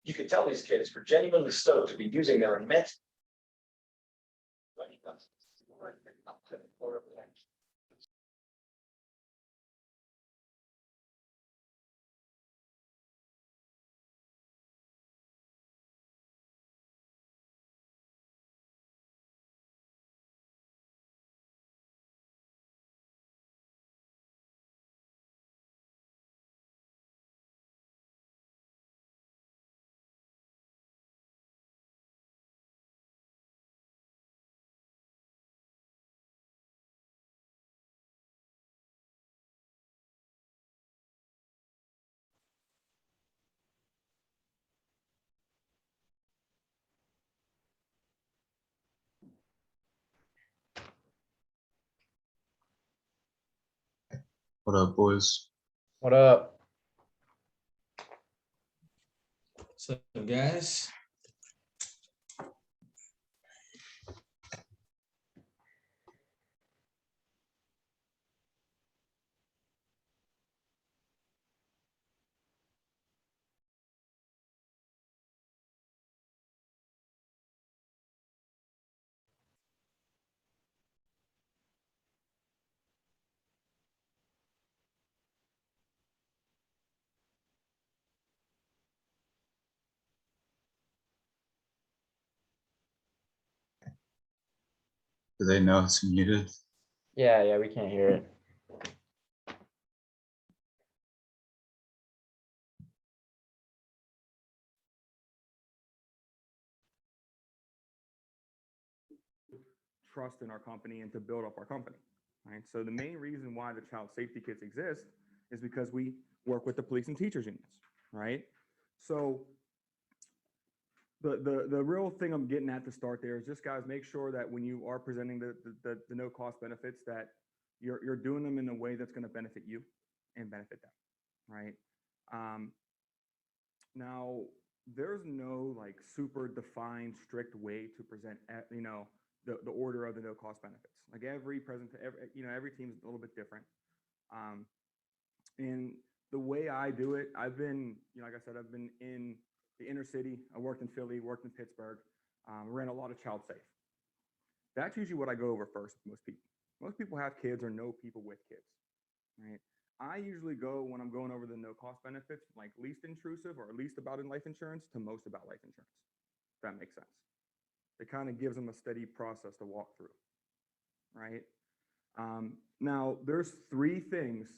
You could tell these kids were genuinely stoked to be using their immense. What up, boys? What up? So guys, Do they know it's muted? Yeah, we can't hear it. Trust in our company and to build up our company, right? So the main reason why the child safety kits exist is because we work with the police and teachers unions, right? So the real thing I'm getting at to start there is just, guys, make sure that when you are presenting the no cost benefits, that you're doing them in a way that's going to benefit you and benefit them, right? Now there's no like super defined strict way to present, the order of the no cost benefits. Like every team's a little bit different. And the way I do it, I've been, like I said, I've been in the inner city. I worked in Philly, worked in Pittsburgh, ran a lot of child safe. That's usually what I go over first with most people. Most people have kids or know people with kids, right? I usually go, when I'm going over the no cost benefits, like least intrusive or least about in life insurance to most about life insurance. If that makes sense. It kind of gives them a steady process to walk through, right? Now, there's 3 things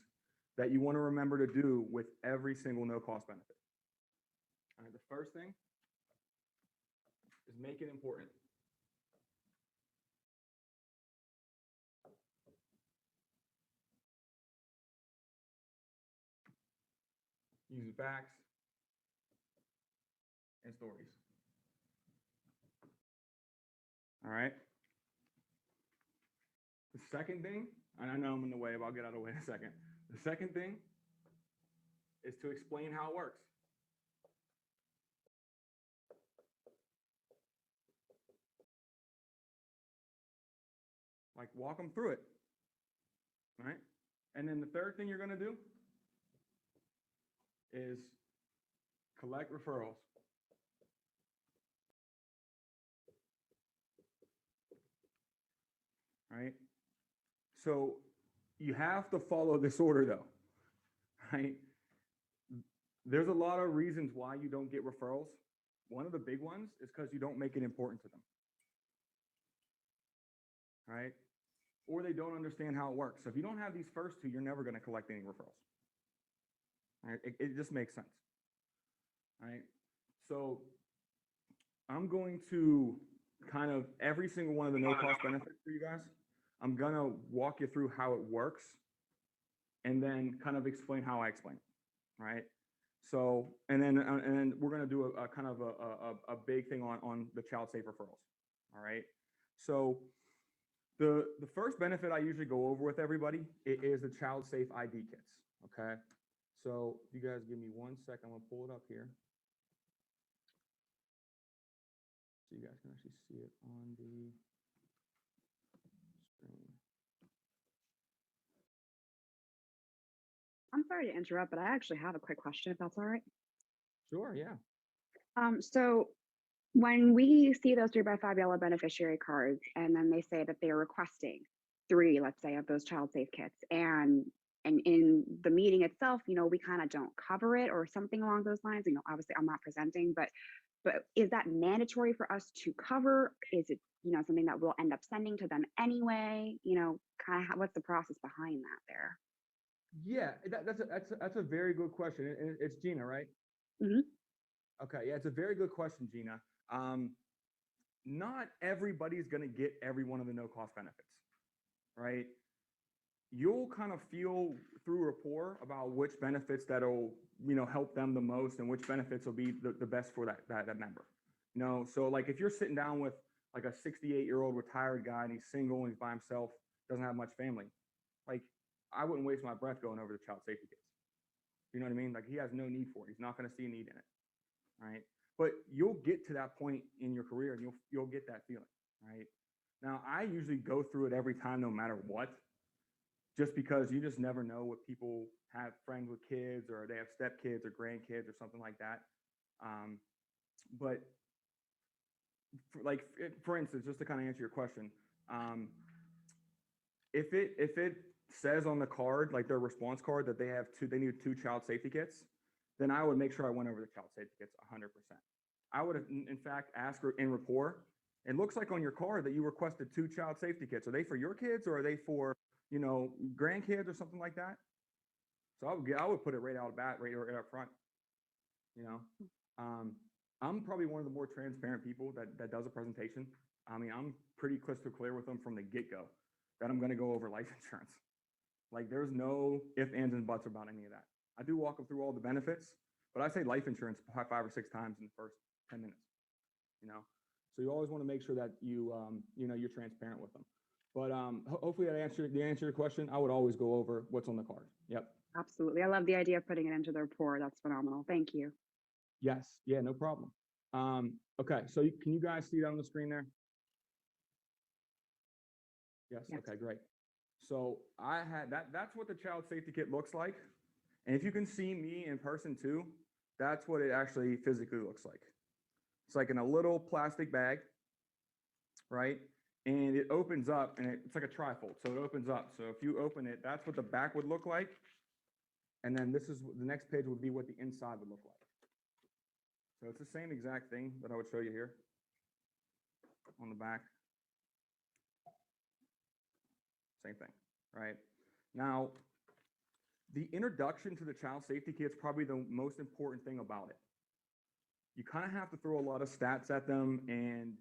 that you want to remember to do with every single no cost benefit. All right, the first thing is make it important. Use facts and stories. All right. The second thing, and I know I'm in the way, but I'll get out of the way in a second. The second thing is to explain how it works. Like walk them through it. All right. And then the third thing you're going to do is collect referrals. Right? So you have to follow this order though, right? There's a lot of reasons why you don't get referrals. One of the big ones is because you don't make it important to them, right? Or they don't understand how it works. So if you don't have these first 2, you're never going to collect any referrals. Right? It just makes sense. All right. So I'm going to kind of every single one of the no cost benefits for you guys. I'm going to walk you through how it works and then kind of explain how I explain it. Right. So, and then we're going to do a kind of a big thing on the child safe referrals. All right. So the first benefit I usually go over with everybody is the child safe ID kits. Okay. So you guys give me 1 second. I'm going to pull it up here. So you guys can actually see it on the screen. I'm sorry to interrupt, but I actually have a quick question, if that's all right. Sure, yeah. So when we see those 3x5 yellow beneficiary cards, and then they say that they're requesting three, let's say, of those child safe kits, and in the meeting itself, we kind of don't cover it or something along those lines. Obviously I'm not presenting, but is that mandatory for us to cover? Is it, something that we'll end up sending to them anyway? Kind of what's the process behind that there? Yeah, that's a very good question. And it's Gina, right? Mhm. Okay, yeah, it's a very good question, Gina. Not everybody's going to get every one of the no cost benefits, right? You'll kind of feel through rapport about which benefits that'll help them the most and which benefits will be the best for that member. So like if you're sitting down with like a 68-year-old retired guy and he's single and he's by himself, doesn't have much family, like I wouldn't waste my breath going over the child safety kits. You know what I mean? Like he has no need for it. He's not going to see a need in it, right? But you'll get to that point in your career and you'll get that feeling, right? Now I usually go through it every time, no matter what, just because you just never know what people have, friends with kids or they have stepkids or grandkids or something like that. But for instance, just to kind of answer your question, if it says on the card, like their response card, that they need two child safety kits, then I would make sure I went over the child safety kits 100%. I would have, in fact, asked in rapport. It looks like on your card that you requested two child safety kits. Are they for your kids or are they for grandkids or something like that? So I would put it right out of bat, right up front. I'm probably one of the more transparent people that does a presentation. I mean, I'm pretty crystal clear with them from the get-go that I'm going to go over life insurance. Like there's no ifs, ands, and buts about any of that. I do walk them through all the benefits, but I say life insurance 5 or 6 times in the first 10 minutes. So you always want to make sure that you're transparent with them. But hopefully that answered your question. I would always go over what's on the card. Yep. Absolutely. I love the idea of putting it into the report. That's phenomenal. Thank you. Yes. Yeah, no problem. Okay. So can you guys see that on the screen there? Yes. Yes. Okay, great. So I had that's what the child safety kit looks like. And if you can see me in person too, that's what it actually physically looks like. It's like in a little plastic bag, right? And it opens up and it's like a trifold. So it opens up. So if you open it, that's what the back would look like. And then this is the next page would be what the inside would look like. So it's the same exact thing that I would show you here on the back. Same thing, right? Now, the introduction to the child safety kit is probably the most important thing about it. You kind of have to throw a lot of stats at them and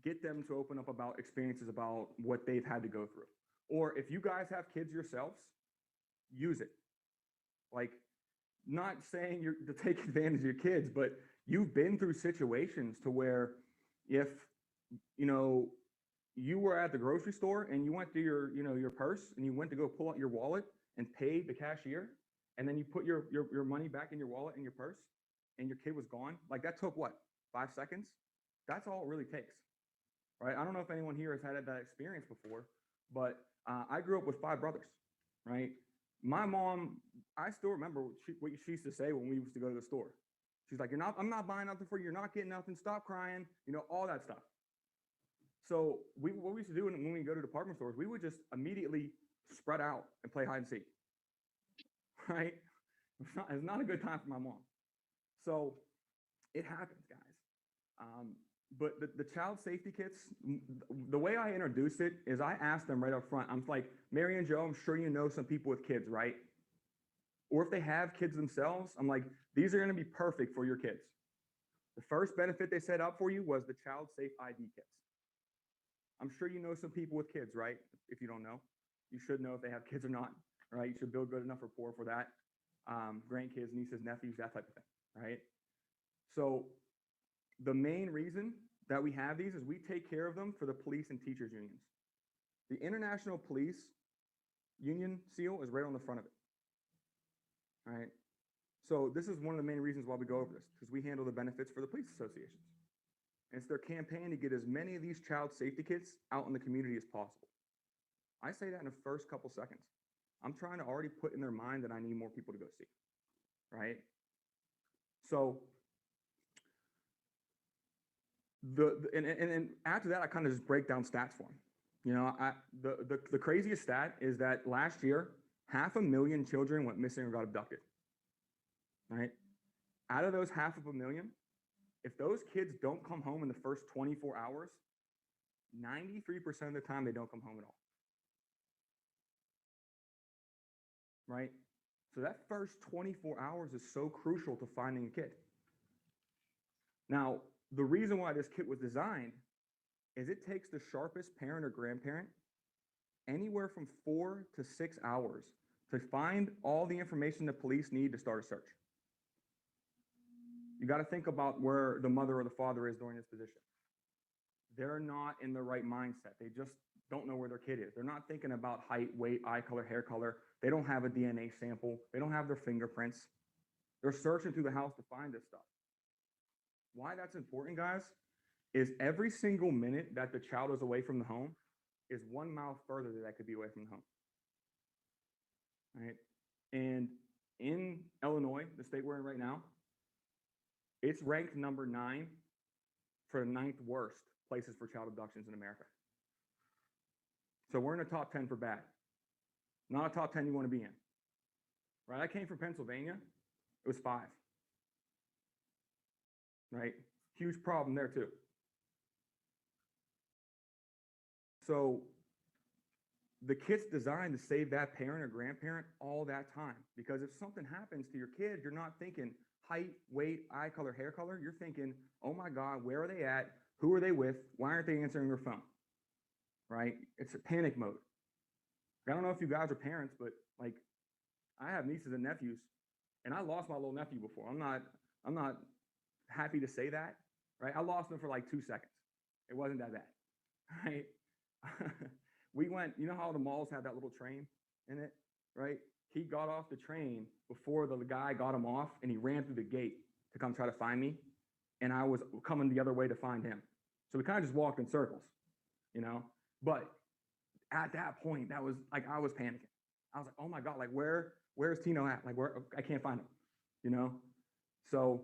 get them to open up about experiences about what they've had to go through. Or if you guys have kids yourselves, use it. Like, not saying you're to take advantage of your kids, but you've been through situations to where if, you were at the grocery store and you went to your purse and you went to go pull out your wallet and pay the cashier, and then you put your money back in your wallet and your purse and your kid was gone, like that took what, 5 seconds? That's all it really takes, right? I don't know if anyone here has had that experience before, but I grew up with 5 brothers, right? My mom, I still remember what she used to say when we used to go to the store. She's like, I'm not buying nothing for you. You're not getting nothing. Stop crying. All that stuff. So what we used to do when we go to department stores, we would just immediately spread out and play hide and seek, right? It's not a good time for my mom. So it happens, guys. But the child safety kits, the way I introduced it is I asked them right up front. I'm like, Mary and Joe, I'm sure you know some people with kids, right? Or if they have kids themselves, I'm like, these are going to be perfect for your kids. The first benefit they set up for you was the child safe ID kits. I'm sure you know some people with kids, right? If you don't know, you should know if they have kids or not, right? You should build good enough rapport for that. Grandkids, nieces, nephews, that type of thing, right? So the main reason that we have these is we take care of them for the police and teachers unions. The International Police Union seal is right on the front of it, all right? So this is one of the main reasons why we go over this, because we handle the benefits for the police associations. And it's their campaign to get as many of these child safety kits out in the community as possible. I say that in the first couple seconds. I'm trying to already put in their mind that I need more people to go see, right? So and after that, I kind of just break down stats for them. You know, the craziest stat is that last year, 500,000 children went missing or got abducted, right? Out of those 500,000, if those kids don't come home in the first 24 hours, 93% of the time they don't come home at all. Right? So that first 24 hours is so crucial to finding a kid. Now, the reason why this kit was designed is it takes the sharpest parent or grandparent anywhere from 4 to 6 hours to find all the information the police need to start a search. You got to think about where the mother or the father is during this position. They're not in the right mindset. They just don't know where their kid is. They're not thinking about height, weight, eye color, hair color. They don't have a DNA sample. They don't have their fingerprints. They're searching through the house to find this stuff. Why that's important, guys, is every single minute that the child is away from the home is 1 mile further that could be away from the home. Right? And in Illinois, the state we're in right now, it's ranked number 9 for the 9th worst places for child abductions in America. So we're in the top 10 for bad. Not a top 10 you want to be in. Right? I came from Pennsylvania. It was 5. Right? Huge problem there too. So the kit's designed to save that parent or grandparent all that time. Because if something happens to your kid, you're not thinking height, weight, eye color, hair color. You're thinking, oh my God, where are they at? Who are they with? Why aren't they answering their phone? Right? It's a panic mode. I don't know if you guys are parents, but like I have nieces and nephews, and I lost my little nephew before. I'm not happy to say that, right? I lost him for like 2 seconds. It wasn't that bad, right? We went, you know how the malls have that little train in it, right? He got off the train before the guy got him off, and he ran through the gate to come try to find me, and I was coming the other way to find him. So we kind of just walked in circles, you know? But at that point, that was like, I was panicking. I was like, oh my God, like where's Tino at? Like I can't find him, you know? So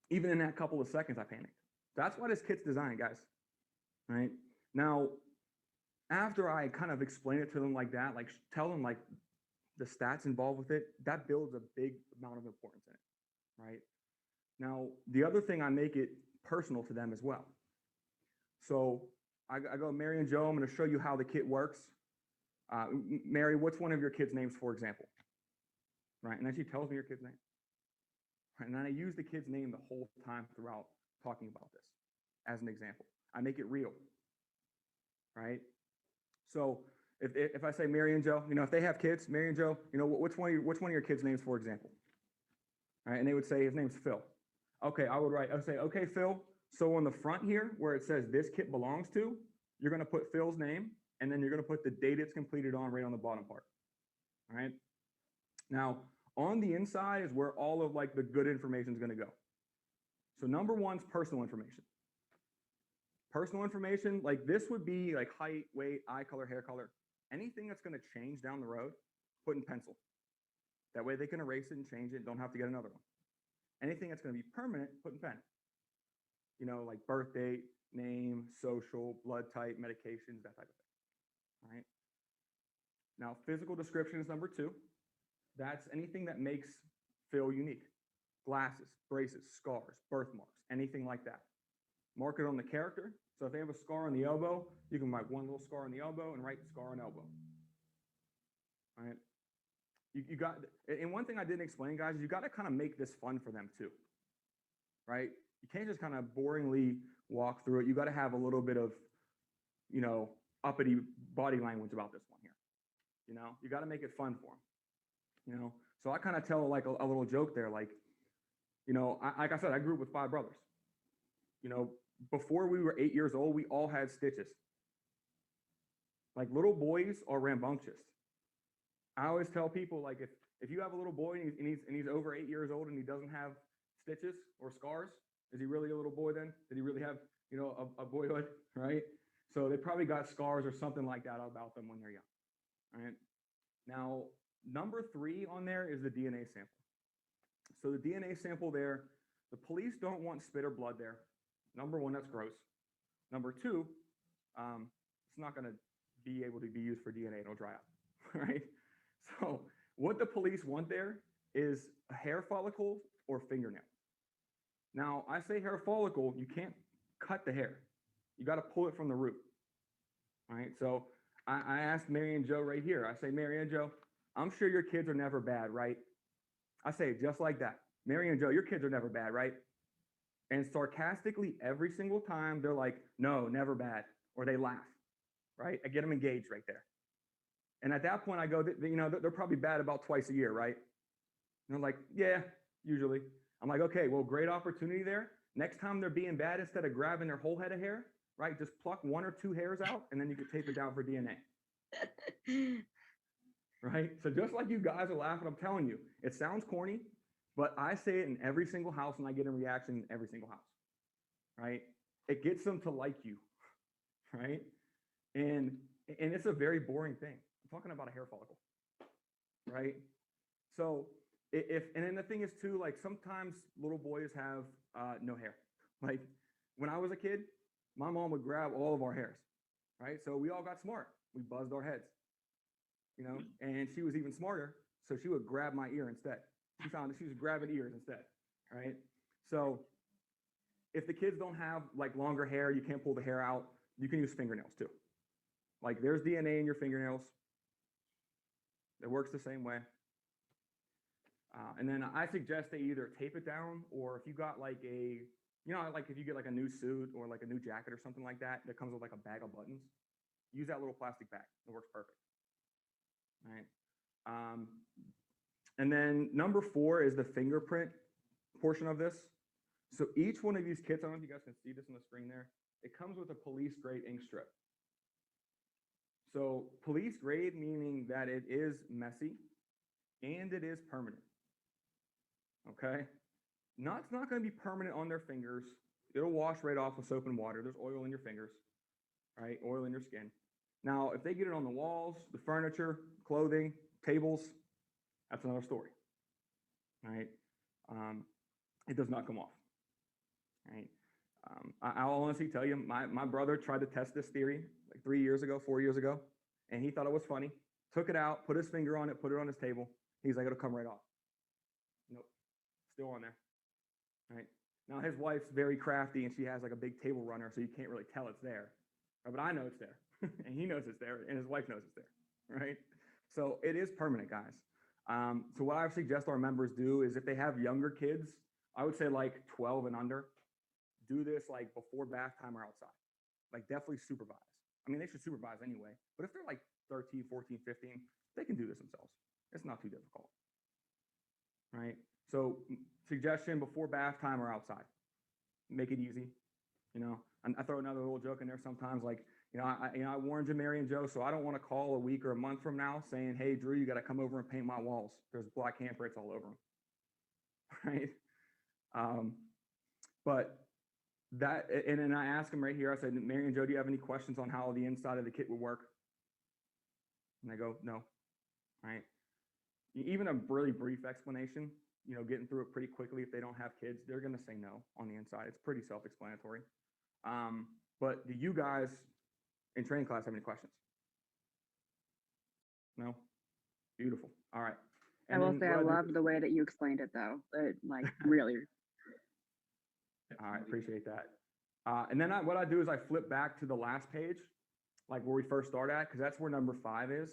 even in that couple of seconds, I panicked. That's why this kit's designed, guys, right? Now, after I kind of explain it to them like that, like tell them like the stats involved with it, that builds a big amount of importance in it, right? Now, the other thing, I make it personal to them as well. So I go, Mary and Joe, I'm going to show you how the kit works. Mary, what's one of your kids' names, for example? Right, and then she tells me your kid's name. Right, and then I use the kid's name the whole time throughout talking about this as an example. I make it real, right? So if I say Mary and Joe, you know, if they have kids, Mary and Joe, you know, what's one of your kids' names, for example? Right, and they would say his name's Phil. Okay, I would say, okay, Phil. So on the front here, where it says this kit belongs to, you're going to put Phil's name, and then you're going to put the date it's completed on right on the bottom part. All right. Now, on the inside is where all of like the good information is going to go. So number 1 is personal information. Personal information, like this would be like height, weight, eye color, hair color. Anything that's going to change down the road, put in pencil. That way they can erase it and change it and don't have to get another one. Anything that's going to be permanent, put in pen. You know, like birth date, name, social, blood type, medications, that type of thing. All right. Now, physical description is number 2. That's anything that makes Phil unique. Glasses, braces, scars, birthmarks, anything like that. Mark it on the character. So if they have a scar on the elbow, you can write one little scar on the elbow and write scar on elbow. All right. You got, and one thing I didn't explain, guys, is you got to kind of make this fun for them too. Right? You can't just kind of boringly walk through it. You got to have a little bit of, you know, uppity body language about this one here. You know, you got to make it fun for them. You know, so I kind of tell like a little joke there, like, you know, like I said, I grew up with 5 brothers. You know, before we were 8 years old, we all had stitches. Like little boys are rambunctious. I always tell people, like, if you have a little boy and he's over 8 years old and he doesn't have stitches or scars, is he really a little boy then? Did he really have, you know, a boyhood, right? So they probably got scars or something like that about them when they're young, right? Now, Number 3 on there is the DNA sample. So the DNA sample there, the police don't want spit or blood there. Number 1, that's gross. Number 2, it's not going to be able to be used for DNA. It'll dry up, right? So what the police want there is a hair follicle or fingernail. Now, I say hair follicle, you can't cut the hair. You got to pull it from the root, all right? So I asked Mary and Joe right here. I say, Mary and Joe, I'm sure your kids are never bad, right? I say it just like that. Mary and Joe, your kids are never bad, right? And sarcastically, every single time, they're like, no, never bad. Or they laugh, right? I get them engaged right there. And at that point, I go, you know, they're probably bad about twice a year, right? And they're like, yeah, usually. I'm like, okay, well, great opportunity there. Next time they're being bad, instead of grabbing their whole head of hair, right? Just pluck 1 or 2 hairs out, and then you can tape it down for DNA. Right? So just like you guys are laughing, I'm telling you, it sounds corny, but I say it in every single house, and I get a reaction in every single house, right? It gets them to like you, right? And it's a very boring thing. I'm talking about a hair follicle, right? So and then the thing is too, like sometimes little boys have no hair. Like when I was a kid, my mom would grab all of our hairs, right? So we all got smart. We buzzed our heads, you know, and she was even smarter. So she would grab my ear instead. She found that she was grabbing ears instead, right? So if the kids don't have like longer hair, you can't pull the hair out, you can use fingernails too. Like there's DNA in your fingernails. It works the same way. And then I suggest they either tape it down, or if you got like a, you know, like if you get like a new suit or like a new jacket or something like that, that comes with like a bag of buttons, use that little plastic bag. It works perfect. All right. And then number 4 is the fingerprint portion of this. So each one of these kits, I don't know if you guys can see this on the screen there, it comes with a police grade ink strip. So police grade meaning that it is messy and it is permanent. Okay? It's not going to be permanent on their fingers. It'll wash right off with soap and water. There's oil in your fingers, right? Oil in your skin. Now, if they get it on the walls, the furniture, clothing, tables, that's another story, right? It does not come off, right? I'll honestly tell you, my brother tried to test this theory like 3 years ago, 4 years ago, and he thought it was funny. Took it out, put his finger on it, put it on his table. He's like, it'll come right off. Nope, still on there, right? Now, his wife's very crafty, and she has like a big table runner, so you can't really tell it's there. But I know it's there, and he knows it's there, and his wife knows it's there, right? So it is permanent, guys. So what I suggest our members do is if they have younger kids, I would say like 12 and under, do this like before bath time or outside. Like definitely supervise. I mean, they should supervise anyway, but if they're like 13, 14, 15, they can do this themselves. It's not too difficult, right? So suggestion before bath time or outside. Make it easy, you know. And I throw another little joke in there sometimes, like, I warned you, Mary and Joe, so I don't want to call a week or a month from now saying, hey, Drew, you got to come over and paint my walls. There's black handprints all over them, right? But that, and then I asked them right here, I said, Mary and Joe, do you have any questions on how the inside of the kit would work? And they go, no, right? Even a really brief explanation, you know, getting through it pretty quickly. If they don't have kids, they're going to say no on the inside. It's pretty self-explanatory. But do you guys in training class have any questions? No? Beautiful. All right. I will say I love the way that you explained it though. It, like really. All right, appreciate that. And then what I do is I flip back to the last page, like where we first start at, because that's where number 5 is.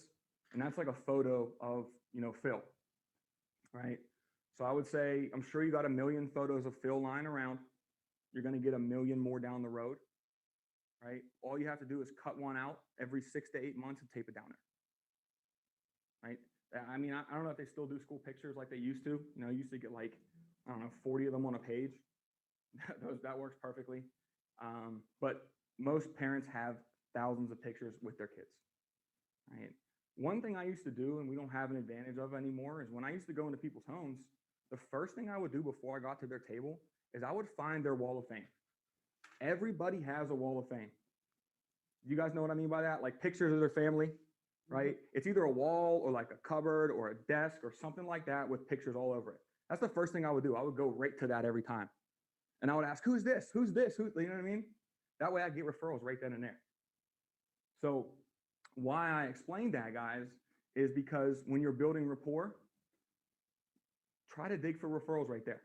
And that's like a photo of, you know, Phil, right? So I would say, I'm sure you got 1 million photos of Phil lying around. You're going to get 1 million more down the road, right? All you have to do is cut one out every 6 to 8 months and tape it down there, right? I mean, I don't know if they still do school pictures like they used to. You know, you used to get like, I don't know, 40 of them on a page. That works perfectly. But most parents have thousands of pictures with their kids, right? One thing I used to do, and we don't have an advantage of anymore, is when I used to go into people's homes, the first thing I would do before I got to their table is I would find their wall of fame. Everybody has a wall of fame. You guys know what I mean by that? Like pictures of their family, right? It's either a wall or like a cupboard or a desk or something like that with pictures all over it. That's the first thing I would do. I would go right to that every time. And I would ask, who's this? Who's this? Who, you know what I mean? That way I get referrals right then and there. So why I explained that, guys, is because when you're building rapport, try to dig for referrals right there.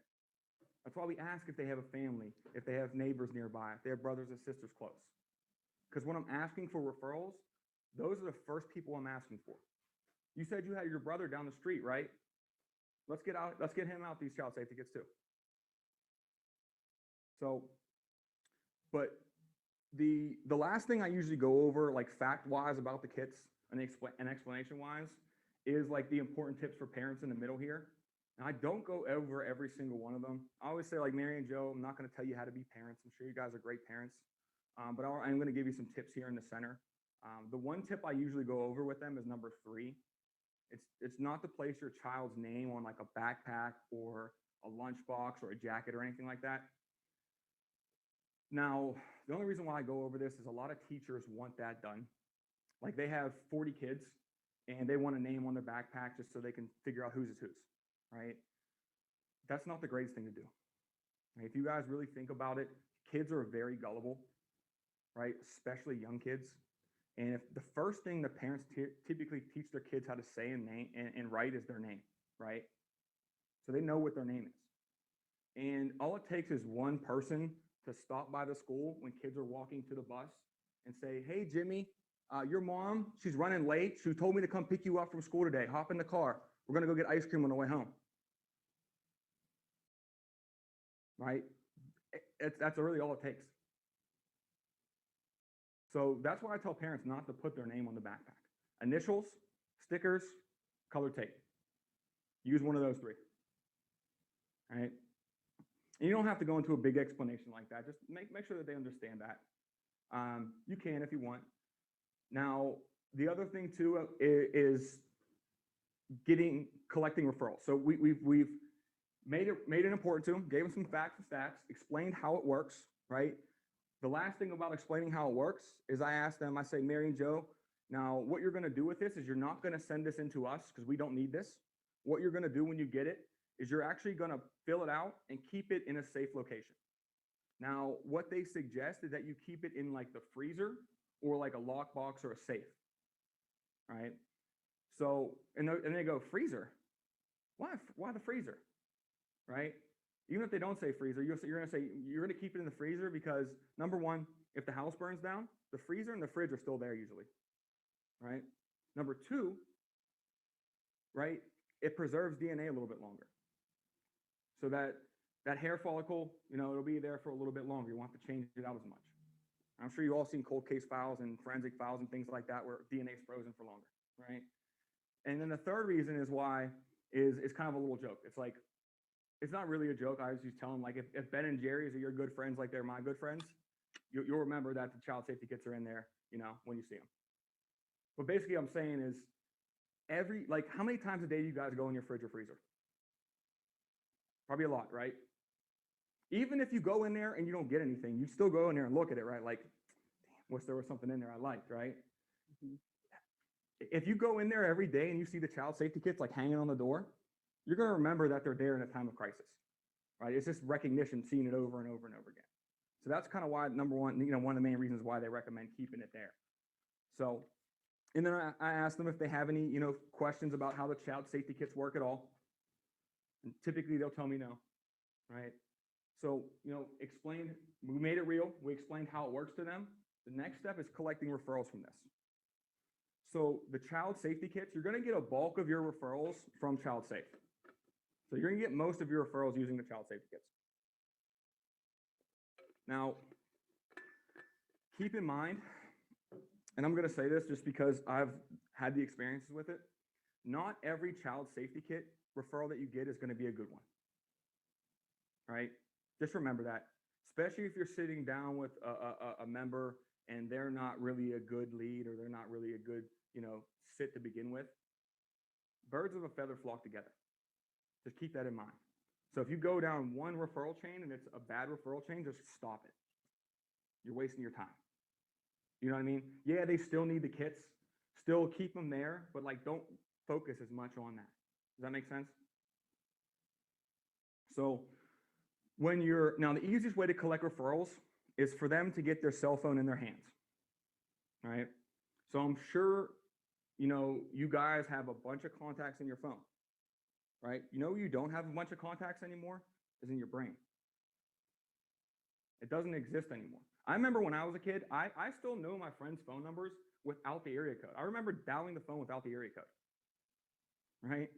That's why we ask if they have a family, if they have neighbors nearby, if they have brothers and sisters close. Because when I'm asking for referrals, those are the first people I'm asking for. You said you had your brother down the street, right? Let's get him out these child safety kits too. So, but the last thing I usually go over, like fact-wise about the kits and explanation-wise, is like the important tips for parents in the middle here. And I don't go over every single one of them. I always say, like, Mary and Joe, I'm not going to tell you how to be parents. I'm sure you guys are great parents. But I'm going to give you some tips here in the center. The one tip I usually go over with them is number 3. It's not to place your child's name on like a backpack or a lunchbox or a jacket or anything like that. Now, the only reason why I go over this is a lot of teachers want that done. Like they have 40 kids and they want a name on their backpack just so they can figure out whose is whose, right? That's not the greatest thing to do. Right? If you guys really think about it, kids are very gullible, right? Especially young kids. And if the first thing the parents typically teach their kids how to say and write is their name, right? So they know what their name is. And all it takes is one person to stop by the school when kids are walking to the bus and say, hey, Jimmy, your mom, she's running late. She told me to come pick you up from school today. Hop in the car. We're going to go get ice cream on the way home. Right? That's really all it takes. So that's why I tell parents not to put their name on the backpack. Initials, stickers, color tape. Use one of those 3. All right? And you don't have to go into a big explanation like that. Just make sure that they understand that. You can if you want. Now, the other thing too is collecting referrals. So we've made it important to them, gave them some facts and stats, explained how it works, right? The last thing about explaining how it works is I ask them, I say, Mary and Joe, now what you're going to do with this is you're not going to send this into us because we don't need this. What you're going to do when you get it is you're actually going to fill it out and keep it in a safe location. Now, what they suggest is that you keep it in like the freezer or like a lockbox or a safe, right? So, and they go, freezer? Why the freezer, right? Even if they don't say freezer, you're going to say you're going to keep it in the freezer because, number one, if the house burns down, the freezer and the fridge are still there usually, right? Number 2, right, it preserves DNA a little bit longer. So that hair follicle, it'll be there for a little bit longer. You won't have to change it out as much. I'm sure you all seen cold case files and forensic files and things like that where DNA is frozen for longer, right? And then the third reason is why is kind of a little joke. It's like, it's not really a joke. I always just tell them, like, if Ben and Jerry's are your good friends like they're my good friends, you'll remember that the child safety kits are in there, when you see them. But basically I'm saying is how many times a day do you guys go in your fridge or freezer? Probably a lot, right? Even if you go in there and you don't get anything, you still go in there and look at it, right? Like, damn, wish there was something in there I liked, right? Mm-hmm. If you go in there every day and you see the child safety kits like hanging on the door, you're going to remember that they're there in a time of crisis, right? It's just recognition, seeing it over and over and over again. So that's kind of why, number one, one of the main reasons why they recommend keeping it there. So, and then I ask them if they have any, questions about how the child safety kits work at all. And typically they'll tell me no, right? So, we made it real. We explained how it works to them. The next step is collecting referrals from this. So the child safety kits, you're going to get a bulk of your referrals from Child Safe. So you're going to get most of your referrals using the child safety kits. Now, keep in mind, and I'm going to say this just because I've had the experiences with it, not every child safety kit referral that you get is going to be a good one, right? Just remember that, especially if you're sitting down with a member and they're not really a good lead or they're not really a good, sit to begin with. Birds of a feather flock together. Just keep that in mind. So if you go down one referral chain and it's a bad referral chain, just stop it. You're wasting your time. You know what I mean? Yeah, they still need the kits. still keep them there, but like don't focus as much on that. Does that make sense? So when you're, now the easiest way to collect referrals is for them to get their cell phone in their hands, right? So I'm sure, you know, you guys have a bunch of contacts in your phone, right? You know, you don't have a bunch of contacts anymore is in your brain. It doesn't exist anymore. I remember when I was a kid, I still know my friends' phone numbers without the area code. I remember dialing the phone without the area code, right?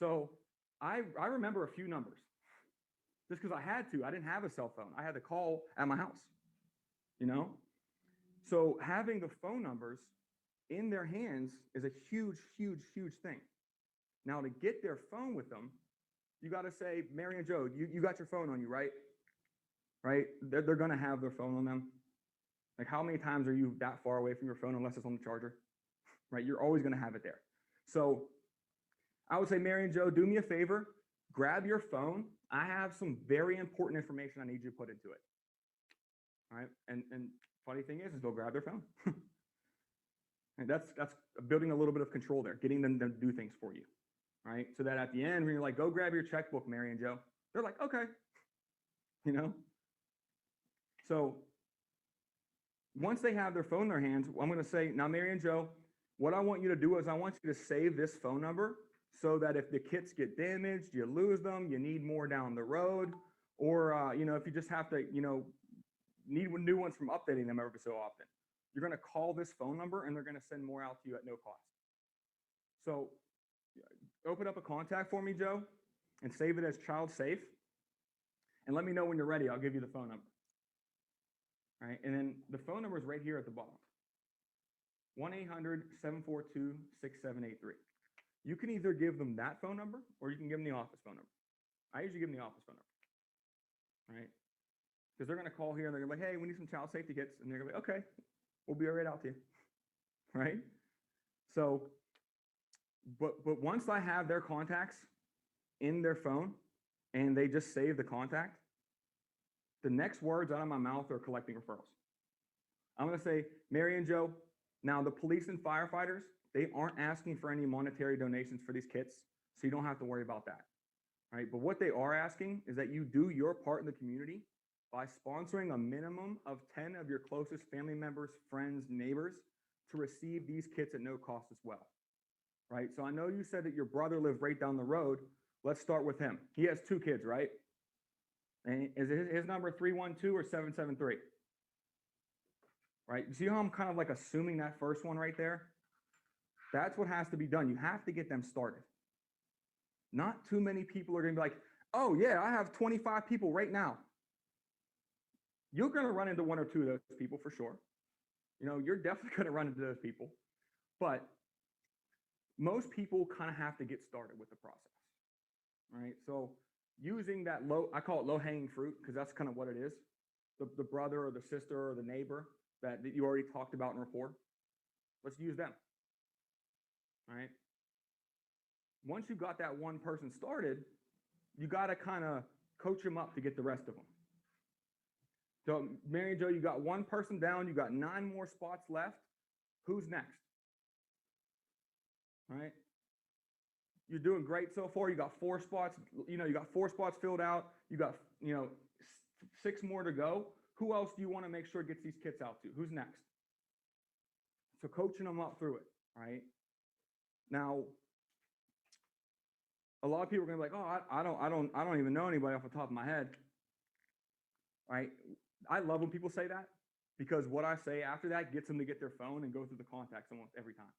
So I remember a few numbers just because I had to. I didn't have a cell phone. I had to call at my house, you know? So having the phone numbers in their hands is a huge, huge, huge thing. Now to get their phone with them, you got to say, Mary and Joe, you got your phone on you, right? Right? They're going to have their phone on them. Like how many times are you that far away from your phone unless it's on the charger, right? You're always going to have it there. So I would say, Mary and Joe, do me a favor, grab your phone. I have some very important information I need you to put into it. All right. And funny thing is they'll grab their phone. And that's building a little bit of control there, getting them to do things for you. Right. So that at the end, when you're like, go grab your checkbook, Mary and Joe, they're like, okay. You know? So once they have their phone in their hands, I'm going to say, now, Mary and Joe, what I want you to do is I want you to save this phone number so that if the kits get damaged, you lose them, you need more down the road, or, you know, if you just have to, you know, need new ones from updating them every so often, you're going to call this phone number and they're going to send more out to you at no cost. So open up a contact for me, Joe, and save it as child safe. And let me know when you're ready. I'll give you the phone number. All right. And then the phone number is right here at the bottom. 1-800-742-6783. You can either give them that phone number or you can give them the office phone number. I usually give them the office phone number. All right. Because they're going to call here and they're going to be like, hey, we need some child safety kits. And they're going to be, okay, we'll be right out to you. Right. So, but once I have their contacts in their phone and they just save the contact, the next words out of my mouth are collecting referrals. I'm going to say, Mary and Joe, now the police and firefighters, they aren't asking for any monetary donations for these kits, so you don't have to worry about that. Right? But what they are asking is that you do your part in the community by sponsoring a minimum of 10 of your closest family members, friends, neighbors to receive these kits at no cost as well. Right? So I know you said that your brother lived right down the road. Let's start with him. He has 2 kids, right? And is his number 312 or 773? Right? You see how I'm kind of like assuming that first one right there? That's what has to be done. You have to get them started. Not too many people are going to be like, oh yeah, I have 25 people right now. You're going to run into 1 or 2 of those people for sure. You know, you're definitely going to run into those people. But most people kind of have to get started with the process. Right? So using that I call it low hanging fruit because that's kind of what it is. The brother or the sister or the neighbor that you already talked about in rapport. Let's use them. All right. Once you got that one person started, you got to kind of coach them up to get the rest of them. So Mary and Joe, you got 1 person down, you got 9 more spots left. Who's next? All right. You're doing great so far. You got 4 spots, you know, you got 4 spots filled out. You got, you know, 6 more to go. Who else do you want to make sure gets these kits out to? Who's next? So coaching them up through it, right? Now, a lot of people are going to be like, oh, I don't even know anybody off the top of my head, right? I love when people say that because what I say after that gets them to get their phone and go through the contacts almost every time.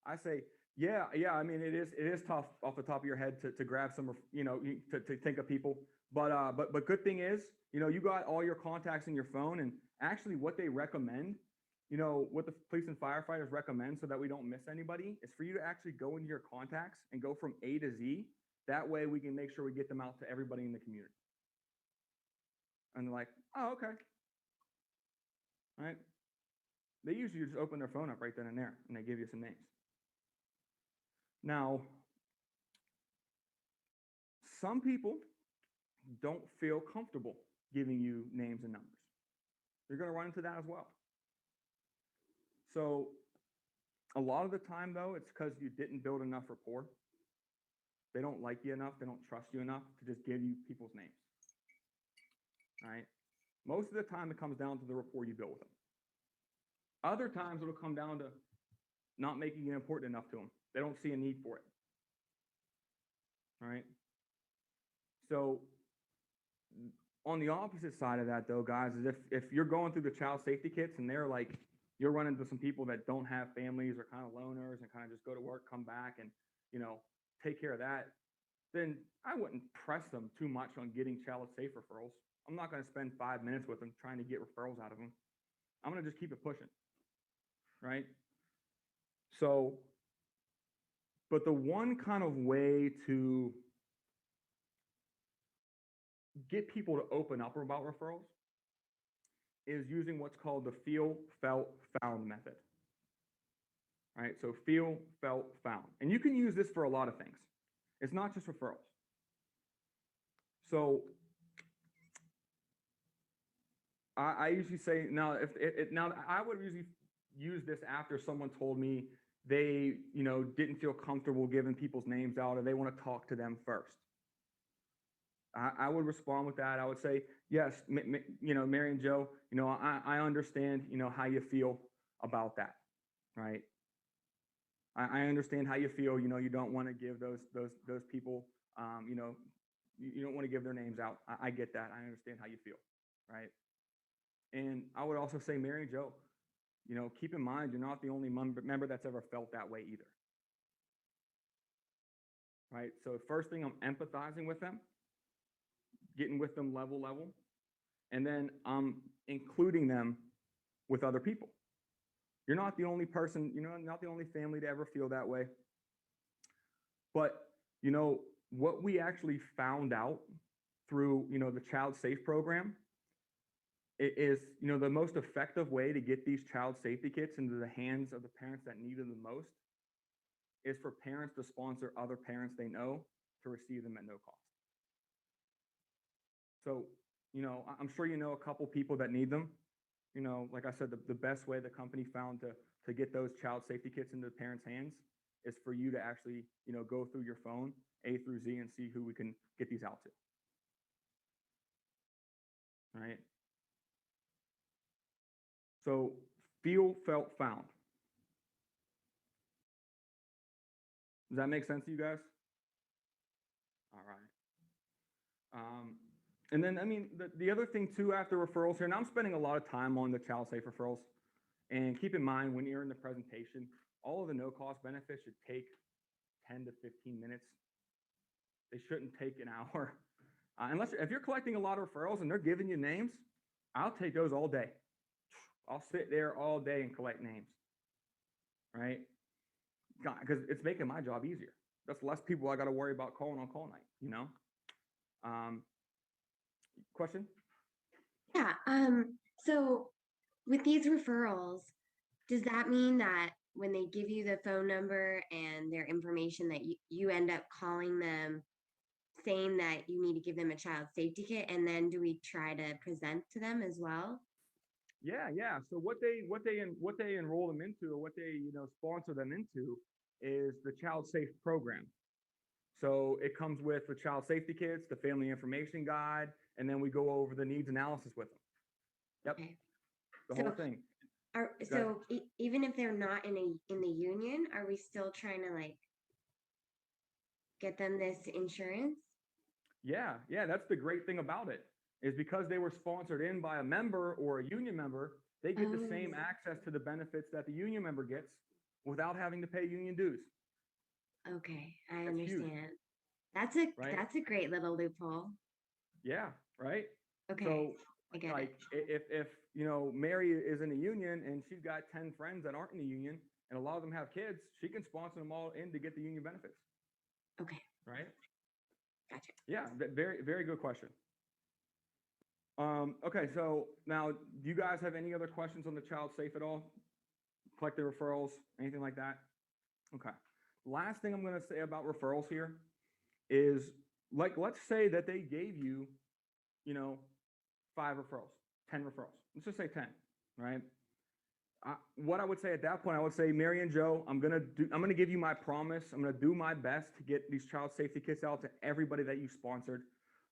I say, yeah. I mean, it is tough off the top of your head to grab some, you know, to think of people. But good thing is, you know, you got all your contacts in your phone, and actually what they recommend, you know, what the police and firefighters recommend so that we don't miss anybody is for you to actually go into your contacts and go from A to Z. That way we can make sure we get them out to everybody in the community. And they're like, oh, okay. All right. They usually just open their phone up right then and there, and they give you some names. Now, some people don't feel comfortable giving you names and numbers. You're going to run into that as well. So A lot of the time, though, it's because you didn't build enough rapport. They don't like you enough. They don't trust you enough to just give you people's names. Right? Most of the time, it comes down to the rapport you build with them. Other times, it'll come down to not making it important enough to them. They don't see a need for it. Right? So on the opposite side of that, though, guys, is if you're going through the child safety kits and they're like, you're running into some people that don't have families or kind of loners and kind of just go to work, come back, and take care of that, then I wouldn't press them too much on getting child safe referrals. I'm not going to spend 5 minutes with them trying to get referrals out of them. I'm going to just keep it pushing, right? So, but the one kind of way to get people to open up about referrals is using what's called the feel, felt, found method. All right, so feel, felt, found. And you can use this for a lot of things. It's not just referrals. So I usually say, now, now I would usually use this after someone told me they, didn't feel comfortable giving people's names out or they want to talk to them first. I would respond with that. I would say, yes, Mary and Joe, I understand, how you feel about that, right? I understand how you feel. You don't want to give those people, you don't want to give their names out. I get that. I understand how you feel, right? And I would also say, Mary and Joe, keep in mind, you're not the only member that's ever felt that way either, right? So first thing, I'm empathizing with them, getting with them level, and then I'm including them with other people. You're not the only person, not the only family to ever feel that way. But, what we actually found out through, the Child Safe program is, the most effective way to get these child safety kits into the hands of the parents that need them the most is for parents to sponsor other parents they know to receive them at no cost. So, I'm sure a couple people that need them. Like I said, the best way the company found to get those child safety kits into the parents' hands is for you to actually, go through your phone, A through Z, and see who we can get these out to. All right. So feel, felt, found. Does that make sense to you guys? All right. And then, the other thing too, after referrals here, and I'm spending a lot of time on the child safe referrals. And keep in mind, when you're in the presentation, all of the no-cost benefits should take 10 to 15 minutes. They shouldn't take an hour. If you're collecting a lot of referrals and they're giving you names, I'll take those all day. I'll sit there all day and collect names, right? Because it's making my job easier. That's less people I got to worry about calling on call night, Question? Yeah. So with these referrals, does that mean that when they give you the phone number and their information that you end up calling them saying that you need to give them a child safety kit, and then do we try to present to them as well? Yeah. So what they enroll them into, or what they sponsor them into, is the Child Safe program. So it comes with the child safety kits, the family information guide, and then we go over the needs analysis with them. Yep. Okay. The whole thing. Even if they're not in the union, are we still trying to get them this insurance? Yeah. That's the great thing about it, is because they were sponsored in by a member or a union member, they get the same access to the benefits that the union member gets without having to pay union dues. Okay, I That's understand. huge. That's a great little loophole. Yeah, right. Okay, So I get it. if Mary is in a union and she's got 10 friends that aren't in the union, and a lot of them have kids, she can sponsor them all in to get the union benefits. Okay, Right. gotcha. Yeah, very, very good question. Okay, so now, do you guys have any other questions on the child safe at all? Collective referrals, anything like that? Okay. Last thing I'm going to say about referrals here is, let's say that they gave you, 5 referrals, 10 referrals. Let's just say 10, right? What I would say at that point, I would say, Mary and Joe, I'm gonna give you my promise. I'm gonna do my best to get these child safety kits out to everybody that you sponsored.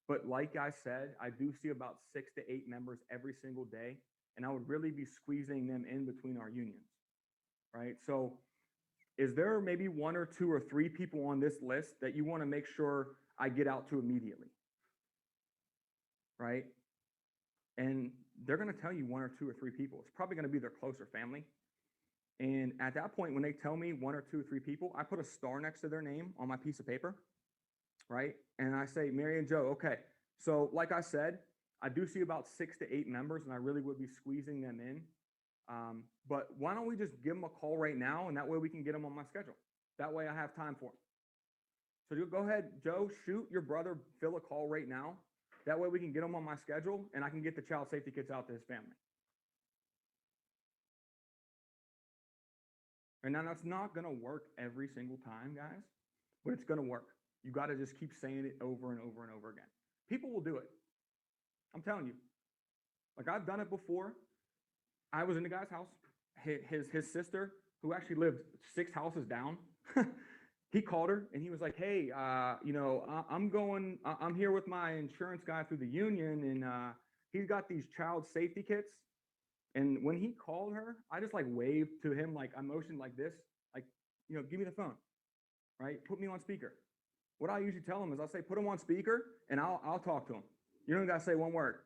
But like I said, I do see about 6 to 8 members every single day, and I would really be squeezing them in between our unions, right? So is there maybe 1 or 2 or 3 people on this list that you want to make sure I get out to immediately? Right? And they're going to tell you 1 or 2 or 3 people. It's probably going to be their closer family. And at that point, when they tell me 1 or 2 or 3 people, I put a star next to their name on my piece of paper, right? And I say, Mary and Joe, okay. So like I said, I do see about 6 to 8 members, and I really would be squeezing them in. But why don't we just give them a call right now, and that way we can get them on my schedule. That way I have time for them. So you go ahead, Joe, shoot your brother Phil a call right now. That way we can get him on my schedule, and I can get the child safety kits out to his family. And now that's not going to work every single time, guys, but it's going to work. You got to just keep saying it over and over and over again. People will do it. I'm telling you. Like, I've done it before. I was in the guy's house. His sister, who actually lived 6 houses down, he called her and he was like, hey, I'm here with my insurance guy through the union, and he's got these child safety kits. And when he called her, I just like waved to him, like I motioned like this, like, give me the phone, right? Put me on speaker. What I usually tell him is I'll say, put him on speaker and I'll talk to him. You don't got to say one word.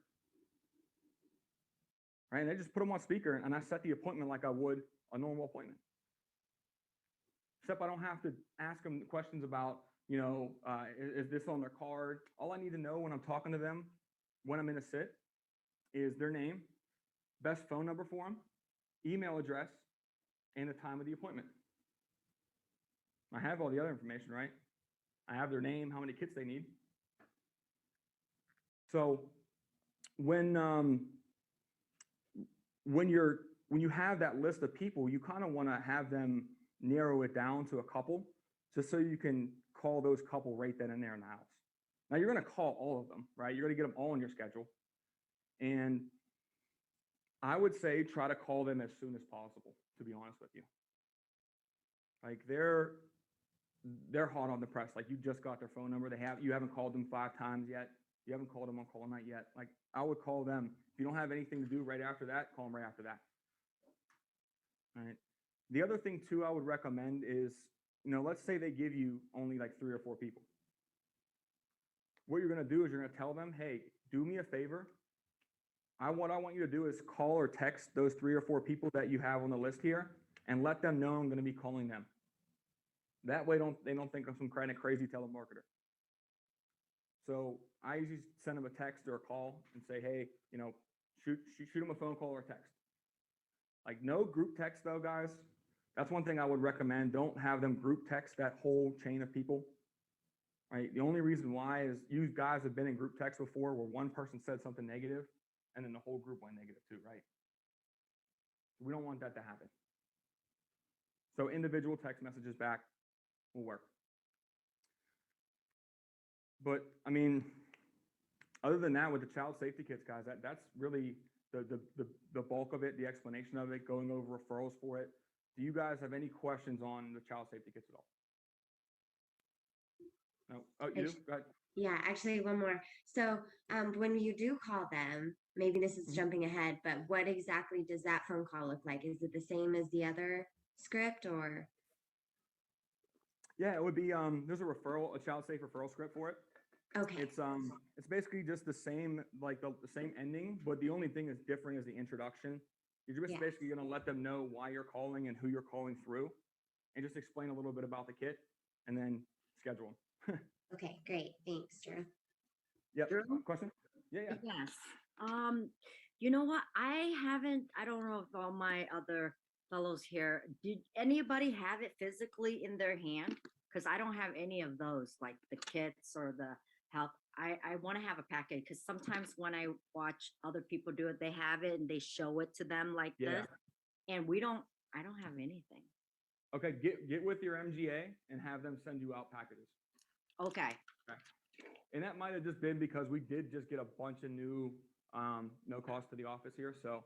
Right? And they just put him on speaker, and I set the appointment like I would a normal appointment. Except I don't have to ask them questions about, is this on their card? All I need to know when I'm talking to them, when I'm in a sit, is their name, best phone number for them, email address, and the time of the appointment. I have all the other information, right? I have their name, how many kits they need. So when you have that list of people, you kind of want to have them narrow it down to a couple, just so you can call those couple right then and there in the house. Now you're going to call all of them, right? You're going to get them all on your schedule. And I would say try to call them as soon as possible, to be honest with you. Like they're hot on the press. Like you just got their phone number. You haven't called them 5 times yet. You haven't called them on call night yet. Like I would call them. If you don't have anything to do right after that, call them right after that. All right. The other thing too, I would recommend is, let's say they give you only like 3 or 4 people. What you're going to do is you're going to tell them, hey, do me a favor. What I want you to do is call or text those 3 or 4 people that you have on the list here, and let them know I'm going to be calling them. That way they don't think I'm some kind of crazy telemarketer. So I usually send them a text or a call and say, hey, shoot them a phone call or a text. Like no group text though, guys. That's one thing I would recommend. Don't have them group text that whole chain of people. Right? The only reason why is you guys have been in group text before where one person said something negative and then the whole group went negative too, right? We don't want that to happen. So individual text messages back will work. But I mean, other than that, with the child safety kits, guys, that's really the bulk of it, the explanation of it, going over referrals for it. Do you guys have any questions on the child safety kits at all? No? Oh, you do? Go ahead. Yeah, actually one more. So when you do call them, maybe this is jumping ahead, but what exactly does that phone call look like? Is it the same as the other script or? Yeah, it would be, there's a child safe referral script for it. Okay. It's basically just the same, like the same ending, but the only thing that's different is the introduction. You're just basically going to let them know why you're calling and who you're calling through, and just explain a little bit about the kit, and then schedule them. Okay, great. Thanks, Drew. Yep. Drew? Question? Yeah. Yes. You know what? I don't know if all my other fellows here, did anybody have it physically in their hand? Because I don't have any of those, like the kits or the health. I want to have a packet because sometimes when I watch other people do it, they have it and they show it to them like this. And I don't have anything. Okay, get with your MGA and have them send you out packages. Okay. And that might have just been because we did just get a bunch of new no cost to the office here. So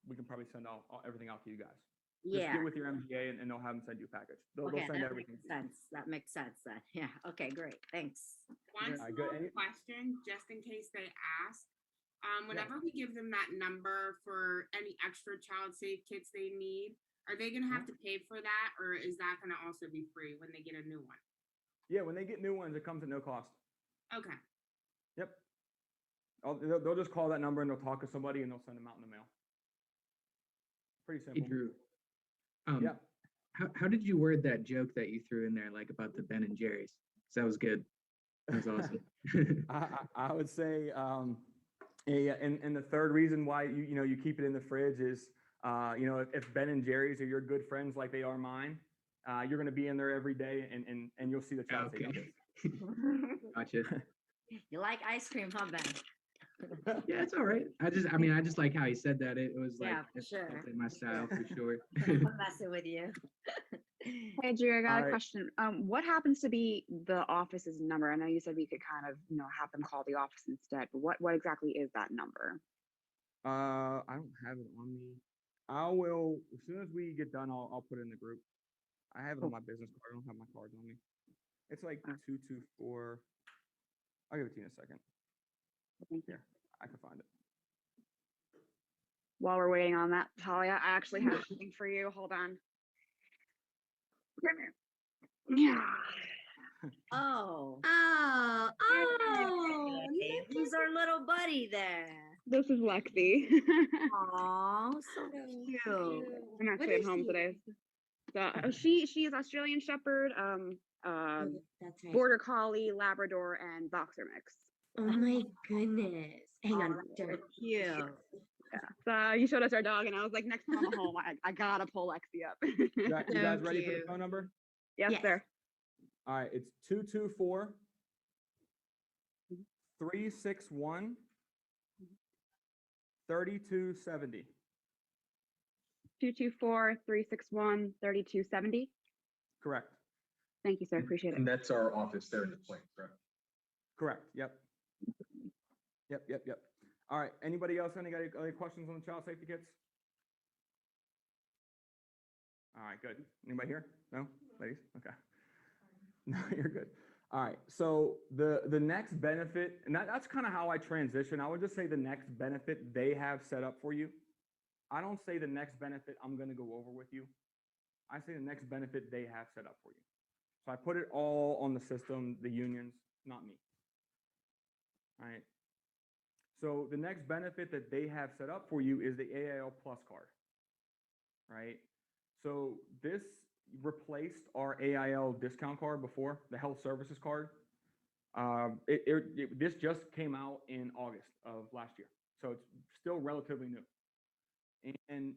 we can probably send everything out to you guys. Just Yeah. get with your MGA and they'll have them send you a package. They'll Okay, send that everything. makes sense. That makes sense then. Yeah. Okay, great. Thanks. One Alright, good. small Any- question, just in case they ask. Whenever we give them that number for any extra child safe kits they need, are they gonna have to pay for that, or is that gonna also be free when they get a new one? Yeah, when they get new ones, it comes at no cost. Okay. Yep. They'll just call that number and they'll talk to somebody and they'll send them out in the mail. Pretty Hey, simple. Drew. Yeah. How did you word that joke that you threw in there, like about the Ben and Jerry's? 'Cause that was good. That was awesome. I would say, yeah, and the third reason why you keep it in the fridge is, if Ben and Jerry's are your good friends like they are mine, you're going to be in there every day and you'll see the child safe Okay. kits. Gotcha. You like ice cream, huh, Ben? Yeah, it's all right. I just like how he said that. It was like Yeah, for it's sure. definitely my style for sure. I'm messing with you. Hey, Drew, I got a Alright. question. What happens to be the office's number? I know you said we could kind of, have them call the office instead, but what exactly is that number? I don't have it on me. I will, as soon as we get done, I'll put it in the group. I have it on my business card. I don't have my cards on me. It's like 224. I'll give it to you in a second. Thank you. Here, I can find it. While we're waiting on that, Talia, I actually have something for you. Hold on. Come here. Yeah. Oh. Oh, oh, Hey, look who's at our little buddy there? This is Lexi. Aw, so so cute. cute. I'm What actually at is home she? today. So she is Australian Shepherd, Oh, that's right. Border Collie, Labrador, and Boxer mix. Oh my goodness. Hang on. Oh, Derek. cute. Yeah. So you showed us our dog, and I was like, next time I'm home, I gotta pull Lexi up. You guys So ready for the cute. phone number? Yes, Yes. sir. All right, it's 224 361 3270. 224-361-3270. Correct. Thank you, sir. Appreciate it. And that's our office there in the point, correct? Correct. Yep. Yep. All right. Anybody else? Any questions on the child safety kits? All right, good. Anybody here? No? Ladies? Okay. No, you're good. All right. So the next benefit, and that's kind of how I transition. I would just say the next benefit they have set up for you. I don't say the next benefit I'm going to go over with you. I say the next benefit they have set up for you. So I put it all on the system, the unions, not me. All right. So the next benefit that they have set up for you is the AIL Plus card. Right. So this replaced our AIL discount card before, the health services card. This just came out in August of last year. So it's still relatively new. And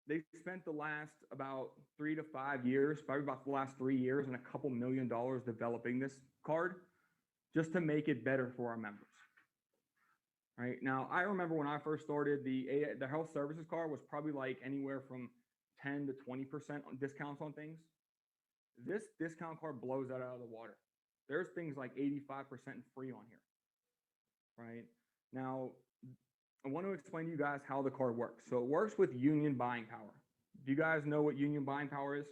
they spent the last about 3 to 5 years, probably about the last 3 years, and a couple $1 million developing this card just to make it better for our members. Right now, I remember when I first started, the health services card was probably like anywhere from 10 to 20% on discounts on things. This discount card blows that out of the water. There's things like 85% free on here. Right now, I want to explain to you guys how the card works. So it works with union buying power. Do you guys know what union buying power is?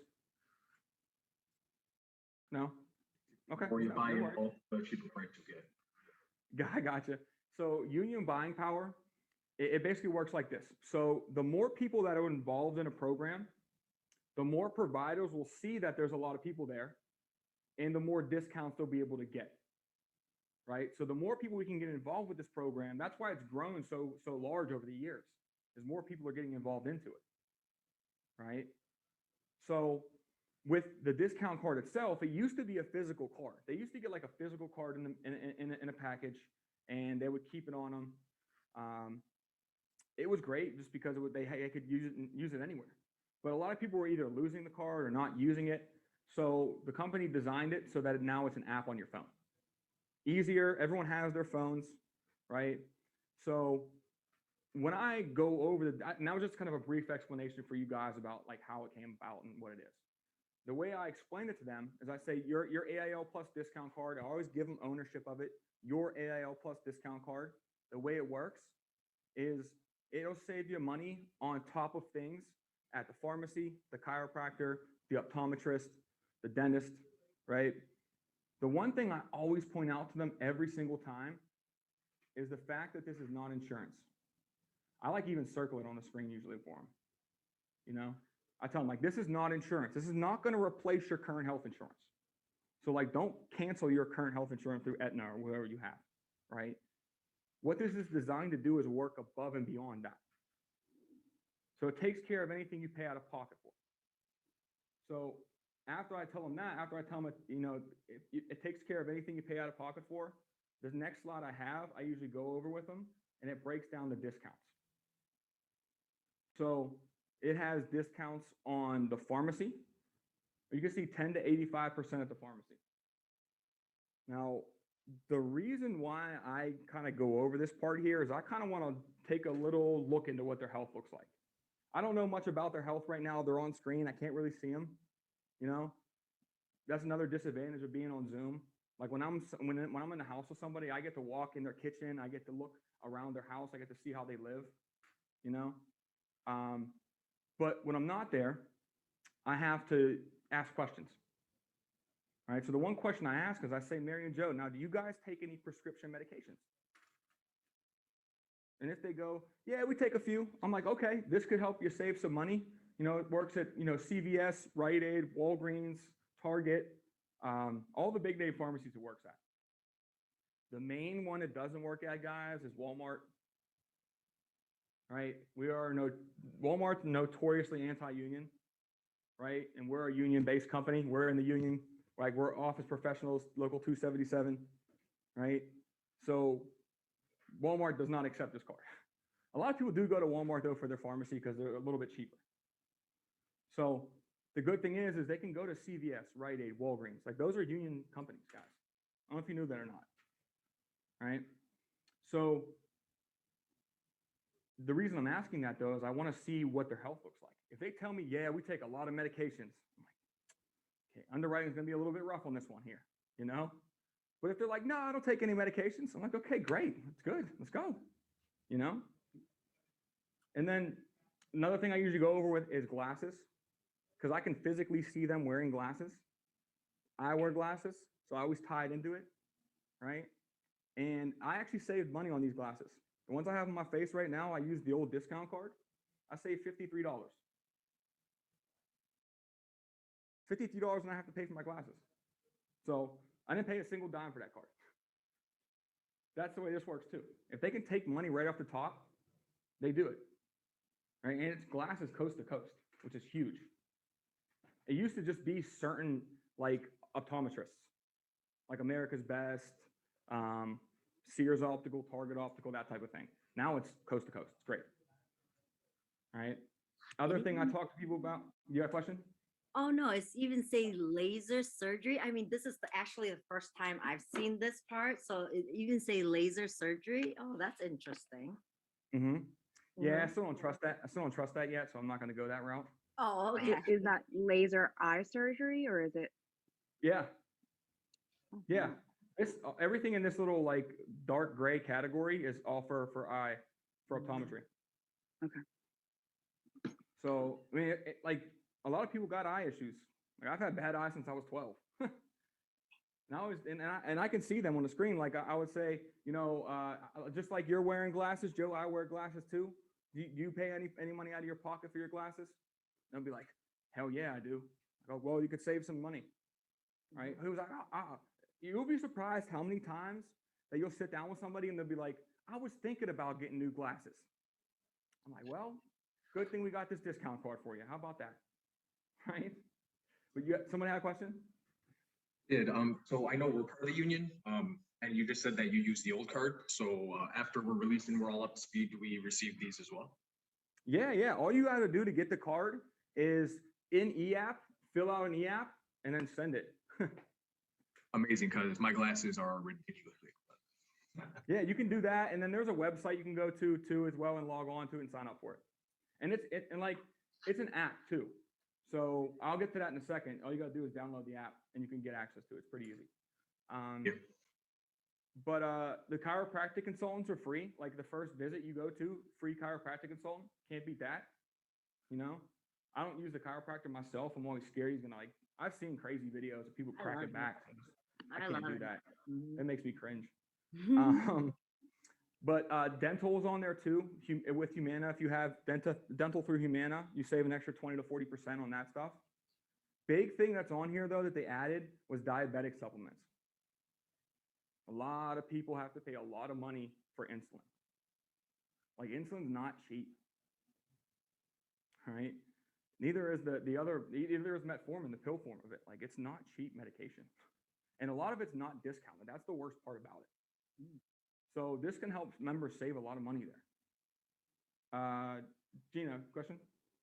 No? Okay. Or you no, buy no in worries. bulk, the cheaper price you get. I gotcha. So union buying power, it basically works like this. So the more people that are involved in a program, the more providers will see that there's a lot of people there, and the more discounts they'll be able to get. Right? So the more people we can get involved with this program, that's why it's grown so large over the years, is more people are getting involved into it. Right? So with the discount card itself, it used to be a physical card. They used to get like a physical card in a package, and they would keep it on them. It was great just because they could use it anywhere. But a lot of people were either losing the card or not using it. So the company designed it so that now it's an app on your phone. Easier. Everyone has their phones, right? So when I go over and that was just kind of a brief explanation for you guys about like how it came about and what it is. The way I explain it to them is I say your AIL Plus discount card, I always give them ownership of it. Your AIL Plus discount card, the way it works is it'll save you money on top of things at the pharmacy, the chiropractor, the optometrist, the dentist, right? The one thing I always point out to them every single time is the fact that this is not insurance. I like even circle it on the screen usually for them. You know, I tell them like, this is not insurance. This is not going to replace your current health insurance. So like, don't cancel your current health insurance through Aetna or whatever you have, right? What this is designed to do is work above and beyond that. So it takes care of anything you pay out of pocket for. So after I tell them that, after I tell them, you know, it takes care of anything you pay out of pocket for, this next slide I have, I usually go over with them, and it breaks down the discounts. So it has discounts on the pharmacy. You can see 10 to 85% at the pharmacy. Now, the reason why I kind of go over this part here is I kind of want to take a little look into what their health looks like. I don't know much about their health right now. They're on screen. I can't really see them. You know, that's another disadvantage of being on Zoom. Like when I'm in the house with somebody, I get to walk in their kitchen. I get to look around their house. I get to see how they live, you know. But when I'm not there, I have to ask questions. All right. So the one question I ask is I say, Mary and Joe, now do you guys take any prescription medications? And if they go, yeah, we take a few, I'm like, okay, this could help you save some money. You know, it works at, you know, CVS, Rite Aid, Walgreens, Target, all the big name pharmacies it works at. The main one it doesn't work at, guys, is Walmart. Right? Walmart's notoriously anti-union, right? And we're a union-based company. We're in the union, like we're office professionals, local 277, right? So Walmart does not accept this card. A lot of people do go to Walmart though for their pharmacy because they're a little bit cheaper. So the good thing is they can go to CVS, Rite Aid, Walgreens. Like those are union companies, guys. I don't know if you knew that or not. Right? So the reason I'm asking that though is I want to see what their health looks like. If they tell me, yeah, we take a lot of medications, I'm like, okay, underwriting is going to be a little bit rough on this one here, you know? But if they're like, no, I don't take any medications, I'm like, okay, great. That's good. Let's go, you know? And then another thing I usually go over with is glasses because I can physically see them wearing glasses. I wear glasses, so I always tie it into it, right? And I actually saved money on these glasses. The ones I have on my face right now, I use the old discount card. I saved $53. $53 and I have to pay for my glasses. So I didn't pay a single dime for that card. That's the way this works too. If they can take money right off the top, they do it. Right? And it's glasses coast to coast, which is huge. It used to just be certain like optometrists, like America's Best, Sears Optical, Target Optical, that type of thing. Now it's coast to coast. It's great. All right. Other thing I talk to people about. You got a question? Oh no, it's even say laser surgery. I mean, this is actually the first time I've seen this part. So it even say laser surgery. Oh, that's interesting. Mm-hmm. Yeah, Yeah. I still don't trust that. I still don't trust that yet, so I'm not going to go that route. Oh, okay. Is that laser eye surgery or is it? Yeah. Yeah. This everything in this little like dark gray category is all for optometry. Okay. So I mean, like a lot of people got eye issues. Like I've had bad eyes since I was 12. Now and I can see them on the screen. Like I would say, you know, just like you're wearing glasses, Joe, I wear glasses too. Do you pay any money out of your pocket for your glasses? And I'll be like, hell yeah, I do. I go, well, you could save some money, right? He was like, you'll be surprised how many times that you'll sit down with somebody and they'll be like, I was thinking about getting new glasses. I'm like, well, good thing we got this discount card for you. How about that? Right? But somebody had a question? So I know we're part of the union, and you just said that you use the old card. So after we're released and we're all up to speed, do we receive these as well? Yeah. All you got to do to get the card is in eApp, fill out an eApp, and then send it. Amazing, because my glasses are ridiculously expensive. Yeah, you can do that, and then there's a website you can go to too as well and log on to it and sign up for it. And it's an app too. So I'll get to that in a second. All you got to do is download the app and you can get access to it. It's pretty easy. But the chiropractic consultants are free. Like the first visit you go to, free chiropractic consultant. Can't beat that. You know, I don't use the chiropractor myself. I'm always scared he's gonna like. I've seen crazy videos of people I cracking love it. backs. I can't love do it. that. Mhm. It makes me cringe. But dental is on there too. With Humana, if you have dental through Humana, you save an extra 20 to 40% on that stuff. Big thing that's on here though that they added was diabetic supplements. A lot of people have to pay a lot of money for insulin. Like insulin's not cheap. All right. Neither is neither is metformin, the pill form of it. Like it's not cheap medication. And a lot of it's not discounted. That's the worst part about it. So this can help members save a lot of money there. Gina, question?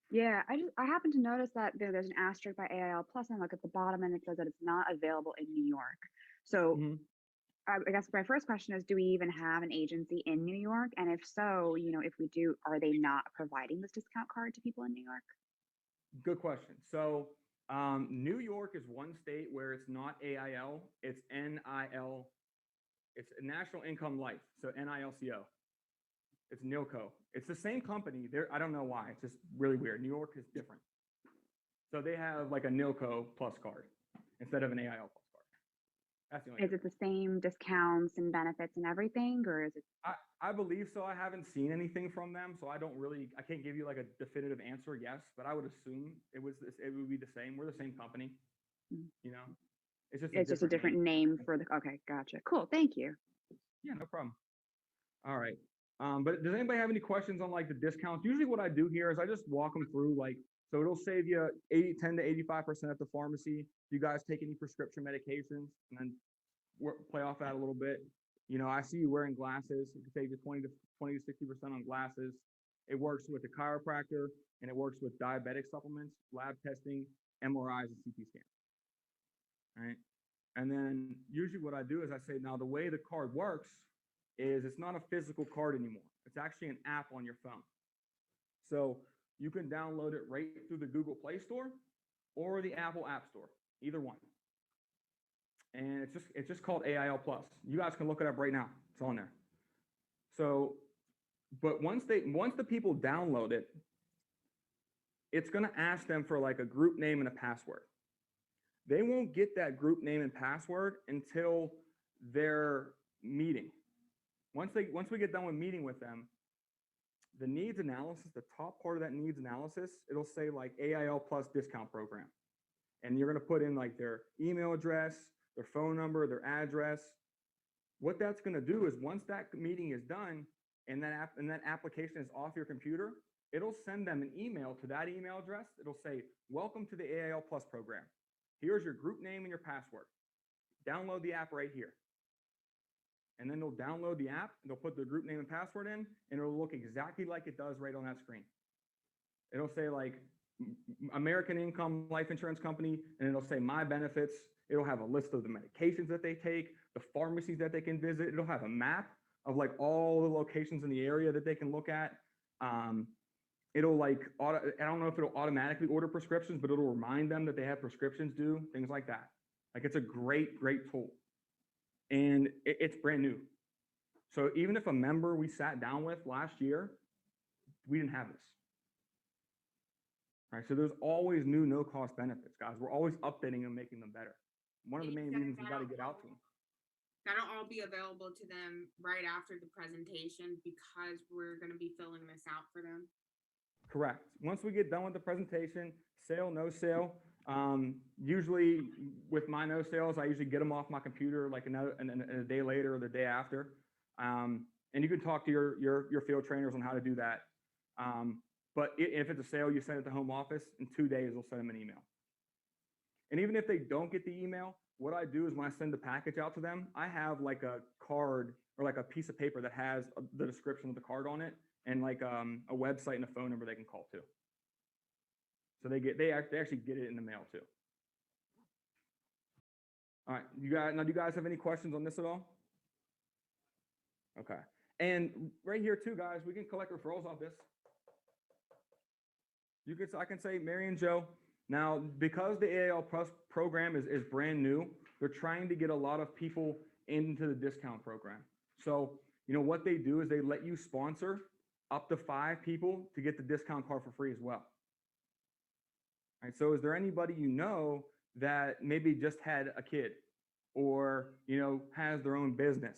Yeah, I happen to notice that there's an asterisk by AIL Plus, and I look at the bottom and it says that it's not available in New York. So I guess my first question is, do we even have an agency in New York? And if so, if we do, are they not providing this discount card to people in New York? Good question. So New York is one state where it's not AIL, it's NIL. It's National Income Life, so NILCO. It's NILCO. It's the same company. I don't know why. It's just really weird. New York is different. So they have like a NILCO Plus card instead of an AIL Plus card. That's the only. Is it the same discounts and benefits and everything, or is it? I believe so. I haven't seen anything from them, so I can't give you like a definitive answer. Yes, but I would assume it would be the same. We're the same company. It's just a different name for the. Okay, gotcha. Cool. Thank you. Yeah, no problem. All right. But does anybody have any questions on like the discounts? Usually what I do here is I just walk them through so it'll save you 10 to 85% at the pharmacy. If you guys take any prescription medications, and then play off that a little bit. I see you wearing glasses. It can save you 20 to 60% on glasses. It works with the chiropractor and it works with diabetic supplements, lab testing, MRIs, and CT scans. All right. And then usually what I do is I say, now the way the card works is it's not a physical card anymore. It's actually an app on your phone. So you can download it right through the Google Play Store or the Apple App Store, either one. And it's just called AIL Plus. You guys can look it up right now. It's on there. So, but once the people download it, it's going to ask them for like a group name and a password. They won't get that group name and password until their meeting. Once we get done with meeting with them, the needs analysis, the top part of that needs analysis, it'll say like AIL Plus discount program. And you're going to put in like their email address, their phone number, their address. What that's going to do is once that meeting is done and that application is off your computer, it'll send them an email to that email address. It'll say, welcome to the AIL Plus program. Here's your group name and your password. Download the app right here. And then they'll download the app, and they'll put their group name and password in, and it'll look exactly like it does right on that screen. It'll say like American Income Life Insurance Company, and it'll say my benefits. It'll have a list of the medications that they take, the pharmacies that they can visit. It'll have a map of like all the locations in the area that they can look at. It'll like, I don't know if it'll automatically order prescriptions, but it'll remind them that they have prescriptions due, things like that. Like it's a great, great tool. And it's brand new. So even if a member we sat down with last year, we didn't have this. All right, so there's always new no-cost benefits, guys. We're always updating and making them better. One of the main reasons we got to get out to them. That'll all be available to them right after the presentation because we're going to be filling this out for them. Correct. Once we get done with the presentation, sale, no sale. Usually with my no sales, I usually get them off my computer like a day later or the day after. And you can talk to your field trainers on how to do that. But if it's a sale, you send it to home office. In 2 days, they'll send them an email. And even if they don't get the email, what I do is when I send the package out to them, I have like a card or like a piece of paper that has the description of the card on it and like a website and a phone number they can call to. So they actually get it in the mail too. All right, do you guys have any questions on this at all? Okay, and right here too, guys, we can collect referrals off this. I can say Mary and Joe. Now, because the AIL Plus program is brand new, they're trying to get a lot of people into the discount program. So, you know, what they do is they let you sponsor up to 5 people to get the discount card for free as well. All right, so is there anybody you know that maybe just had a kid or, you know, has their own business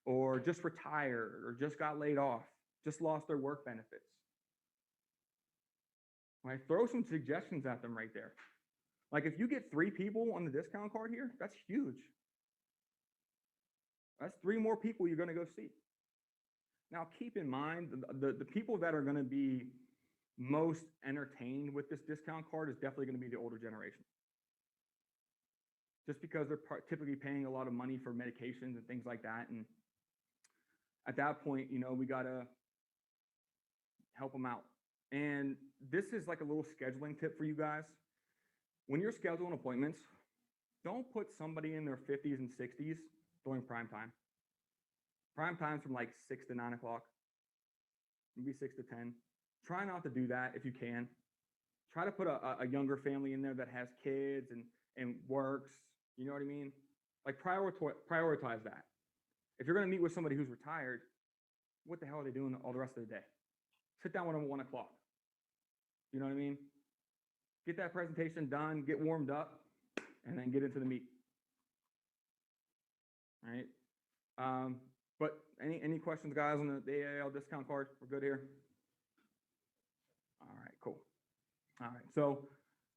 or just retired or just got laid off, just lost their work benefits? Right, throw some suggestions at them right there. Like if you get 3 people on the discount card here, that's huge. That's 3 more people you're going to go see. Now, keep in mind, the people that are going to be most entertained with this discount card is definitely going to be the older generation. Just because they're typically paying a lot of money for medications and things like that. And at that point, you know, we got to help them out. And this is like a little scheduling tip for you guys. When you're scheduling appointments, don't put somebody in their 50s and 60s during prime time. Prime time's from like 6 to 9 o'clock, maybe 6 to 10. Try not to do that if you can. Try to put a younger family in there that has kids and works. You know what I mean? Like prioritize that. If you're going to meet with somebody who's retired, what the hell are they doing all the rest of the day? Sit down with them at 1 o'clock. You know what I mean? Get that presentation done, get warmed up, and then get into the meat. All right. But any questions, guys, on the AAL discount card? We're good here? All right, cool. All right, so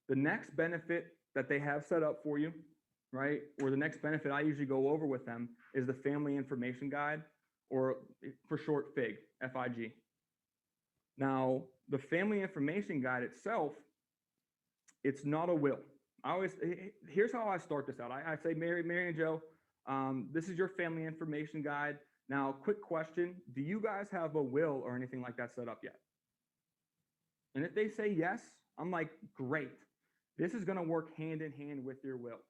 the next benefit that they have set up for you, right, or the next benefit I usually go over with them is the Family Information Guide, or for short, FIG, F-I-G. Now, the Family Information Guide itself, it's not a will. Here's how I start this out. I say, Mary and Joe, this is your Family Information Guide. Now, quick question, do you guys have a will or anything like that set up yet? And if they say yes, I'm like, great. This is going to work hand in hand with your will.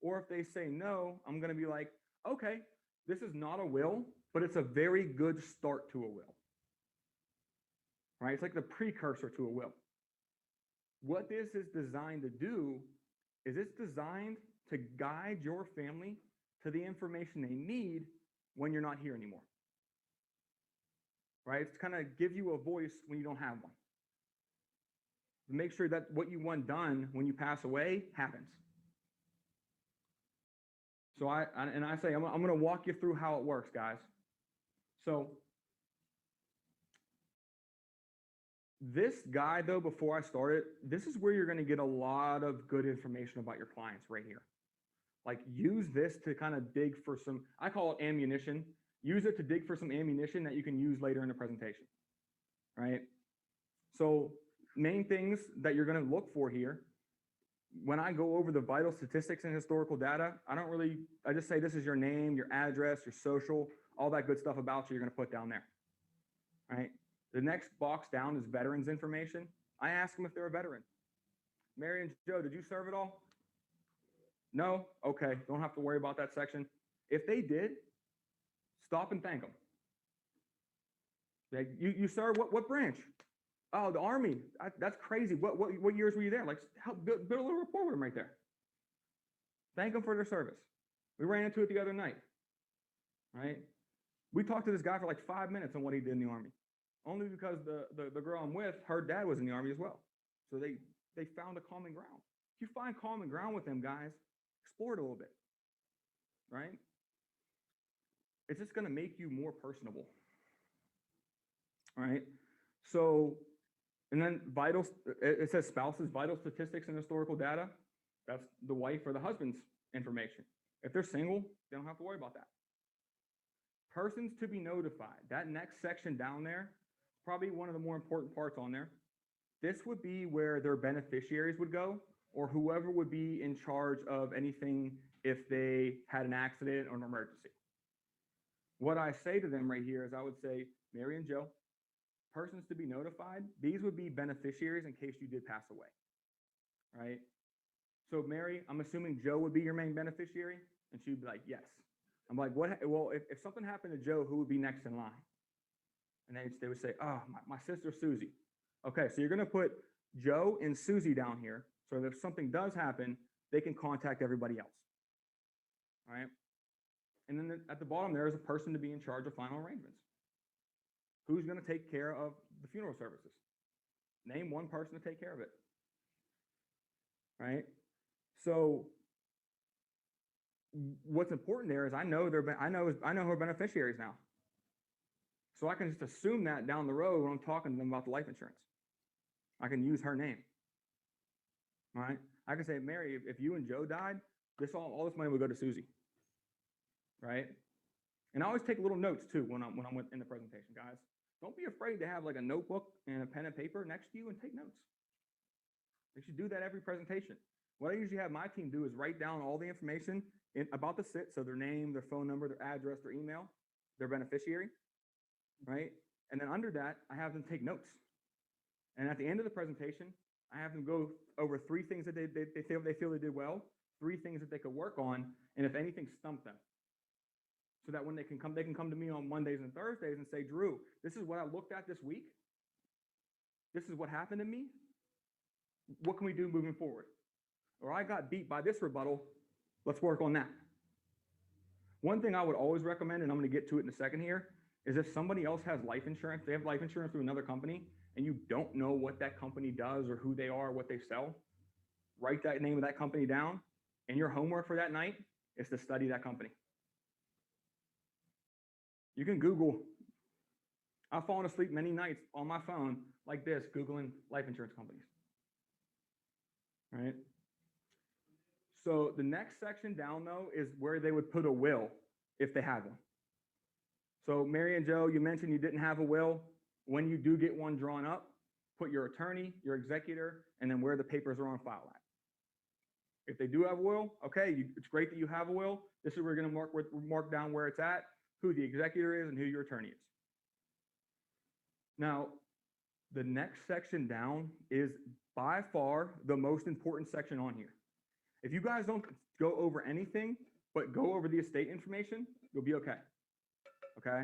Or if they say no, I'm going to be like, okay, this is not a will, but it's a very good start to a will. Right? It's like the precursor to a will. What this is designed to do is it's designed to guide your family to the information they need when you're not here anymore. Right? It's kind of give you a voice when you don't have one. Make sure that what you want done when you pass away happens. So I say, I'm going to walk you through how it works, guys. So this guide, though, before I start it, this is where you're going to get a lot of good information about your clients right here. Like use this to kind of dig for some, I call it ammunition. Use it to dig for some ammunition that you can use later in the presentation, right? So main things that you're going to look for here, when I go over the vital statistics and historical data, I just say this is your name, your address, your social, all that good stuff about you, you're going to put down there, right? The next box down is veterans information. I ask them if they're a veteran. Mary and Joe, did you serve at all? No? Okay, don't have to worry about that section. If they did, stop and thank them. Like, you serve what branch? Oh, the Army. That's crazy. What years were you there? Like, help build a little rapport with them right there. Thank them for their service. We ran into it the other night, right? We talked to this guy for like 5 minutes on what he did in the Army, only because the girl I'm with, her dad was in the Army as well. So they found a common ground. If you find common ground with them, guys, explore it a little bit, right? It's just going to make you more personable, all right? So, and then it says spouses, vital statistics and historical data. That's the wife or the husband's information. If they're single, they don't have to worry about that. Persons to be notified. That next section down there, probably one of the more important parts on there. This would be where their beneficiaries would go, or whoever would be in charge of anything if they had an accident or an emergency. What I say to them right here is I would say, Mary and Joe, persons to be notified, these would be beneficiaries in case you did pass away, right? So Mary, I'm assuming Joe would be your main beneficiary? And she'd be like, yes. I'm like, what? Well, if something happened to Joe, who would be next in line? And they would say, oh, my sister Susie. Okay, so you're going to put Joe and Susie down here, so that if something does happen, they can contact everybody else, all right? And then at the bottom, there is a person to be in charge of final arrangements. Who's going to take care of the funeral services? Name one person to take care of it. Right? So what's important there is I know who are beneficiaries now. So I can just assume that down the road when I'm talking to them about the life insurance. I can use her name. All right? I can say, Mary, if you and Joe died, all this money would go to Susie. Right? And I always take little notes too when I'm in the presentation, guys. Don't be afraid to have like a notebook and a pen and paper next to you and take notes. You should do that every presentation. What I usually have my team do is write down all the information about the SIT, so their name, their phone number, their address, their email, their beneficiary, right? And then under that, I have them take notes. And at the end of the presentation, I have them go over 3 things that they feel they did well, 3 things that they could work on, and if anything stumped them. So that when they can come to me on Mondays and Thursdays and say, Drew, this is what I looked at this week. This is what happened to me. What can we do moving forward? Or I got beat by this rebuttal. Let's work on that. One thing I would always recommend, and I'm going to get to it in a second here, is if somebody else has life insurance, they have life insurance through another company, and you don't know what that company does or who they are, what they sell, write that name of that company down, and your homework for that night is to study that company. You can Google. I've fallen asleep many nights on my phone like this, Googling life insurance companies. Right? So the next section down, though, is where they would put a will if they have one. So Mary and Joe, you mentioned you didn't have a will. When you do get one drawn up, put your attorney, your executor, and then where the papers are on file at. If they do have a will, okay, it's great that you have a will. This is where we're going to mark down where it's at, who the executor is, and who your attorney is. Now, the next section down is by far the most important section on here. If you guys don't go over anything, but go over the estate information, you'll be okay. Okay?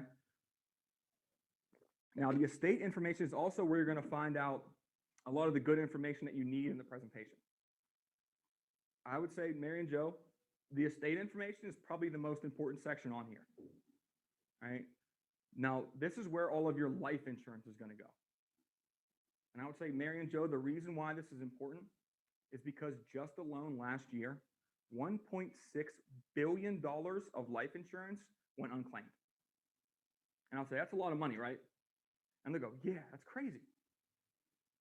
Now, the estate information is also where you're going to find out a lot of the good information that you need in the presentation. I would say, Mary and Joe, the estate information is probably the most important section on here. All right? Now, this is where all of your life insurance is going to go. And I would say, Mary and Joe, the reason why this is important is because just alone last year, $1.6 billion of life insurance went unclaimed. And I'll say, that's a lot of money, right? And they go, yeah, that's crazy.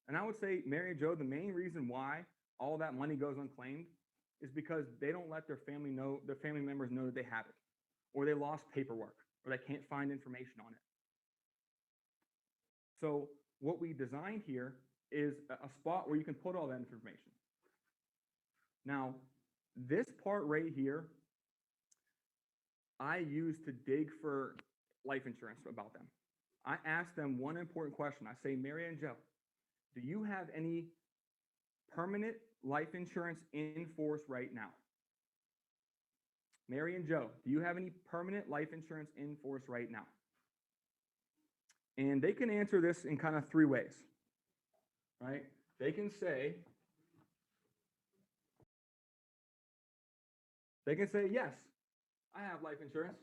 And I would say, Mary and Joe, the main reason why all that money goes unclaimed is because they don't let their family members know that they have it, or they lost paperwork, or they can't find information on it. So what we designed here is a spot where you can put all that information. Now, this part right here, I use to dig for life insurance about them. I ask them one important question. I say, Mary and Joe, do you have any permanent life insurance in force right now? Mary and Joe, do you have any permanent life insurance in force right now? And they can answer this in kind of 3 ways, right? They can say, yes, I have life insurance,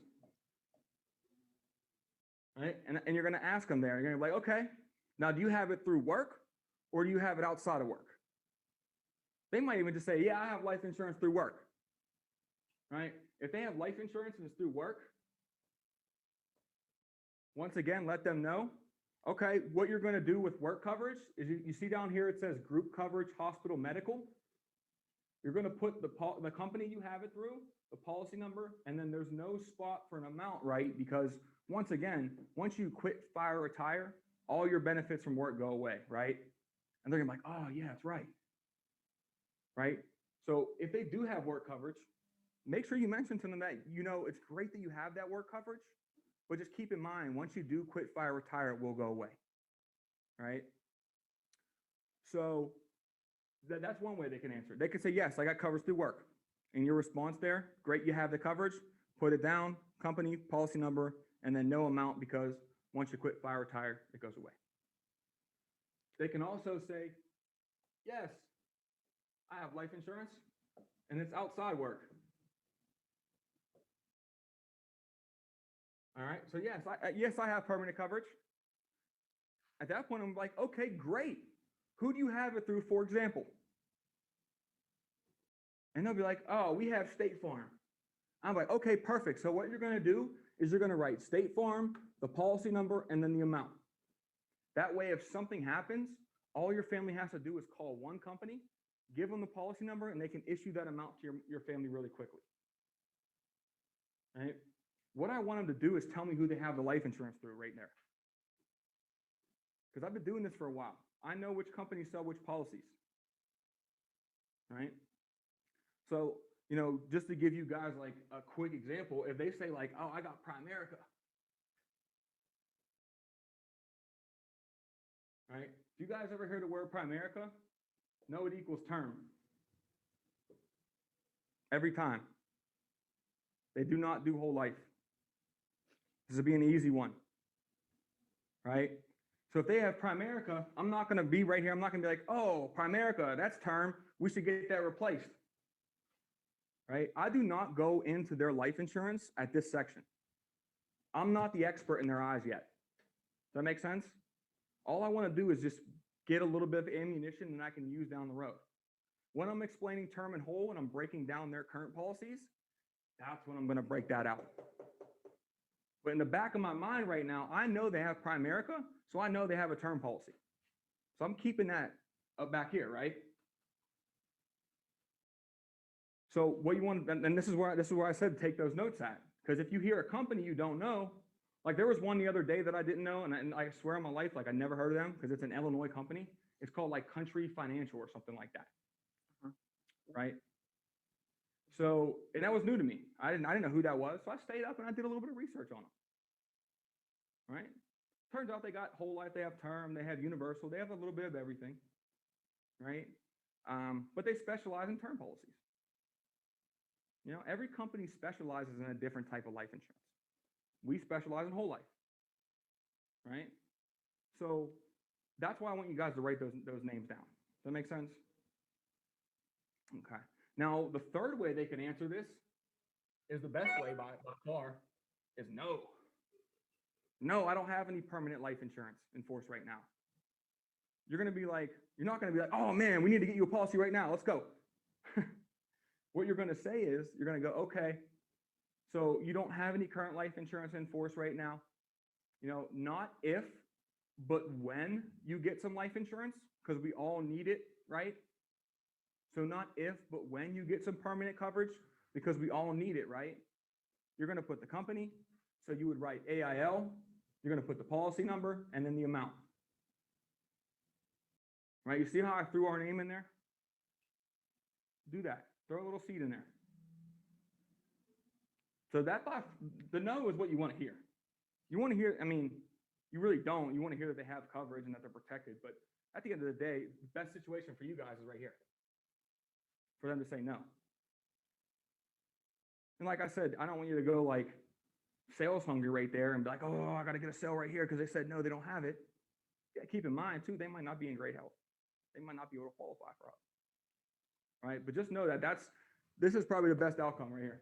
right? And you're going to ask them there. You're going to be like, okay, now do you have it through work or do you have it outside of work? They might even just say, yeah, I have life insurance through work, right? If they have life insurance and it's through work, once again, let them know, okay, what you're going to do with work coverage is you see down here, it says group coverage, hospital, medical. You're going to put the company you have it through, the policy number, and then there's no spot for an amount, right? Because once again, once you quit, fire, retire, all your benefits from work go away, right? And they're going to be like, oh, yeah, that's right. Right? So if they do have work coverage, make sure you mention to them that, it's great that you have that work coverage, but just keep in mind, once you do quit, fire, retire, it will go away. Right? So that's one way they can answer. They can say, yes, I got coverage through work. And your response there, great, you have the coverage, put it down, company, policy number, and then no amount because once you quit, fire, retire, it goes away. They can also say, yes, I have life insurance and it's outside work. All right, so yes, I have permanent coverage. At that point, I'm like, okay, great. Who do you have it through, for example? And they'll be like, oh, we have State Farm. I'm like, okay, perfect. So what you're going to do is you're going to write State Farm, the policy number, and then the amount. That way, if something happens, all your family has to do is call one company, give them the policy number, and they can issue that amount to your family really quickly. Right? What I want them to do is tell me who they have the life insurance through right there. Because I've been doing this for a while. I know which companies sell which policies. Right? So, you know, just to give you guys like a quick example, if they say like, oh, I got Primerica. Right? Do you guys ever hear the word Primerica? No, it equals term. Every time. They do not do whole life. This will be an easy one. Right? So if they have Primerica, I'm not going to be right here. I'm not going to be like, oh, Primerica, that's term. We should get that replaced. Right? I do not go into their life insurance at this section. I'm not the expert in their eyes yet. Does that make sense? All I want to do is just get a little bit of ammunition that I can use down the road. When I'm explaining term and whole and I'm breaking down their current policies, that's when I'm going to break that out. But in the back of my mind right now, I know they have Primerica, so I know they have a term policy. So I'm keeping that up back here, right? So what you want, and this is where I said take those notes at, because if you hear a company you don't know, like there was one the other day that I didn't know, and I swear on my life, like I never heard of them because it's an Illinois company. It's called like Country Financial or something like that, right? So, and that was new to me. I didn't know who that was, so I stayed up and I did a little bit of research on them. Right? Turns out they got whole life, they have term, they have universal, they have a little bit of everything, right? But they specialize in term policies. You know, every company specializes in a different type of life insurance. We specialize in whole life, right? So that's why I want you guys to write those names down. Does that make sense? Okay. Now, the third way they can answer this is the best way by far, is no. No, I don't have any permanent life insurance in force right now. You're going to be like, you're not going to be like, oh man, we need to get you a policy right now. Let's go. What you're going to say is, you're going to go, okay, so you don't have any current life insurance in force right now. You know, not if, but when you get some life insurance, because we all need it, right? So not if, but when you get some permanent coverage, because we all need it, right? You're going to put the company. So you would write AIL. You're going to put the policy number and then the amount. Right? You see how I threw our name in there? Do that. Throw a little seed in there. So that the no is what you want to hear. You want to hear, I mean, you really don't. You want to hear that they have coverage and that they're protected. But at the end of the day, the best situation for you guys is right here. For them to say no. And like I said, I don't want you to go like sales hungry right there and be like, oh, I got to get a sale right here because they said no, they don't have it. Yeah, keep in mind too, they might not be in great health. They might not be able to qualify for us. Right? But just know that this is probably the best outcome right here.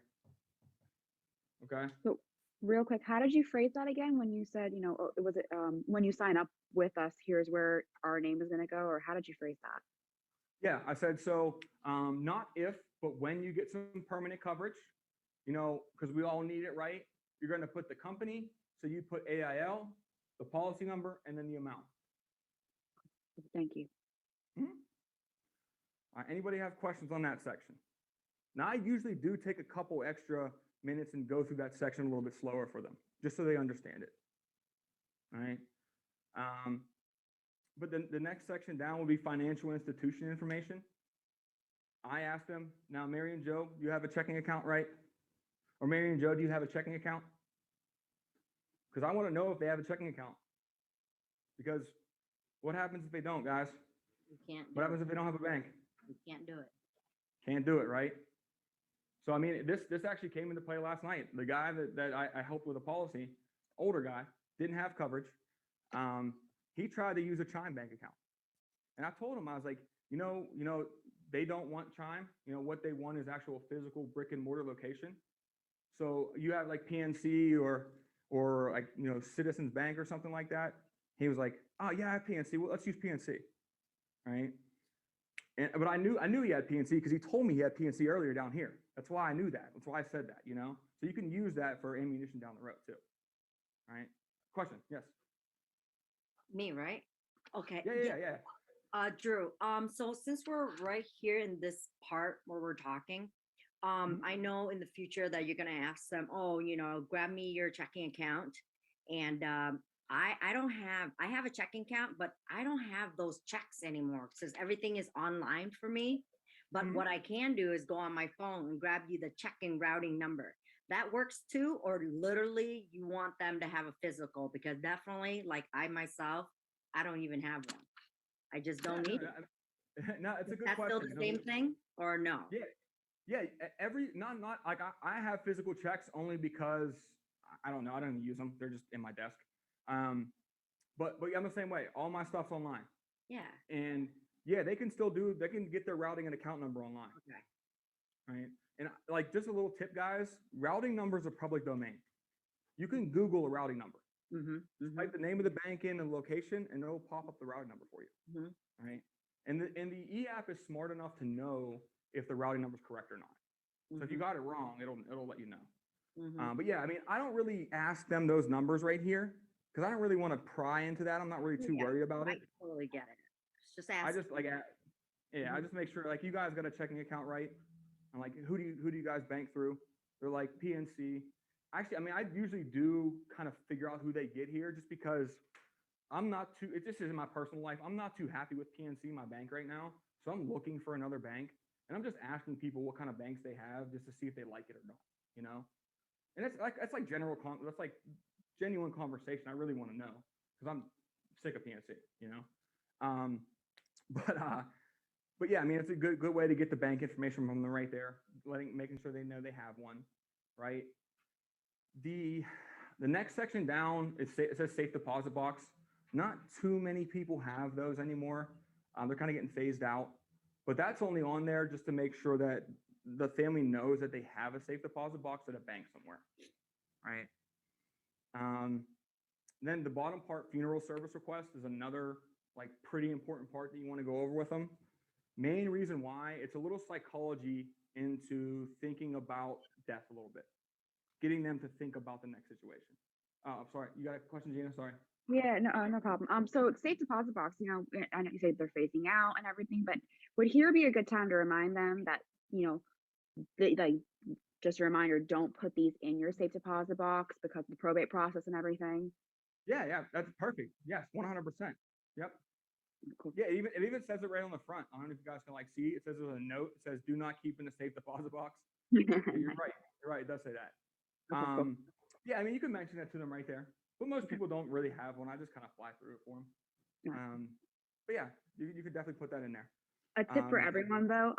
Okay. So real quick, how did you phrase that again when you said, you know, was it when you sign up with us, here's where our name is going to go, or how did you phrase that? Yeah, I said, so not if, but when you get some permanent coverage, you know, because we all need it, right? You're going to put the company. So you put AIL, the policy number, and then the amount. Thank you. Anybody have questions on that section? Now, I usually do take a couple extra minutes and go through that section a little bit slower for them, just so they understand it. All right. But then the next section down will be financial institution information. I asked them, now, Mary and Joe, you have a checking account, right? Or Mary and Joe, do you have a checking account? Because I want to know if they have a checking account. Because what happens if they don't, guys? You can't. What happens if they don't have a bank? You can't do it. Can't do it, right? So, I mean, this actually came into play last night. The guy that I helped with a policy, older guy, didn't have coverage. He tried to use a Chime bank account. And I told him, I was like, you know, they don't want Chime. You know, what they want is actual physical brick and mortar location. So you have like PNC or or like, Citizens Bank or something like that. He was like, oh yeah, I have PNC. Well, let's use PNC. Right. But I knew he had PNC because he told me he had PNC earlier down here. That's why I knew that. That's why I said that, So you can use that for ammunition down the road too. All right. Question. Yes. Me, right? Okay. Yeah. Drew, so since we're right here in this part where we're talking, I know in the future that you're gonna ask them, oh, grab me your checking account. And I have a checking account, but I don't have those checks anymore since everything is online for me. But what I can do is go on my phone and grab you the checking routing number. That works too, or literally you want them to have a physical, because definitely, like I myself, I don't even have one. I just don't need it. No, it's a good That's question. still the same thing, or no? Yeah. Not like I have physical checks only because I don't know. I don't even use them. They're just in my desk. But I'm the same way. All my stuff's online. Yeah. And yeah, they can get their routing and account number online. Okay. Right. And like just a little tip, guys, routing numbers are public domain. You can Google a routing number. Type the name of the bank in and location, and it'll pop up the routing number for you. Right. And the e-app is smart enough to know if the routing number is correct or not. So if you got it wrong, it'll let you know. But yeah, I mean, I don't really ask them those numbers right here because I don't really want to pry into that. I'm not really too worried about it. I totally get it. It's just ask. I just I just make sure like you guys got a checking account, right? I'm like, who do you guys bank through? They're like PNC. Actually, I mean, I usually do kind of figure out who they get here just because it just is in my personal life. I'm not too happy with PNC, my bank right now. So I'm looking for another bank and I'm just asking people what kind of banks they have just to see if they like it or not, And that's like that's like genuine conversation. I really want to know because I'm sick of PNC, But yeah, I mean, it's a good way to get the bank information from them right there, making sure they know they have one, right? The next section down, it says safe deposit box. Not too many people have those anymore. They're kind of getting phased out, but that's only on there just to make sure that the family knows that they have a safe deposit box at a bank somewhere, right? Then the bottom part, funeral service request, is another like pretty important part that you want to go over with them. Main reason why, it's a little psychology into thinking about death a little bit, getting them to think about the next situation. Oh, I'm sorry. You got a question, Gina? Sorry. Yeah, no problem. So safe deposit box, I know you say they're phasing out and everything, but would here be a good time to remind them that, like just a reminder, don't put these in your safe deposit box because of the probate process and everything? Yeah, that's perfect. Yes, 100%. Yep. Cool. Yeah, it even says it right on the front. I don't know if you guys can see. It says there's a note. It says, "Do not keep in the safe deposit box." You're right. You're right. It does say that. Cool. Yeah, I mean, you can mention that to them right there. But most people don't really have one. I just kind of fly through it for them. But yeah, you could definitely put that in there. A tip for everyone though,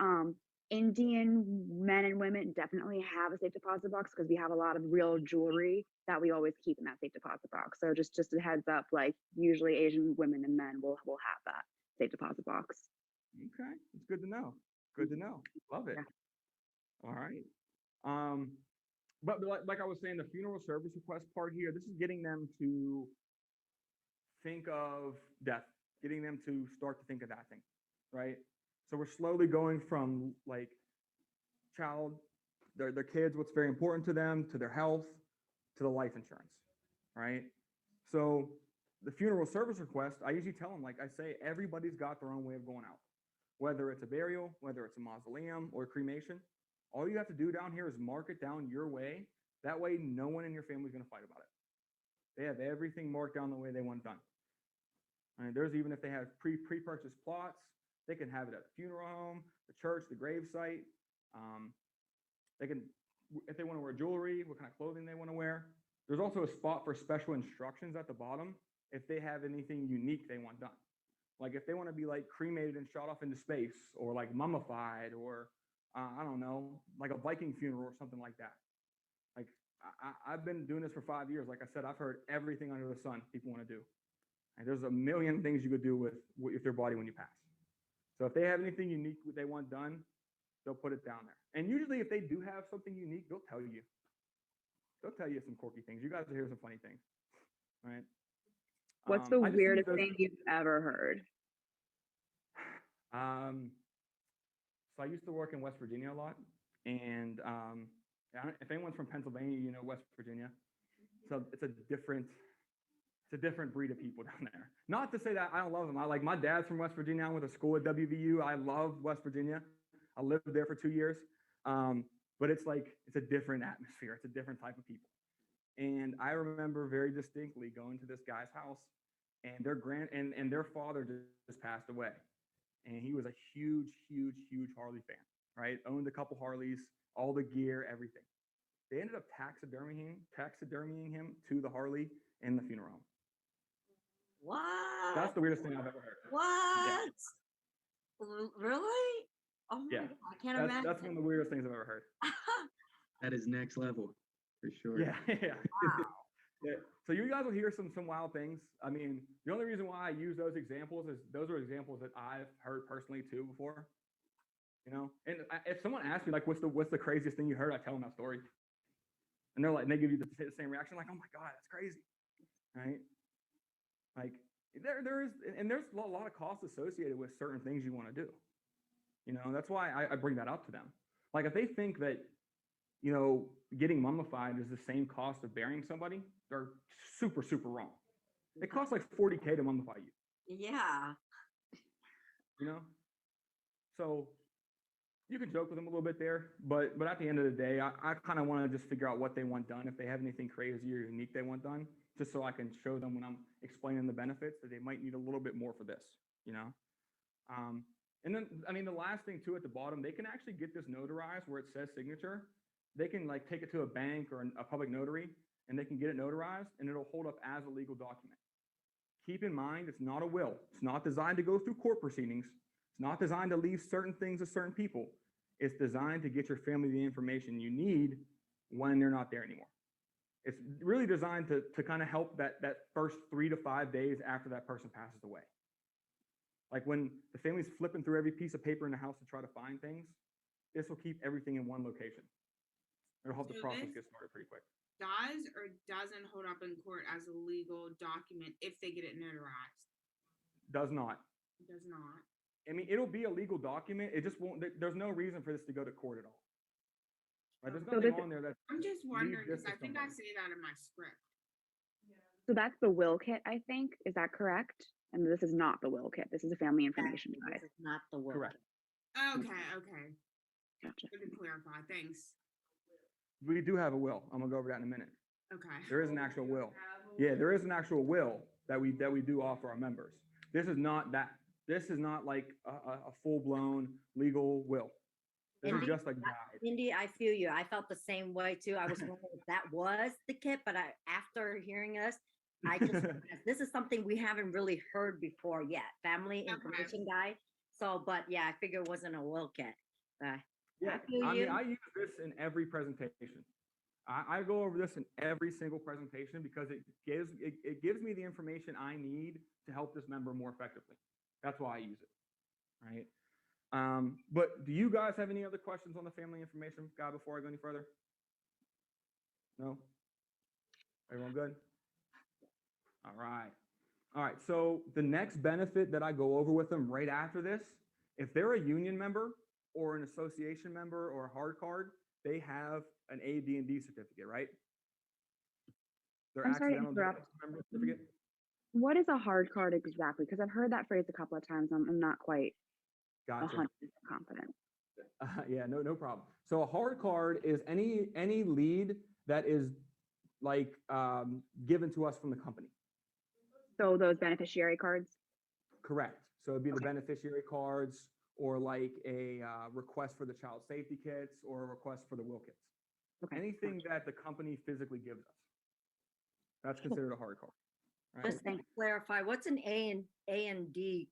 Indian men and women definitely have a safe deposit box because we have a lot of real jewelry that we always keep in that safe deposit box. So just a heads up, like usually Asian women and men will have that safe deposit box. Okay, it's good to know. Good to know. Love it. Yeah. All right. But like I was saying, the funeral service request part here, this is getting them to think of death, getting them to start to think of that thing, right? So we're slowly going from like their kids, what's very important to them, to their health, to the life insurance, right? So the funeral service request, I usually tell them, like I say, everybody's got their own way of going out, whether it's a burial, whether it's a mausoleum or cremation. All you have to do down here is mark it down your way. That way, no one in your family is going to fight about it. They have everything marked down the way they want it done. And there's even if they have pre-purchased plots, they can have it at the funeral home, the church, the grave site. They can, if they want to wear jewelry, what kind of clothing they want to wear. There's also a spot for special instructions at the bottom if they have anything unique they want done. Like if they want to be like cremated and shot off into space, or like mummified, or I don't know, like a Viking funeral or something like that. Like I've been doing this for 5 years. Like I said, I've heard everything under the sun people want to do. And there's a million things you could do with your body when you pass. So if they have anything unique they want done, they'll put it down there. And usually if they do have something unique, they'll tell you. they'll tell you some quirky things. You guys will hear some funny things, right? What's the I just use weirdest those- thing you've ever heard? So I used to work in West Virginia a lot, and if anyone's from Pennsylvania, you know West Virginia. So it's a different breed of people down there. Not to say that I don't love them. My dad's from West Virginia. I went to school at WVU. I love West Virginia. I lived there for 2 years. But it's a different atmosphere. It's a different type of people. And I remember very distinctly going to this guy's house, and their father just passed away. And he was a huge, huge, huge Harley fan, right? Owned a couple Harleys, all the gear, everything. They ended up taxidermying him to the Harley in the funeral home. What? That's the weirdest thing I've ever heard. What? Really? Oh my Yeah. God, I can't That's imagine. one of the weirdest things I've ever heard. That is next level for sure. Yeah, yeah. Wow. Yeah. So you guys will hear some wild things. I mean, the only reason why I use those examples is those are examples that I've heard personally too before. You know, and if someone asks me like, what's the craziest thing you heard, I tell them that story, and they give you the same reaction, like, oh my God, that's crazy, right? Like there's a lot of costs associated with certain things you want to do. You know, that's why I bring that up to them. Like if they think that, you know, getting mummified is the same cost of burying somebody, they're super, super wrong. It costs like $40K to mummify you, Yeah. you know? So you can joke with them a little bit there, but at the end of the day, I kind of want to just figure out what they want done. If they have anything crazy or unique they want done, just so I can show them when I'm explaining the benefits that they might need a little bit more for this, you know? And then, I mean, the last thing too, at the bottom, they can actually get this notarized where it says signature. They can like take it to a bank or a public notary, and they can get it notarized, and it'll hold up as a legal document. Keep in mind, it's not a will. It's not designed to go through court proceedings. It's not designed to leave certain things to certain people. It's designed to get your family the information you need when they're not there anymore. It's really designed to kind of help that first 3 to 5 days after that person passes away. Like when the family's flipping through every piece of paper in the house to try to find things, this will keep everything in one location. It'll help the So process this get started pretty quick. Does or doesn't hold up in court as a legal document if they get it notarized? Does not. It does not. I mean, it'll be a legal document. It just won't, there's no reason for this to go to court at all. Right? There's So nothing this- on there that, I'm just wondering this because to I think I somebody. say that in my script. So that's the will kit, I think. Is that correct? And this is not the will kit. This is a family information guide. This is not the will. correct. Okay. Gotcha. Good to clarify. Thanks. We do have a will. I'm gonna go over that in a minute. Okay. There is an actual will. Yeah, there is an actual will that we do offer our members. This is not that. This is not like a full-blown legal will. This is Indeed. just a guide. Indy, I feel you. I felt the same way too. I was wondering if that was the kit, but after hearing us, I just this is something we haven't really heard before yet. Family information guide. So, but yeah, I figure it wasn't a will kit. Yeah, feel I mean, you. I use this in every presentation. I go over this in every single presentation because it gives me the information I need to help this member more effectively. That's why I use it, right? But do you guys have any other questions on the family information guide before I go any further? No? Everyone good? All right. All right, so the next benefit that I go over with them right after this, if they're a union member or an association member or a hard card, they have an AD&D certificate, right? Their I'm sorry to accidental interrupt. death member certificate. What is a hard card exactly? Because I've heard that phrase a couple of times. I'm not quite Gotcha. 100% confident. Yeah, no problem. So a hard card is any lead that is like given to us from the company. So those beneficiary cards. Correct. So it'd be the beneficiary cards or like a request for the child safety kits or a request for the will kits. Okay. Anything that the company physically gives us. That's considered a hard card. Right? Just to clarify, what's an A and D?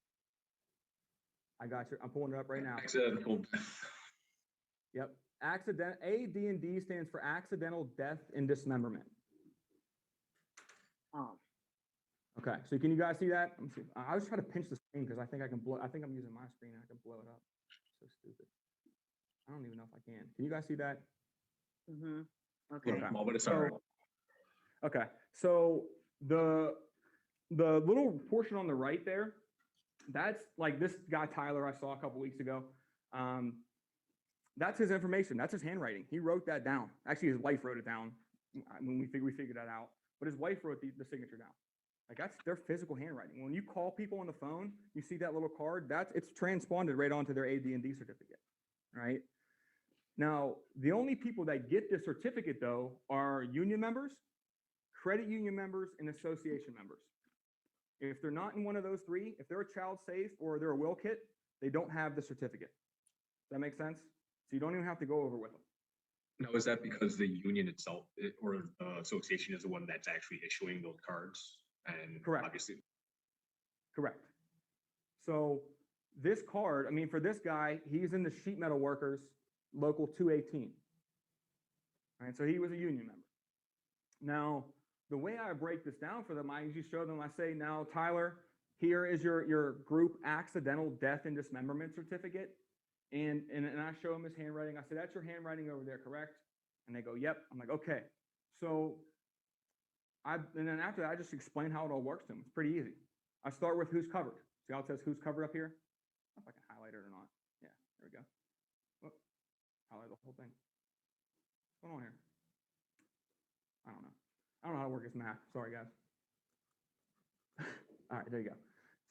I got you. I'm pulling it up right now. Accidental death. Yep. AD&D stands for accidental death and dismemberment. Oh, Okay, so can you guys see that? Let me see. I was trying to pinch the screen because I think I can blow. I think I'm using my screen and I can blow it up. So stupid. I don't even know if I can. Can you guys see that? mm-hmm. Okay. Okay. Small, but it's all right. Okay, so the little portion on the right there, that's like this guy Tyler I saw a couple weeks ago. That's his information. That's his handwriting. He wrote that down. Actually, his wife wrote it down when we figured that out. But his wife wrote the signature down. Like that's their physical handwriting. When you call people on the phone, you see that little card. It's transponded right onto their AD&D certificate. Right. Now, the only people that get this certificate though are union members, credit union members, and association members. If they're not in one of those three, if they're a child safe or they're a will kit, they don't have the certificate. Does that make sense? So you don't even have to go over with them. Now, is that because the union itself or the association is the one that's actually issuing those cards? And Correct. obviously, Correct. So this card, I mean, for this guy, he's in the sheet metal workers, local 218. All right, so he was a union member. Now, the way I break this down for them, I usually show them, I say, now, Tyler, here is your group accidental death and dismemberment certificate. And I show them his handwriting. I say, that's your handwriting over there, correct? And they go, yep. I'm like, okay. So and then after that, I just explain how it all works to them. It's pretty easy. I start with who's covered. See how it says who's covered up here? I don't know if I can highlight it or not. Yeah, there we go. Whoop. Highlight the whole thing. What's going on here? I don't know. I don't know how to work this math. Sorry, guys. All right, there you go.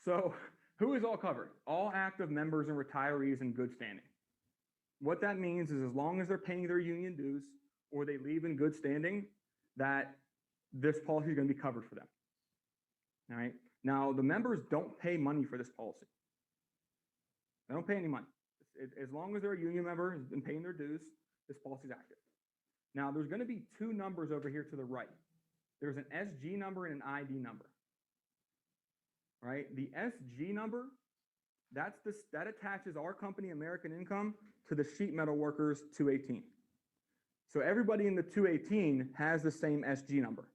So who is all covered? All active members and retirees in good standing. What that means is as long as they're paying their union dues or they leave in good standing, that this policy is going to be covered for them. All right. Now, the members don't pay money for this policy. They don't pay any money. As long as they're a union member has been paying their dues, this policy is active. Now, there's going to be two numbers over here to the right. There's an SG number and an ID number. Right? The SG number, that attaches our company, American Income, to the sheet metal workers 218. So everybody in the 218 has the same SG number.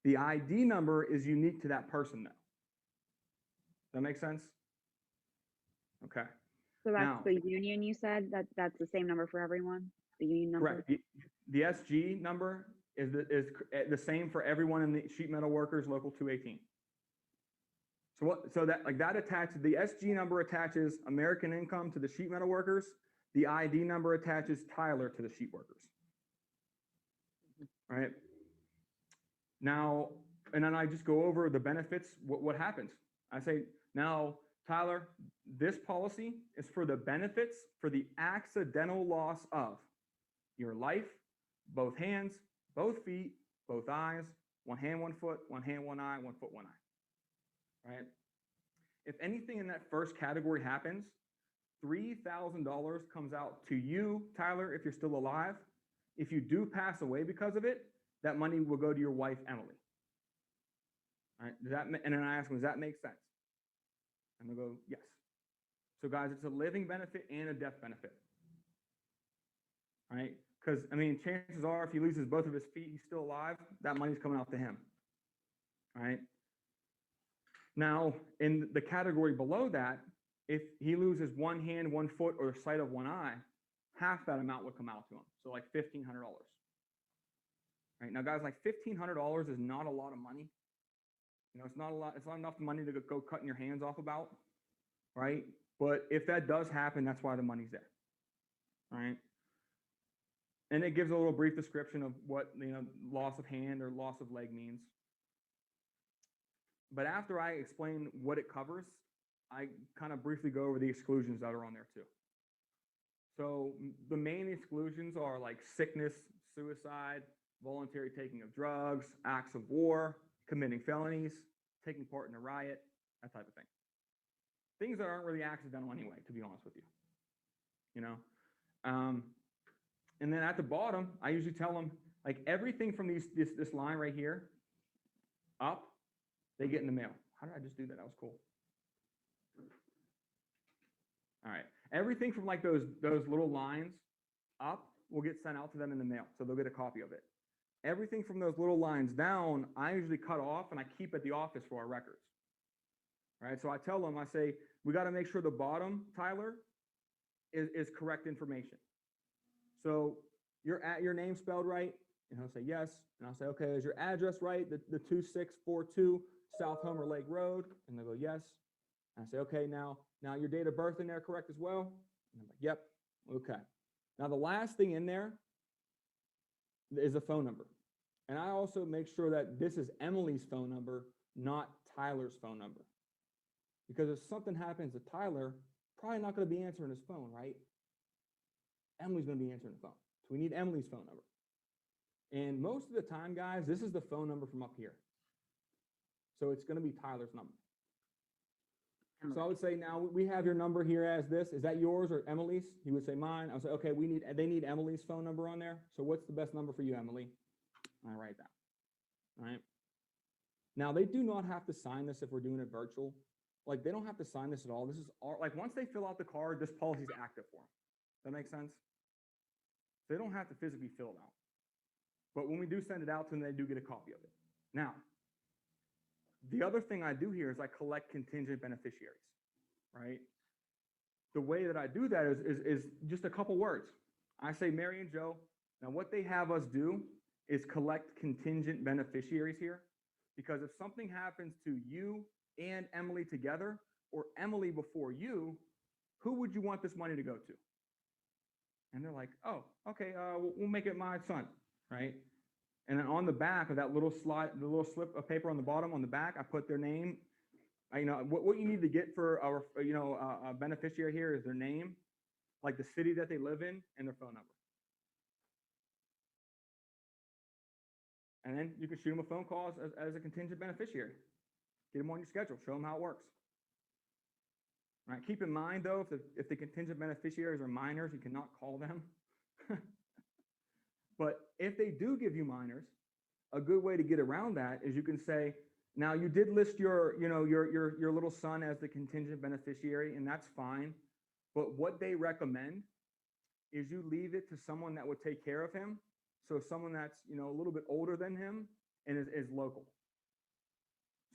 The ID number is unique to that person, though. Does that make sense? Okay. So that's Now, the union you said, that's the same number for everyone? The union number? correct. The SG number is the same for everyone in the sheet metal workers local 218. So that attaches, the SG number attaches American Income to the sheet metal workers. The ID number attaches Tyler to the sheet workers. Right? Now, and then I just go over the benefits, what happens. I say, now, Tyler, this policy is for the benefits for the accidental loss of your life, both hands, both feet, both eyes, one hand, one foot, one hand, one eye, one foot, one eye. Right? If anything in that first category happens, $3,000 comes out to you, Tyler, if you're still alive. If you do pass away because of it, that money will go to your wife, Emily. All right? And then I ask them, does that make sense? And they'll go, yes. So guys, it's a living benefit and a death benefit. All right? Because, I mean, chances are if he loses both of his feet, he's still alive, that money's coming out to him. All right? Now, in the category below that, if he loses one hand, one foot, or the sight of one eye, half that amount would come out to him. So like $1,500. Right now, guys, like $1,500 is not a lot of money. You know, it's not a lot. It's not enough money to go cutting your hands off about, right? But if that does happen, that's why the money's there. All right. And it gives a little brief description of what, you know, loss of hand or loss of leg means. But after I explain what it covers, I kind of briefly go over the exclusions that are on there too. So the main exclusions are like sickness, suicide, voluntary taking of drugs, acts of war, committing felonies, taking part in a riot, that type of thing. Things that aren't really accidental anyway, to be honest with you. You know? And then at the bottom, I usually tell them, like everything from this line right here up, they get in the mail. How did I just do that? That was cool. All right. Everything from like those little lines up will get sent out to them in the mail. So they'll get a copy of it. Everything from those little lines down, I usually cut off and I keep at the office for our records. All right. So I tell them, I say, we got to make sure the bottom, Tyler, is correct information. So your name spelled right? And he'll say yes. And I'll say, okay, is your address right? The 2642 South Homer Lake Road. And they'll go, yes. And I say, okay, now your date of birth in there correct as well? And I'm like, yep. Okay. Now the last thing in there is a phone number. And I also make sure that this is Emily's phone number, not Tyler's phone number. Because if something happens to Tyler, probably not going to be answering his phone, right? Emily's going to be answering the phone. So we need Emily's phone number. And most of the time, guys, this is the phone number from up here. So it's going to be Tyler's number. So I would say now we have your number here as this. Is that yours or Emily's? He would say mine. I would say, okay, they need Emily's phone number on there. So what's the best number for you, Emily? I write that. All right. Now they do not have to sign this if we're doing it virtual. Like they don't have to sign this at all. This is all, like once they fill out the card, this policy is active for them. That makes sense? They don't have to physically fill it out. But when we do send it out to them, they do get a copy of it. Now, the other thing I do here is I collect contingent beneficiaries, right? The way that I do that is just a couple words. I say Mary and Joe. Now, what they have us do is collect contingent beneficiaries here, because if something happens to you and Emily together, or Emily before you, who would you want this money to go to? And they're like, oh, okay, we'll make it my son, right? And then on the back of that little slide, the little slip of paper on the bottom, on the back, I put their name. What you need to get for our, a beneficiary here is their name, like the city that they live in, and their phone number. And then you can shoot them a phone call as a contingent beneficiary. Get them on your schedule. Show them how it works. All right. Keep in mind, though, if the contingent beneficiaries are minors, you cannot call them. But if they do give you minors, a good way to get around that is you can say, now you did list your little son as the contingent beneficiary, and that's fine. But what they recommend is you leave it to someone that would take care of him. So someone that's a little bit older than him and is local.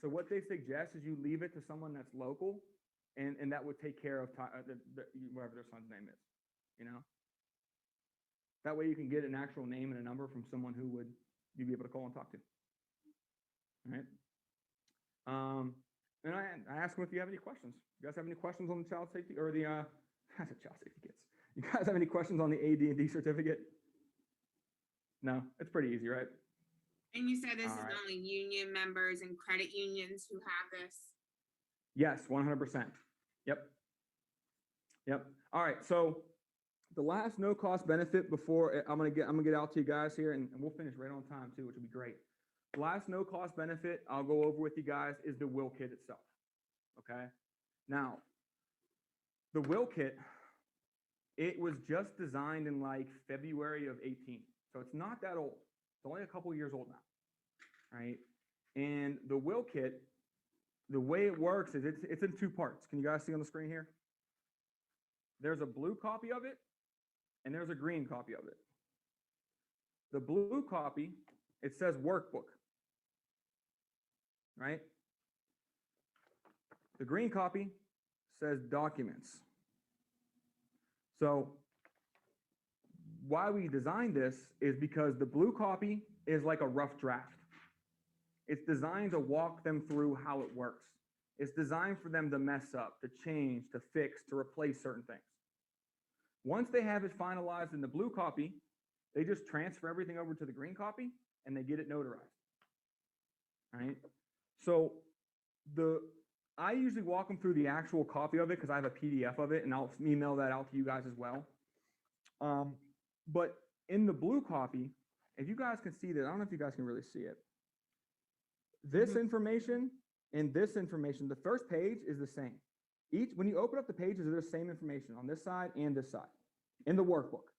So what they suggest is you leave it to someone that's local, and that would take care of whatever their son's name is. That way you can get an actual name and a number from someone who would you be able to call and talk to. All right. And I ask them if you have any questions. You guys have any questions on the child safety or the child safety kits? You guys have any questions on the AD&D certificate? No, it's pretty easy, right? And you said this is right. only union members and credit unions who have this? Yes, 100%. Yep. All right. So the last no cost benefit before I'm gonna get out to you guys here, and we'll finish right on time too, which would be great. The last no cost benefit I'll go over with you guys is the will kit itself. Okay. Now, the will kit, it was just designed in like February of 18. So it's not that old. It's only a couple years old now, right? And the will kit, the way it works is it's in two parts. Can you guys see on the screen here? There's a blue copy of it, and there's a green copy of it. The blue copy, it says workbook, right? The green copy says documents. So why we designed this is because the blue copy is like a rough draft. It's designed to walk them through how it works. It's designed for them to mess up, to change, to fix, to replace certain things. Once they have it finalized in the blue copy, they just transfer everything over to the green copy and they get it notarized. All right. So I usually walk them through the actual copy of it because I have a PDF of it, and I'll email that out to you guys as well. But in the blue copy, if you guys can see that, I don't know if you guys can really see it. This information and this information, the first page is the same. When you open up the pages, there's the same information on this side and this side in the workbook.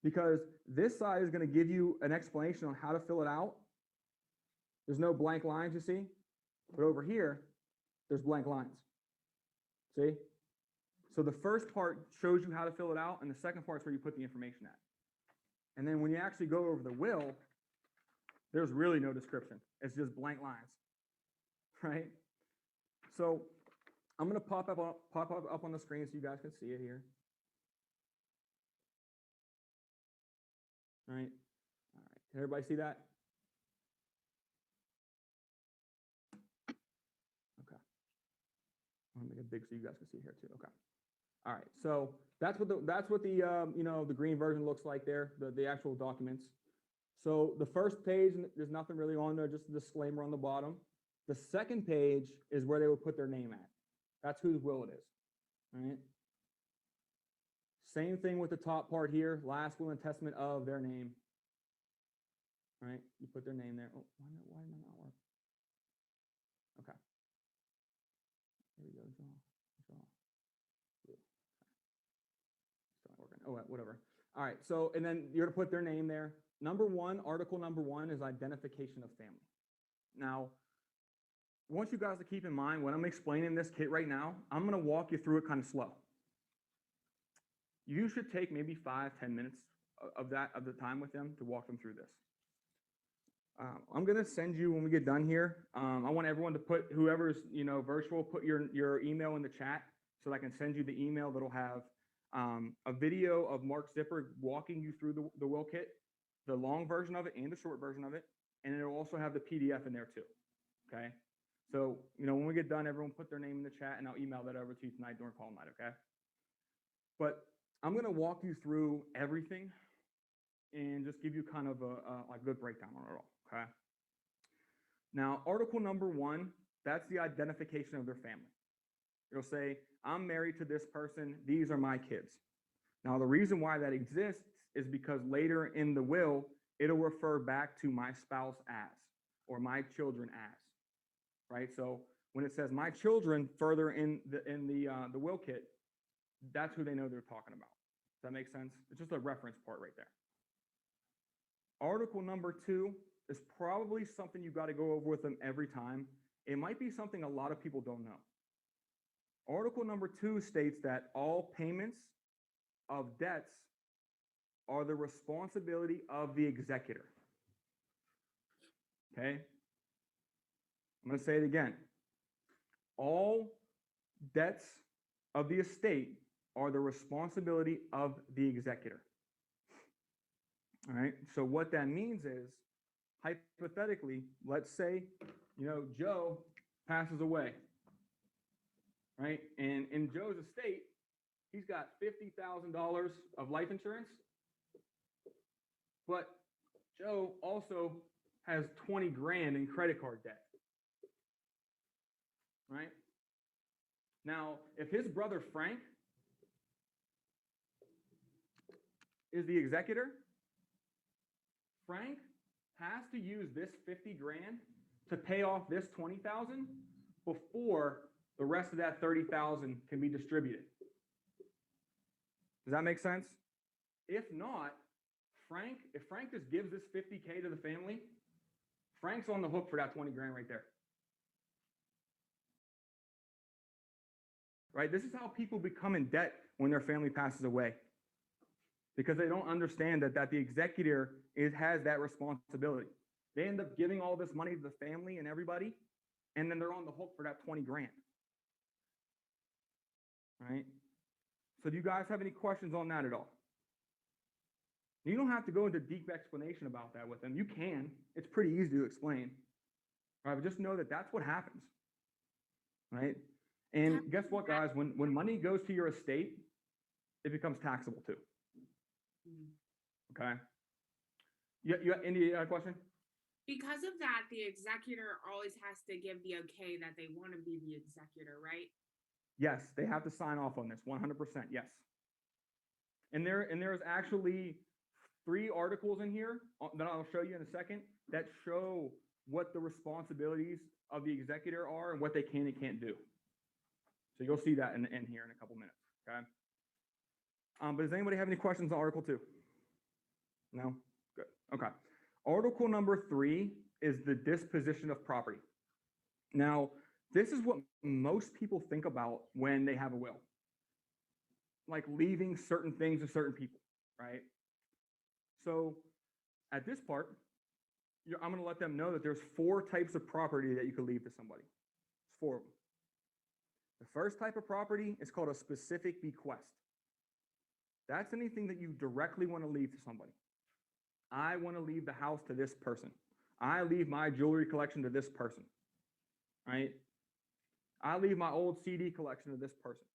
Because this side is going to give you an explanation on how to fill it out. There's no blank lines, you see? But over here, there's blank lines. See? So the first part shows you how to fill it out, and the second part is where you put the information at. And then when you actually go over the will, there's really no description. It's just blank lines, right? So I'm going to pop up on the screen so you guys can see it here. right? All right, can everybody see that? Okay. I'm gonna make it big so you guys can see here too, okay. All right, so that's what the you know, the green version looks like there, the actual documents. So the first page, there's nothing really on there, just a disclaimer on the bottom. The second page is where they would put their name at. That's whose will it is, all right? Same thing with the top part here, last will and testament of their name. All right, you put their name there. Oh, why did that not work? Okay. Here we go, draw. It's not working. Oh, whatever. All right, so, and then you're gonna put their name there. Number one, article number one is identification of family. Now, I want you guys to keep in mind when I'm explaining this kit right now, I'm gonna walk you through it kind of slow. You should take maybe 5-10 minutes of the time with them to walk them through this. I'm gonna send you when we get done here. I want everyone to put whoever's virtual, put your email in the chat so that I can send you the email that'll have a video of Mark Zipper walking you through the will kit, the long version of it and the short version of it, and it'll also have the PDF in there too. Okay, so when we get done, everyone put their name in the chat, and I'll email that over to you tonight during call night. Okay, but I'm gonna walk you through everything and just give you kind of a good breakdown on it all. Okay. Now, article number one, that's the identification of their family. It'll say, I'm married to this person. These are my kids. Now, the reason why that exists is because later in the will, it'll refer back to my spouse as, or my children as, right? So when it says my children further in the will kit, that's who they know they're talking about. Does that make sense? It's just a reference part right there. Article number two is probably something you got to go over with them every time. It might be something a lot of people don't know. Article number two states that all payments of debts are the responsibility of the executor. Okay? I'm going to say it again. All debts of the estate are the responsibility of the executor. All right, so what that means is, hypothetically, let's say, Joe passes away, right? And in Joe's estate, he's got $50,000 of life insurance, but Joe also has 20 grand in credit card debt, right? Now, if his brother Frank is the executor, Frank has to use this 50 grand to pay off this 20,000 before the rest of that 30,000 can be distributed. Does that make sense? If not, if Frank just gives this 50K to the family, Frank's on the hook for that 20 grand right there. Right? This is how people become in debt when their family passes away, because they don't understand that the executor has that responsibility. They end up giving all this money to the family and everybody, and then they're on the hook for that 20 grand. Right? So do you guys have any questions on that at all? You don't have to go into deep explanation about that with them. You can. It's pretty easy to explain. Right? But just know that that's what happens. Right? And guess what, guys? When money goes to your estate, it becomes taxable too. Okay. You got any question? Because of that, the executor always has to give the okay that they want to be the executor, right? Yes, they have to sign off on this 100%. Yes. And there's actually 3 articles in here that I'll show you in a second that show what the responsibilities of the executor are and what they can and can't do. So you'll see that in here in a couple minutes. Okay. But does anybody have any questions on Article 2? No? Good. Okay. Article number 3 is the disposition of property. Now, this is what most people think about when they have a will, like leaving certain things to certain people, right? So at this part, I'm going to let them know that there's 4 types of property that you can leave to somebody. It's 4 of them. The first type of property is called a specific bequest. That's anything that you directly want to leave to somebody. I want to leave the house to this person. I leave my jewelry collection to this person, right? I leave my old CD collection to this person.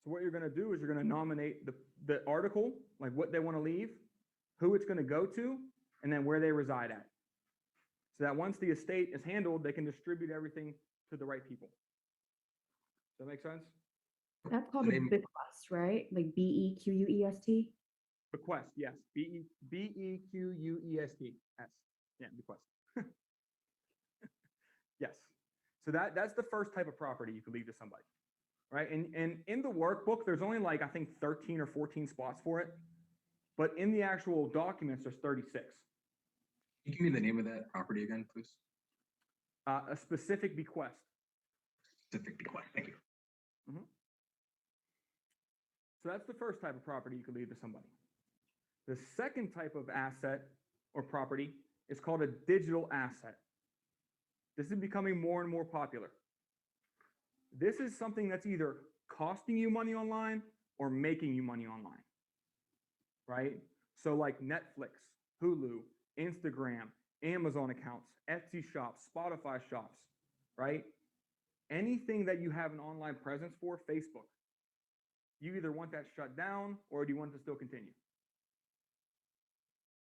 So what you're going to do is you're going to nominate the article, like what they want to leave, who it's going to go to, and then where they reside at. So that once the estate is handled, they can distribute everything to the right people. Does that make sense? That's called The a name- bequest, right? Like BEQUEST. Bequest, yes. BEQUEST. S. Yeah, bequest. Yes. So that's the first type of property you can leave to somebody, right? And in the workbook, there's only like, I think 13 or 14 spots for it. But in the actual documents, there's 36. Can you give me the name of that property again, please? A specific bequest. Specific bequest. Thank you. So that's the first type of property you can leave to somebody. The second type of asset or property is called a digital asset. This is becoming more and more popular. This is something that's either costing you money online or making you money online, right? So like Netflix, Hulu, Instagram, Amazon accounts, Etsy shops, Spotify shops, right? Anything that you have an online presence for, Facebook, you either want that shut down or do you want it to still continue?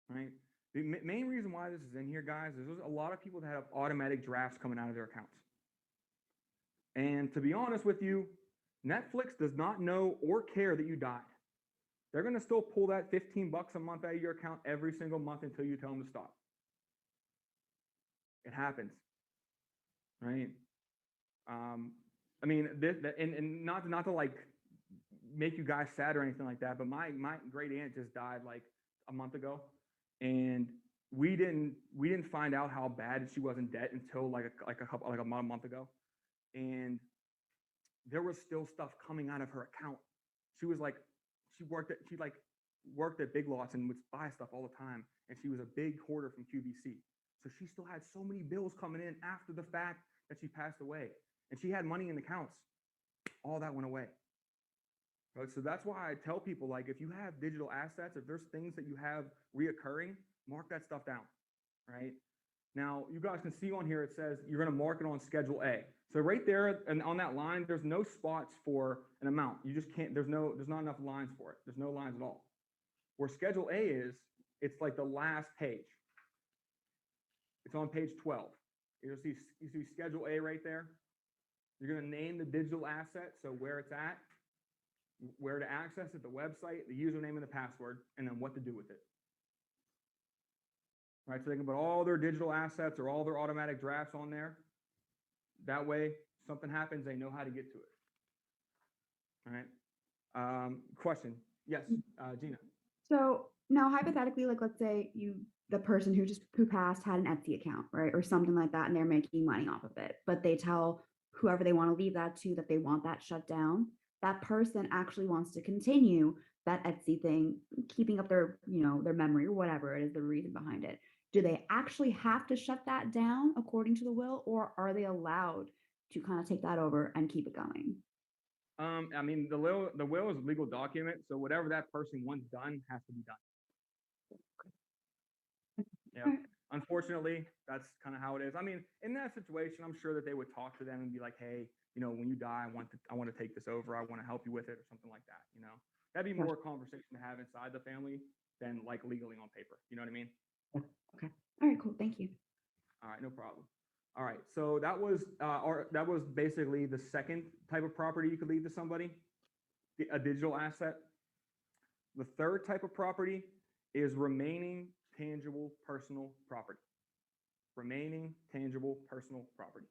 Right? The main reason why this is in here, guys, is there's a lot of people that have automatic drafts coming out of their accounts. And to be honest with you, Netflix does not know or care that you died. They're going to still pull that $15 a month out of your account every single month until you tell them to stop. It happens, right? I mean, and not to like make you guys sad or anything like that, but my great aunt just died like a month ago, and we didn't find out how bad she was in debt until like a month ago, and there was still stuff coming out of her account. She was like, she worked at Big Lots and would buy stuff all the time, and she was a big hoarder from QVC. So she still had so many bills coming in after the fact that she passed away, and she had money in accounts. All that went away. Right? So that's why I tell people, like, if you have digital assets, if there's things that you have reoccurring, mark that stuff down, right? Now, you guys can see on here, it says you're going to mark it on Schedule A. So right there and on that line, there's no spots for an amount. You just can't, there's not enough lines for it. There's no lines at all. Where Schedule A is, it's like the last page. It's on page 12. You see Schedule A right there? You're going to name the digital asset, so where it's at, where to access it, the website, the username and the password, and then what to do with it. Right, so they can put all their digital assets or all their automatic drafts on there. That way, something happens, they know how to get to it. All right. Question. Yes, Gina. So now hypothetically, like let's say the person who passed had an Etsy account, right? Or something like that, and they're making money off of it, but they tell whoever they want to leave that to that they want that shut down. That person actually wants to continue that Etsy thing, keeping up their, their memory or whatever it is, the reason behind it. Do they actually have to shut that down according to the will, or are they allowed to kind of take that over and keep it going? I mean, the will is a legal document, so whatever that person wants done has to be done. Yeah. Unfortunately, that's kind of how it is. I mean, in that situation, I'm sure that they would talk to them and be like, hey, when you die, I want to take this over. I want to help you with it or something like that. That'd be more a conversation to have inside the family than like legally on paper. You know what I mean? Okay. All right, cool. Thank you. All right, no problem. All right, so that was basically the second type of property you could leave to somebody, a digital asset. The third type of property is remaining tangible personal property. Remaining tangible personal property.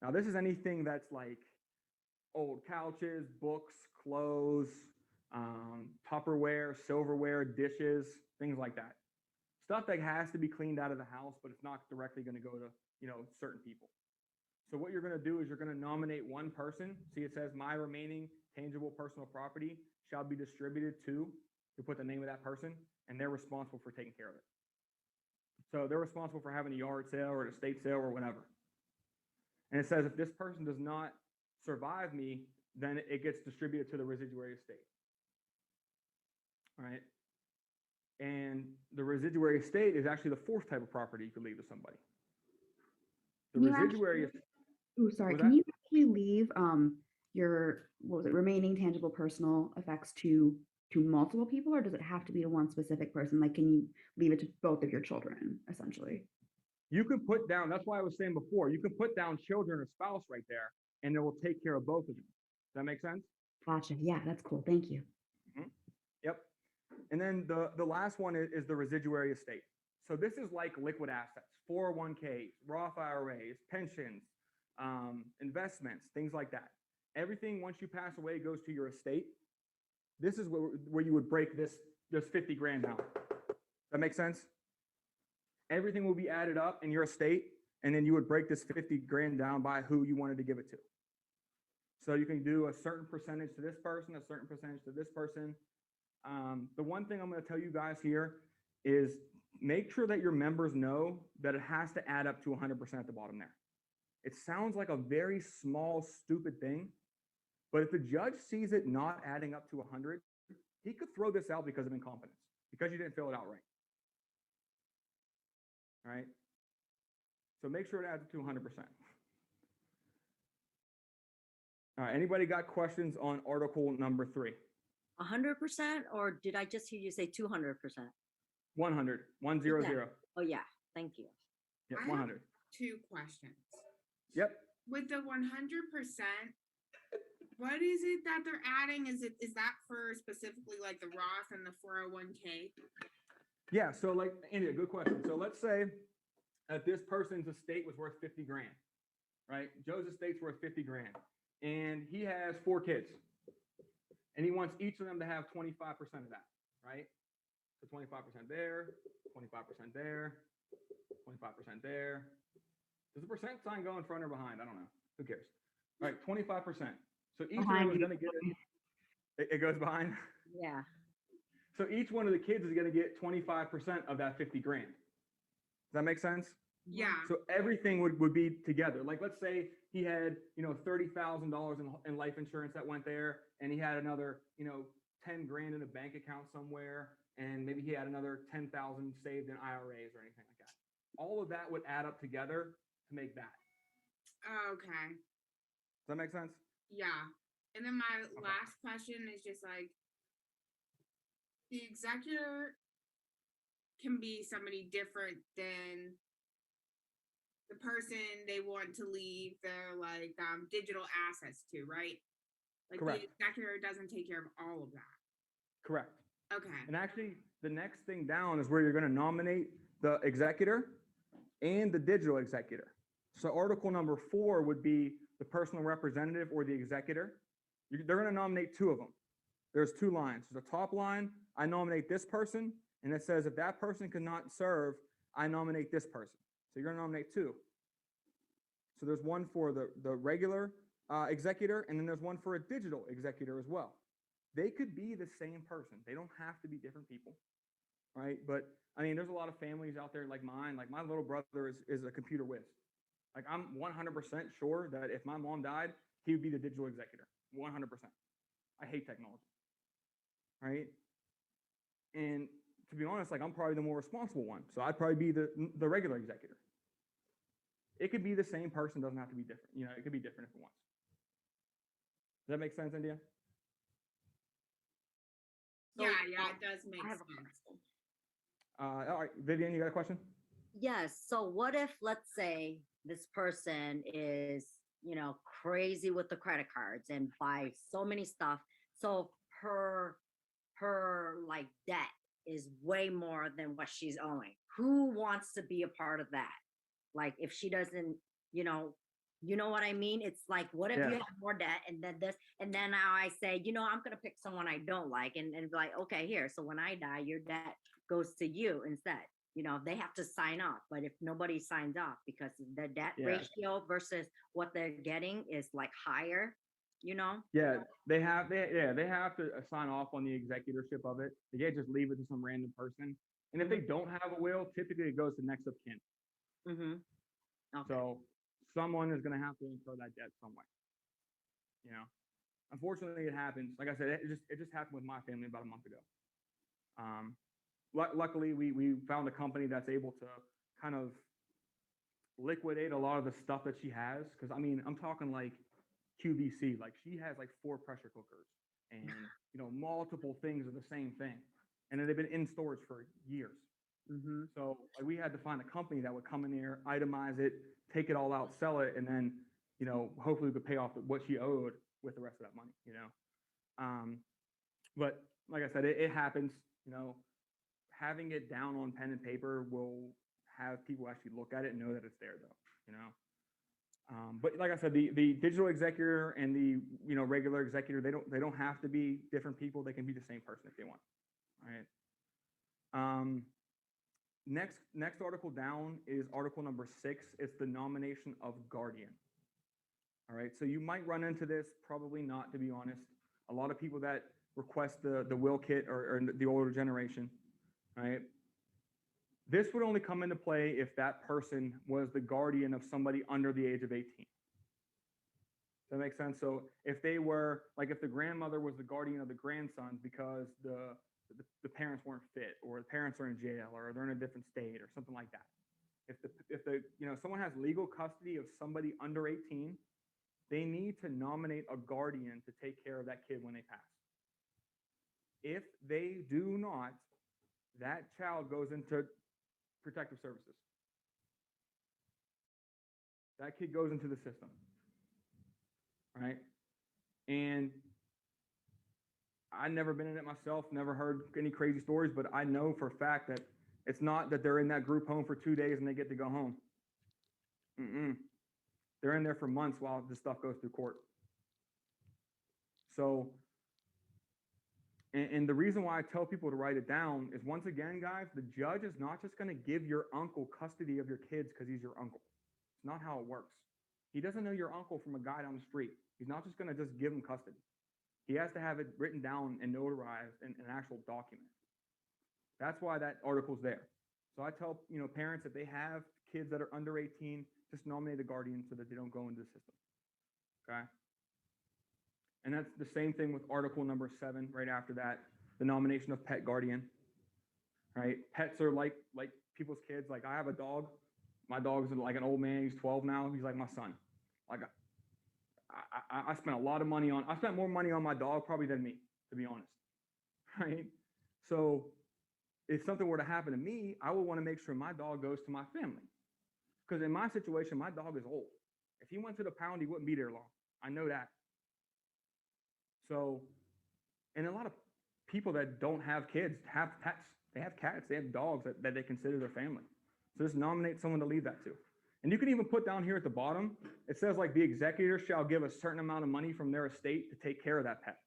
Now, this is anything that's like old couches, books, clothes, Tupperware, silverware, dishes, things like that. Stuff that has to be cleaned out of the house, but it's not directly going to go to, certain people. So what you're going to do is you're going to nominate one person. See, it says my remaining tangible personal property shall be distributed to, you put the name of that person, and they're responsible for taking care of it. So they're responsible for having a yard sale or an estate sale or whatever. And it says if this person does not survive me, then it gets distributed to the residuary estate. All right. And the residuary estate is actually the fourth type of property you could leave to somebody. The Can you residuary is, Ooh, sorry. was Can that? you actually leave your, what was it, remaining tangible personal effects to multiple people, or does it have to be to one specific person? Like, can you leave it to both of your children, essentially? You can put down, that's why I was saying before, you can put down children or spouse right there, and it will take care of both of them. Does that make sense? Gotcha. Yeah, that's cool. Thank you. Yep. And then the last one is the residuary estate. So this is like liquid assets, 401ks, Roth IRAs, pensions, investments, things like that. Everything once you pass away goes to your estate. This is where you would break this 50 grand down. That makes sense? Everything will be added up in your estate, and then you would break this 50 grand down by who you wanted to give it to. So you can do a certain percentage to this person, a certain percentage to this person. The one thing I'm going to tell you guys here is make sure that your members know that it has to add up to 100% at the bottom there. It sounds like a very small, stupid thing, but if the judge sees it not adding up to 100, he could throw this out because of incompetence, because you didn't fill it out right. All right? So make sure it adds up to 100%. All right, anybody got questions on article number 3? 100%, or did I just hear you say 200%? 100, 100. Oh yeah, thank you. Yep, I have 100. 2 questions. Yep. With the 100%, what is it that they're adding? Is that for specifically like the Roth and the 401k? Yeah, so like, India, good question. So let's say that this person's estate was worth 50 grand, right? Joe's estate's worth 50 grand, and he has 4 kids, and he wants each of them to have 25% of that, right? So 25% there, 25% there, 25% there. Does the percent sign go in front or behind? I don't know. Who cares? All right, 25%. So each of them is going to get it goes behind. Yeah. So each one of the kids is going to get 25% of that 50 grand. Does that make sense? Yeah. So everything would be together. Like, let's say he had, $30,000 in life insurance that went there, and he had another, 10 grand in a bank account somewhere, and maybe he had another 10,000 saved in IRAs or anything like that. All of that would add up together to make that. Okay. Does that make sense? Yeah. And then my last question is just like, the executor can be somebody different than the person they want to leave their digital assets to, right? Like Correct. the executor doesn't take care of all of that. Correct. Okay. And actually, the next thing down is where you're going to nominate the executor and the digital executor. So article number 4 would be the personal representative or the executor. They're going to nominate 2 of them. There's 2 lines. The top line, I nominate this person, and it says if that person cannot serve, I nominate this person. So you're going to nominate 2. So there's one for the regular executor, and then there's one for a digital executor as well. They could be the same person. They don't have to be different people, right? But I mean, there's a lot of families out there like mine. Like my little brother is a computer whiz. Like I'm 100% sure that if my mom died, he would be the digital executor. 100%. I hate technology, right? And to be honest, like I'm probably the more responsible one. So I'd probably be the regular executor. It could be the same person, doesn't have to be different. It could be different if it wants. Does that make sense, India? Yeah, it does make sense. All right, Vivian, you got a question? Yes. So what if, let's say, this person is, crazy with the credit cards and buys so many stuff. So her like debt is way more than what she's owing. Who wants to be a part of that? Like if she doesn't, you know what I mean? It's like, what if you have more debt and then this, and then now I say, I'm going to pick someone I don't like and be like, okay, here. So when I die, your debt goes to you instead. They have to sign off, but if nobody signs off because the debt ratio versus what they're getting is like higher, Yeah, they have to sign off on the executorship of it. They can't just leave it to some random person. And if they don't have a will, typically it goes to next of kin. Mm-hmm. Okay. So someone is going to have to incur that debt some way. Unfortunately, it happens. Like I said, it just happened with my family about a month ago. luckily, we found a company that's able to kind of liquidate a lot of the stuff that she has. Because I mean, I'm talking like QVC, like she has like 4 pressure cookers and multiple things of the same thing, and they've been in storage for years. So like, we had to find a company that would come in there, itemize it, take it all out, sell it, and then hopefully we could pay off what she owed with the rest of that money. But like I said, it happens. Having it down on pen and paper will have people actually look at it and know that it's there, though. But like I said, the digital executor and the regular executor, they don't have to be different people. They can be the same person if they want. All right. Next article down is article number 6. It's the nomination of guardian. All right. So you might run into this, probably not, to be honest. A lot of people that request the will kit or the older generation. All right. This would only come into play if that person was the guardian of somebody under the age of 18. Does that make sense? So if they were, like, if the grandmother was the guardian of the grandson because the parents weren't fit, or the parents are in jail, or they're in a different state, or something like that. If someone has legal custody of somebody under 18, they need to nominate a guardian to take care of that kid when they pass. If they do not, that child goes into protective services. That kid goes into the system. Right? And I've never been in it myself, never heard any crazy stories, but I know for a fact that it's not that they're in that group home for 2 days and they get to go home. They're in there for months while this stuff goes through court. So, and the reason why I tell people to write it down is, once again, guys, the judge is not just going to give your uncle custody of your kids because he's your uncle. It's not how it works. He doesn't know your uncle from a guy down the street. He's not just going to just give him custody. He has to have it written down and notarized in an actual document. That's why that article's there. So I tell parents, if they have kids that are under 18, just nominate a guardian so that they don't go into the system. Okay. And that's the same thing with article number 7, right after that, the nomination of pet guardian. Right? Pets are like people's kids. Like, I have a dog. My dog's like an old man. He's 12 now. He's like my son. Like, I spent a lot of money I spent more money on my dog probably than me, to be honest. Right? So if something were to happen to me, I would want to make sure my dog goes to my family. Because in my situation, my dog is old. If he went to the pound, he wouldn't be there long. I know that. So, and a lot of people that don't have kids have pets. They have cats. They have dogs that they consider their family. So just nominate someone to leave that to. And you can even put down here at the bottom, it says, like, the executor shall give a certain amount of money from their estate to take care of that pet.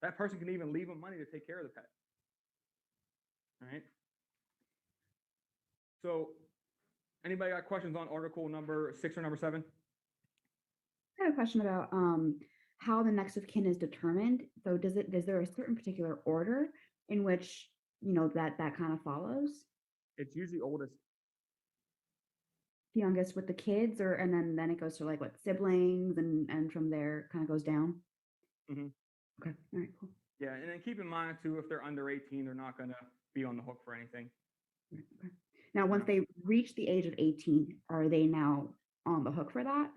That person can even leave them money to take care of the pet. All right. So anybody got questions on article number 6 or number 7? I have a question about how the next of kin is determined. So is there a certain particular order in which that kind of follows? It's usually oldest. Youngest with the kids, and then it goes to, like, what, siblings, and from there kind of goes down. Mm-hmm. Okay. All right. Cool. Yeah, and then keep in mind too, if they're under 18, they're not going to be on the hook for anything. Okay. Now, once they reach the age of 18, are they now on the hook for that?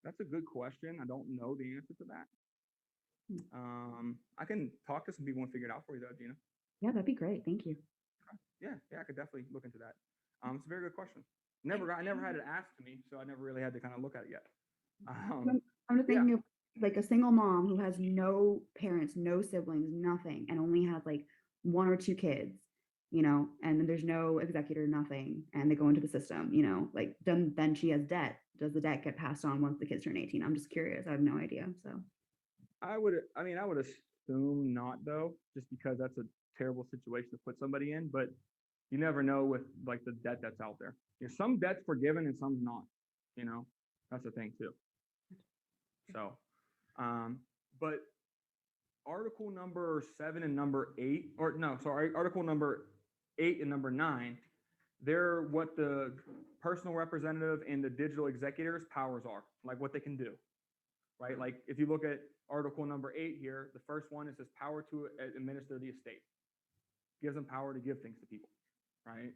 That's a good question. I don't know the answer to that. I can talk to some people and figure it out for you, though, Gina. Yeah, that'd be great. Thank you. Yeah, I could definitely look into that. It's a very good question. I never had it asked to me, so I never really had to kind of look at it yet. I'm just thinking of, like, a single mom who has no parents, no siblings, nothing, and only has like 1 or 2 kids, and there's no executor, nothing, and they go into the system, like, then she has debt. Does the debt get passed on once the kids turn 18? I'm just curious. I have no idea. So I would assume not, though, just because that's a terrible situation to put somebody in, but you never know with, like, the debt that's out there. Some debt's forgiven and some's not, that's the thing too. So, but article number 7 and number 8, article number 8 and number 9, they're what the personal representative and the digital executor's powers are, like what they can do, right? Like, if you look at article number 8 here, the first one, it says power to administer the estate. gives them power to give things to people, right?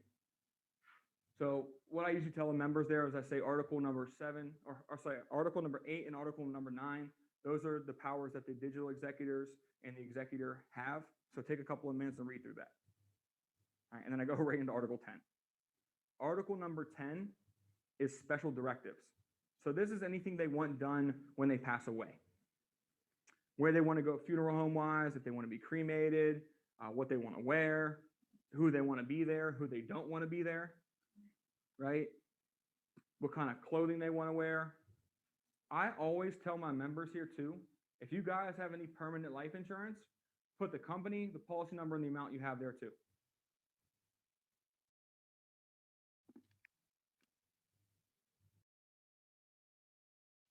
So what I usually tell the members there is I say article number 7, or sorry, article number 8 and article number 9. Those are the powers that the digital executors and the executor have. So take a couple of minutes and read through that. All right, and then I go right into article 10. Article number 10 is special directives. So this is anything they want done when they pass away. Where they want to go funeral home wise, if they want to be cremated, what they want to wear, who they want to be there, who they don't want to be there, right? What kind of clothing they want to wear. I always tell my members here too, if you guys have any permanent life insurance, put the company, the policy number, and the amount you have there too.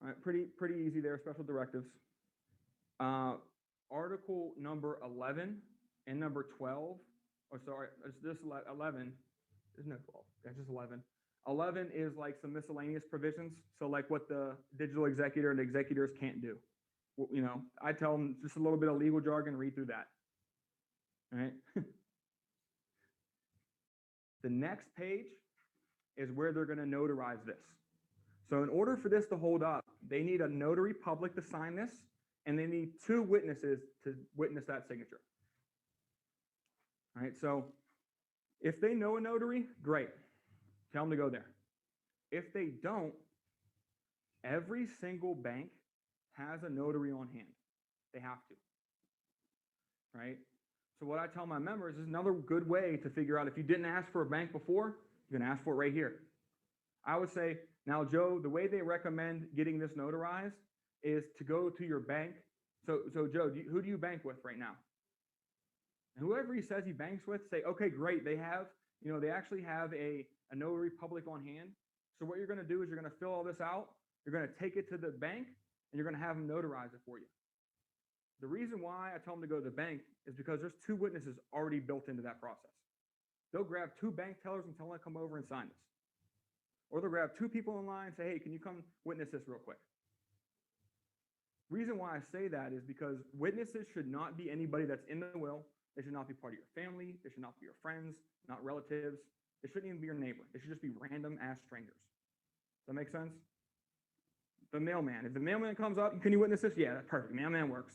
All right, pretty easy there, special directives. Article number 11 and number 12, or sorry, it's this 11, there's no 12, that's just 11. 11 is like some miscellaneous provisions. So like what the digital executor and executors can't do. Well, you know, I tell them just a little bit of legal jargon, read through that. All right. The next page is where they're going to notarize this. So in order for this to hold up, they need a notary public to sign this, and they need 2 witnesses to witness that signature. All right, so if they know a notary, great. Tell them to go there. If they don't, every single bank has a notary on hand. They have to. Right? So what I tell my members is another good way to figure out if you didn't ask for a bank before, you can ask for it right here. I would say, now, Joe, the way they recommend getting this notarized is to go to your bank. So Joe, who do you bank with right now? And whoever he says he banks with, say, okay, great. They have, you know, they actually have a notary public on hand. So what you're going to do is you're going to fill all this out. You're going to take it to the bank and you're going to have them notarize it for you. The reason why I tell them to go to the bank is because there's 2 witnesses already built into that process. They'll grab 2 bank tellers and tell them to come over and sign this. Or they'll grab 2 people in line and say, hey, can you come witness this real quick? Reason why I say that is because witnesses should not be anybody that's in the will. They should not be part of your family. They should not be your friends, not relatives. They shouldn't even be your neighbor. They should just be random ass strangers. Does that make sense? The mailman. If the mailman comes up, can you witness this? Yeah, that's perfect. Mailman works.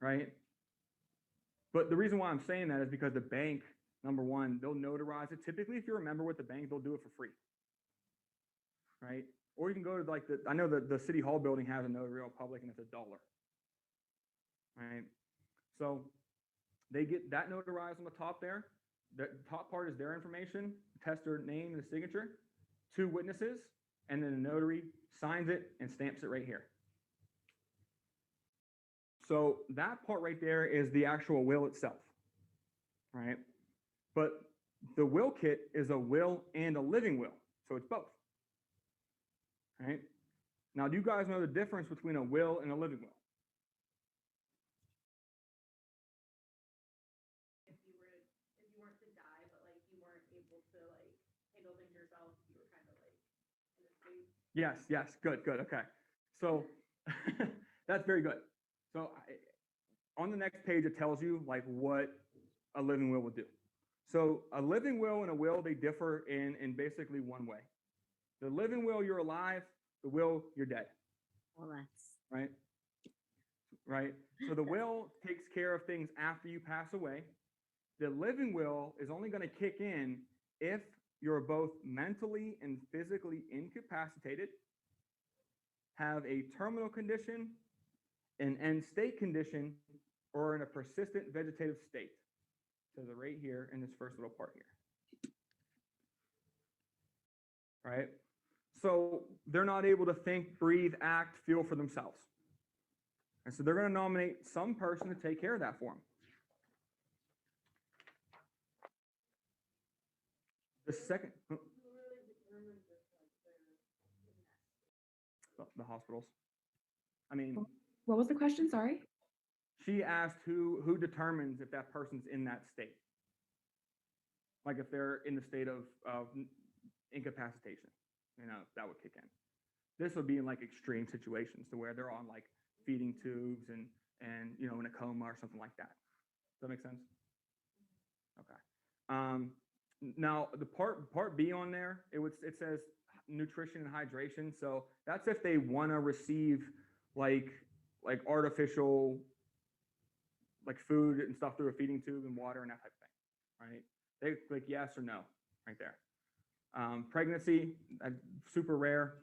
Right? But the reason why I'm saying that is because the bank, number one, they'll notarize it. Typically, if you're a member with the bank, they'll do it for free. Right? Or you can go to like I know that the City Hall building has a notary public and it's $1. Right? So they get that notarized on the top there. The top part is their information, tester name and the signature, 2 witnesses, and then the notary signs it and stamps it right here. So that part right there is the actual will itself, right? But the will kit is a will and a living will, so it's both, right? Now, do you guys know the difference between a will and a living will? If you weren't to die, but like you weren't able to like handle things yourself, you were kind of like in a state. Yes, good, okay. So that's very good. So on the next page, it tells you like what a living will would do. So a living will and a will, they differ in basically one way. The living will, you're alive. The will, you're dead. Well, that's right. Right. So the will takes care of things after you pass away. The living will is only going to kick in if you're both mentally and physically incapacitated, have a terminal condition, an end state condition, or in a persistent vegetative state. So they're right here in this first little part here. Right? So they're not able to think, breathe, act, feel for themselves. And so they're going to nominate some person to take care of that for them. The second, the hospitals. I mean, what was the question? Sorry. She asked who determines if that person's in that state. Like if they're in the state of incapacitation, you know, that would kick in. This would be in like extreme situations to where they're on like feeding tubes and you know, in a coma or something like that. Does that make sense? Okay. Now the part B on there, it says nutrition and hydration. So that's if they want to receive like artificial like food and stuff through a feeding tube and water and that type of thing, right? They click yes or no right there. Pregnancy, super rare,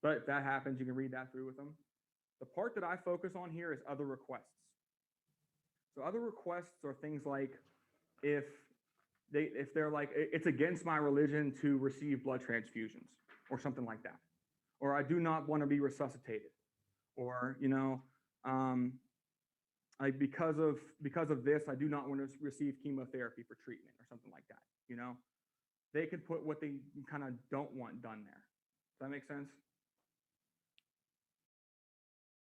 but if that happens, you can read that through with them. The part that I focus on here is other requests. So other requests are things like if they're like, it's against my religion to receive blood transfusions or something like that, or I do not want to be resuscitated, or like because of this, I do not want to receive chemotherapy for treatment or something like that. They could put what they kind of don't want done there. Does that make sense?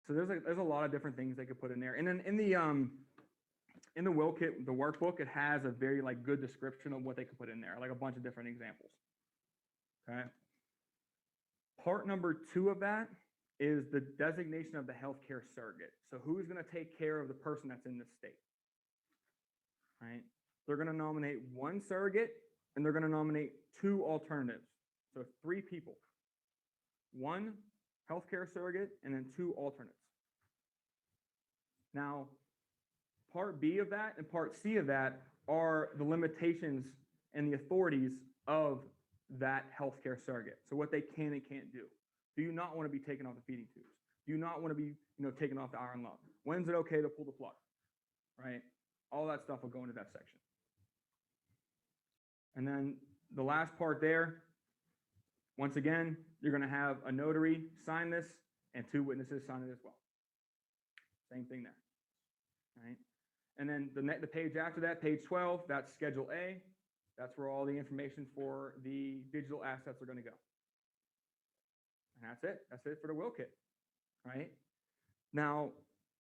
So there's a lot of different things they could put in there, and then in the will kit, the workbook, it has a very like good description of what they could put in there, like a bunch of different examples. Okay. Part number 2 of that is the designation of the healthcare surrogate. So who's going to take care of the person that's in this state? Right? They're going to nominate 1 surrogate and they're going to nominate 2 alternatives. So 3 people. 1 healthcare surrogate and then 2 alternates. Now, part B of that and part C of that are the limitations and the authorities of that healthcare surrogate. So what they can and can't do. Do you not want to be taken off the feeding tubes? Do you not want to be, taken off the iron lung? When's it okay to pull the plug? Right? All that stuff will go into that section. And then the last part there, once again, you're going to have a notary sign this and 2 witnesses sign it as well. Same thing there. Right? And then the page after that, page 12, that's Schedule A. That's where all the information for the digital assets are going to go. And that's it. That's it for the will kit, right? Now,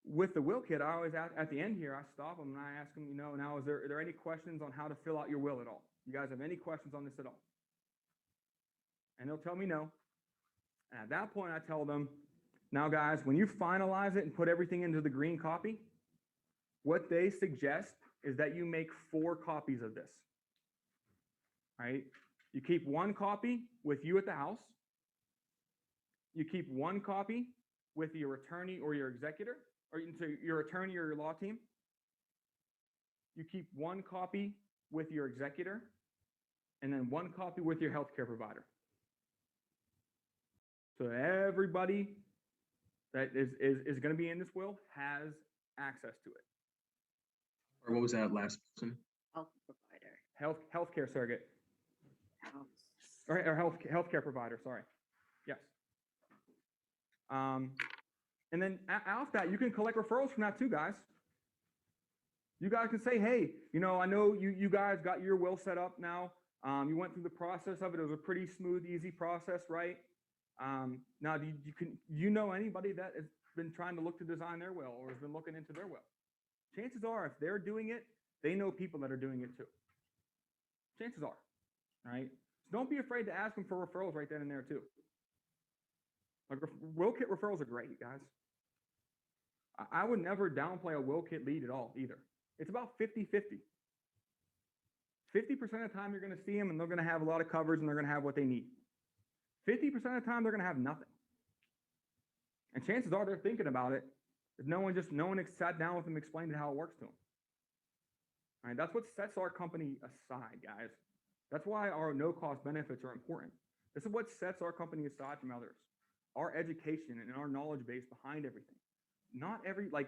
with the will kit, I always at the end here, I stop them and I ask them, now are there any questions on how to fill out your will at all? You guys have any questions on this at all? And they'll tell me no. And at that point, I tell them, now guys, when you finalize it and put everything into the green copy, what they suggest is that you make 4 copies of this, right? You keep 1 copy with you at the house. You keep 1 copy with your attorney or your executor, or your attorney or your law team. You keep 1 copy with your executor, and then 1 copy with your healthcare provider. So everybody that is going to be in this will has access to it. Or what was that last person? Health provider. Healthcare surrogate. House. Or healthcare provider, sorry. Yes. And then off that, you can collect referrals from that too, guys. You guys can say, hey, I know you guys got your will set up now. You went through the process of it. It was a pretty smooth, easy process, right? Now, do you know anybody that has been trying to look to design their will or has been looking into their will? Chances are, if they're doing it, they know people that are doing it too. Chances are, right? So don't be afraid to ask them for referrals right then and there too. Like will kit referrals are great, guys. I would never downplay a will kit lead at all either. It's about 50-50. 50% of the time you're going to see them and they're going to have a lot of coverage and they're going to have what they need. 50% of the time they're going to have nothing. And chances are they're thinking about it. If no one sat down with them and explained how it works to them. All right, that's what sets our company aside, guys. That's why our no-cost benefits are important. This is what sets our company aside from others. Our education and our knowledge base behind everything. Not every, I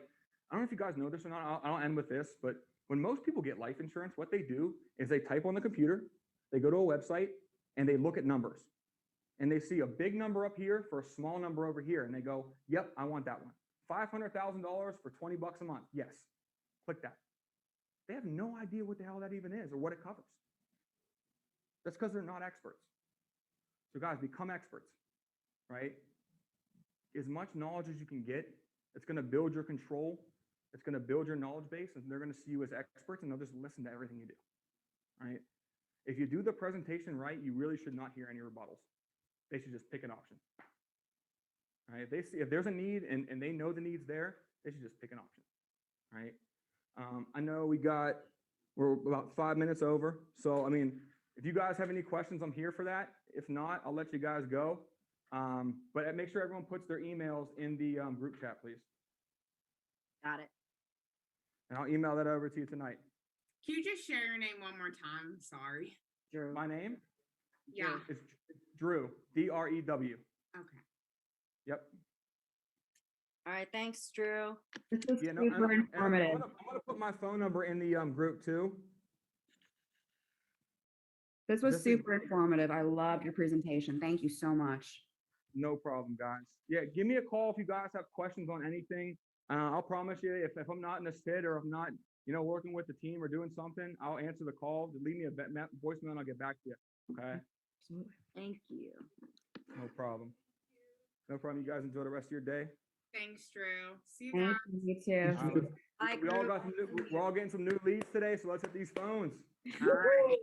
don't know if you guys know this or not, I'll end with this, but when most people get life insurance, what they do is they type on the computer, they go to a website, and they look at numbers. And they see a big number up here for a small number over here, and they go, yep, I want that one. $500,000 for $20 a month. Yes, click that. They have no idea what the hell that even is or what it covers. That's because they're not experts. So guys, become experts, right? As much knowledge as you can get, it's going to build your control. It's going to build your knowledge base, and they're going to see you as experts, and they'll just listen to everything you do, right? If you do the presentation right, you really should not hear any rebuttals. They should just pick an option. All right? If there's a need and they know the need's there, they should just pick an option. Right? I know we got We're about 5 minutes over. So, I mean, if you guys have any questions, I'm here for that. If not, I'll let you guys go. But make sure everyone puts their emails in the group chat, please. Got it. And I'll email that over to you tonight. Can you just share your name one more time? Sorry. Drew. My name? Yeah. It's Drew, D-R-E-W. Okay. Yep. All right, thanks, Drew. This was Yeah, no, super and informative. I'm gonna put my phone number in the group too. This was This is super informative. I loved your presentation. Thank you so much. No problem, guys. Yeah, give me a call if you guys have questions on anything. I'll promise you, if I'm not in a sit or if I'm not, working with the team or doing something, I'll answer the call. Leave me a voicemail and I'll get back to you. Okay? Thank you. No problem. No problem. You guys enjoy the rest of your day. Thanks, Drew. See you Thank guys. you, you too. Bye, We all Drew. got we're all getting some new leads today, so let's hit these phones. All right.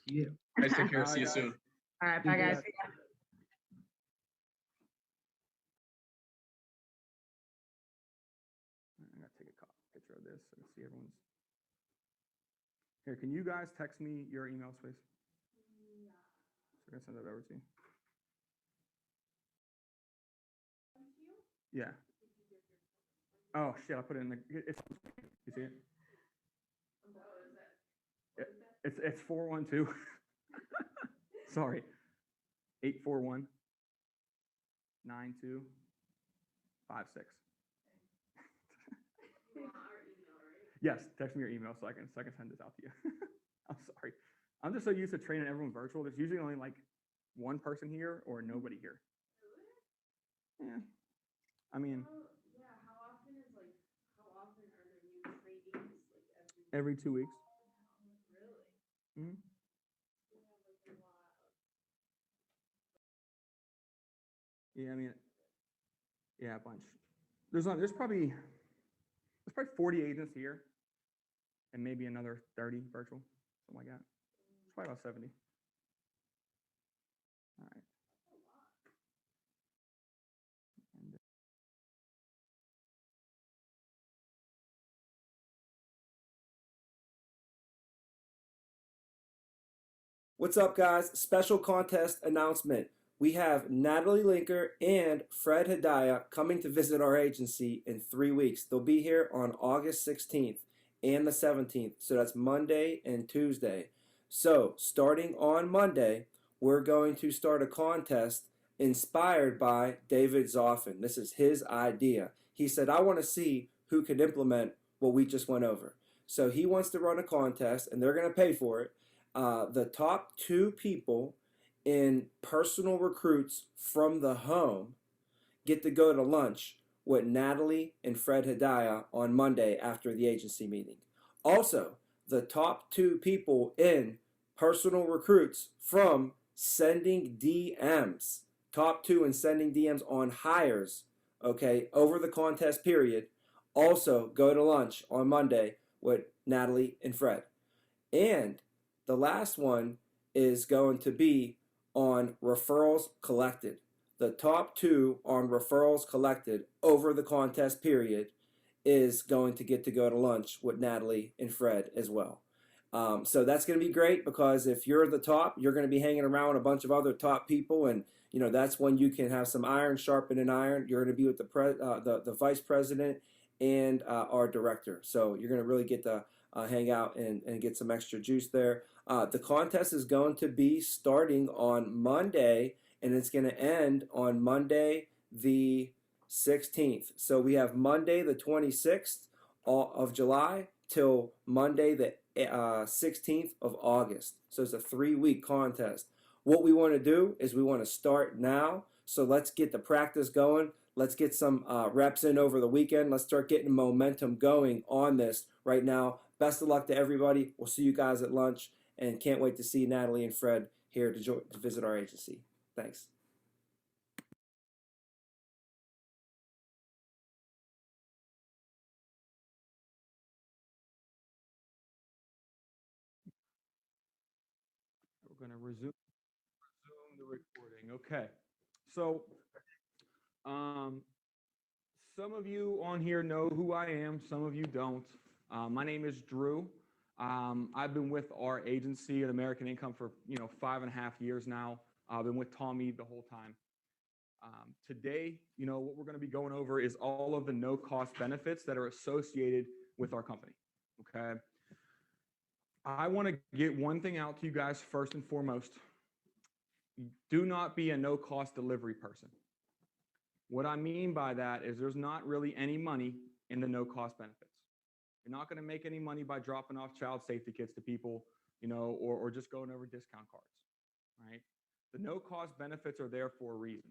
Yeah. Guys, take care. All See you right, soon. All right, bye guys. I'm gonna take a picture of this so I can see everyone's. Here, can you guys text me your emails, please? So I'm gonna send that over to you. Yeah. Oh shit! I put it in the. You see it? It's 412. Sorry. 841 9256. Yes, text me your email so I can send this out to you. I'm sorry. I'm just so used to training everyone virtual. There's usually only like one person here or nobody here. Yeah. I mean, How often are there new trainings? Like every 2 weeks. really? Mhm. Yeah, I mean, yeah, a bunch. There's probably 40 agents here, and maybe another 30 virtual, something like that. It's probably about 70. All right. And, What's up, guys? Special contest announcement. We have Natalie Linker and Fred Hedaya coming to visit our agency in 3 weeks. They'll be here on August 16th and the 17th. So that's Monday and Tuesday. So starting on Monday, we're going to start a contest inspired by David Zoffin. This is his idea. He said, I want to see who can implement what we just went over. So he wants to run a contest, and they're going to pay for it. The top 2 people in personal recruits from the home get to go to lunch with Natalie and Fred Hedaya on Monday after the agency meeting. Also, the top 2 people in personal recruits from sending DMs, top 2 in sending DMs on hires, okay, over the contest period, also go to lunch on Monday with Natalie and Fred. And the last one is going to be on referrals collected. The top 2 on referrals collected over the contest period is going to get to go to lunch with Natalie and Fred as well. So that's going to be great because if you're the top, you're going to be hanging around with a bunch of other top people, and that's when you can have some iron sharpening iron. You're going to be with the vice president and our director. So you're going to really get to hang out and get some extra juice there. The contest is going to be starting on Monday, and it's going to end on Monday the 16th. So we have Monday the 26th of July till Monday the 16th of August. So it's a 3-week contest. What we want to do is we want to start now. So let's get the practice going. Let's get some reps in over the weekend. Let's start getting momentum going on this right now. Best of luck to everybody. We'll see you guys at lunch, and can't wait to see Natalie and Fred here to visit our agency. Thanks. we're going to resume the recording. Okay. So, some of you on here know who I am. Some of you don't. My name is Drew. I've been with our agency at American Income for 5.5 years now. I've been with Tommy the whole time. Today, what we're going to be going over is all of the no-cost benefits that are associated with our company. Okay. I want to get one thing out to you guys first and foremost. Do not be a no-cost delivery person. What I mean by that is there's not really any money in the no-cost benefits. You're not going to make any money by dropping off child safety kits to people, or just going over discount cards, right? The no-cost benefits are there for a reason.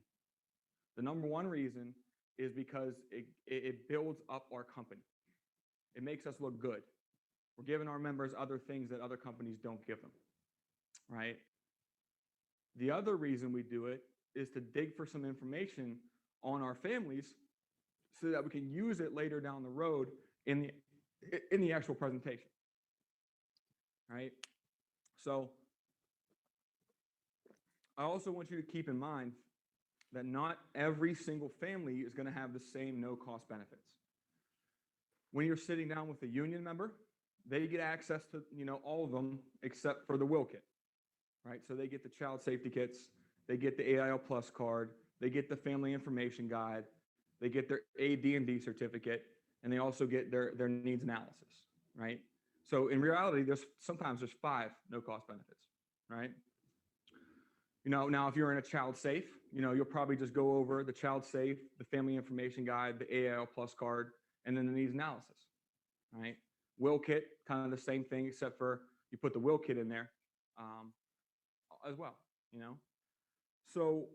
The number one reason is because it builds up our company. It makes us look good. We're giving our members other things that other companies don't give them, right? The other reason we do it is to dig for some information on our families so that we can use it later down the road in the actual presentation, right? So I also want you to keep in mind that not every single family is going to have the same no-cost benefits. When you're sitting down with a union member, they get access to all of them except for the will kit, right? So they get the child safety kits, they get the AIL Plus card, they get the family information guide, they get their AD&D certificate, and they also get their needs analysis, right? So in reality, sometimes there's 5 no-cost benefits, right? Now if you're in a child safe, you'll probably just go over the child safe, the family information guide, the AIL Plus card, and then the needs analysis, right? Will kit, kind of the same thing, except for you put the will kit in there as well, So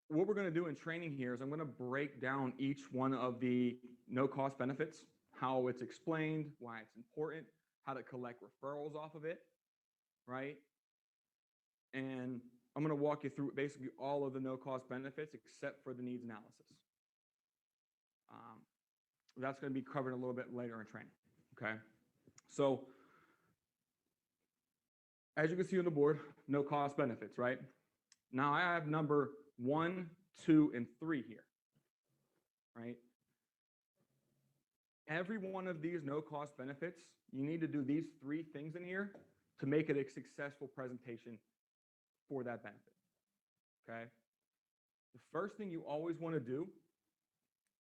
what we're going to do in training here is I'm going to break down each one of the no-cost benefits, how it's explained, why it's important, how to collect referrals off of it, right? And I'm going to walk you through basically all of the no-cost benefits except for the needs analysis. That's going to be covered a little bit later in training, okay? So as you can see on the board, no-cost benefits, right? Now I have number 1, 2, and 3 here, right? Every one of these no-cost benefits, you need to do these 3 things in here to make it a successful presentation for that benefit, okay? The first thing you always want to do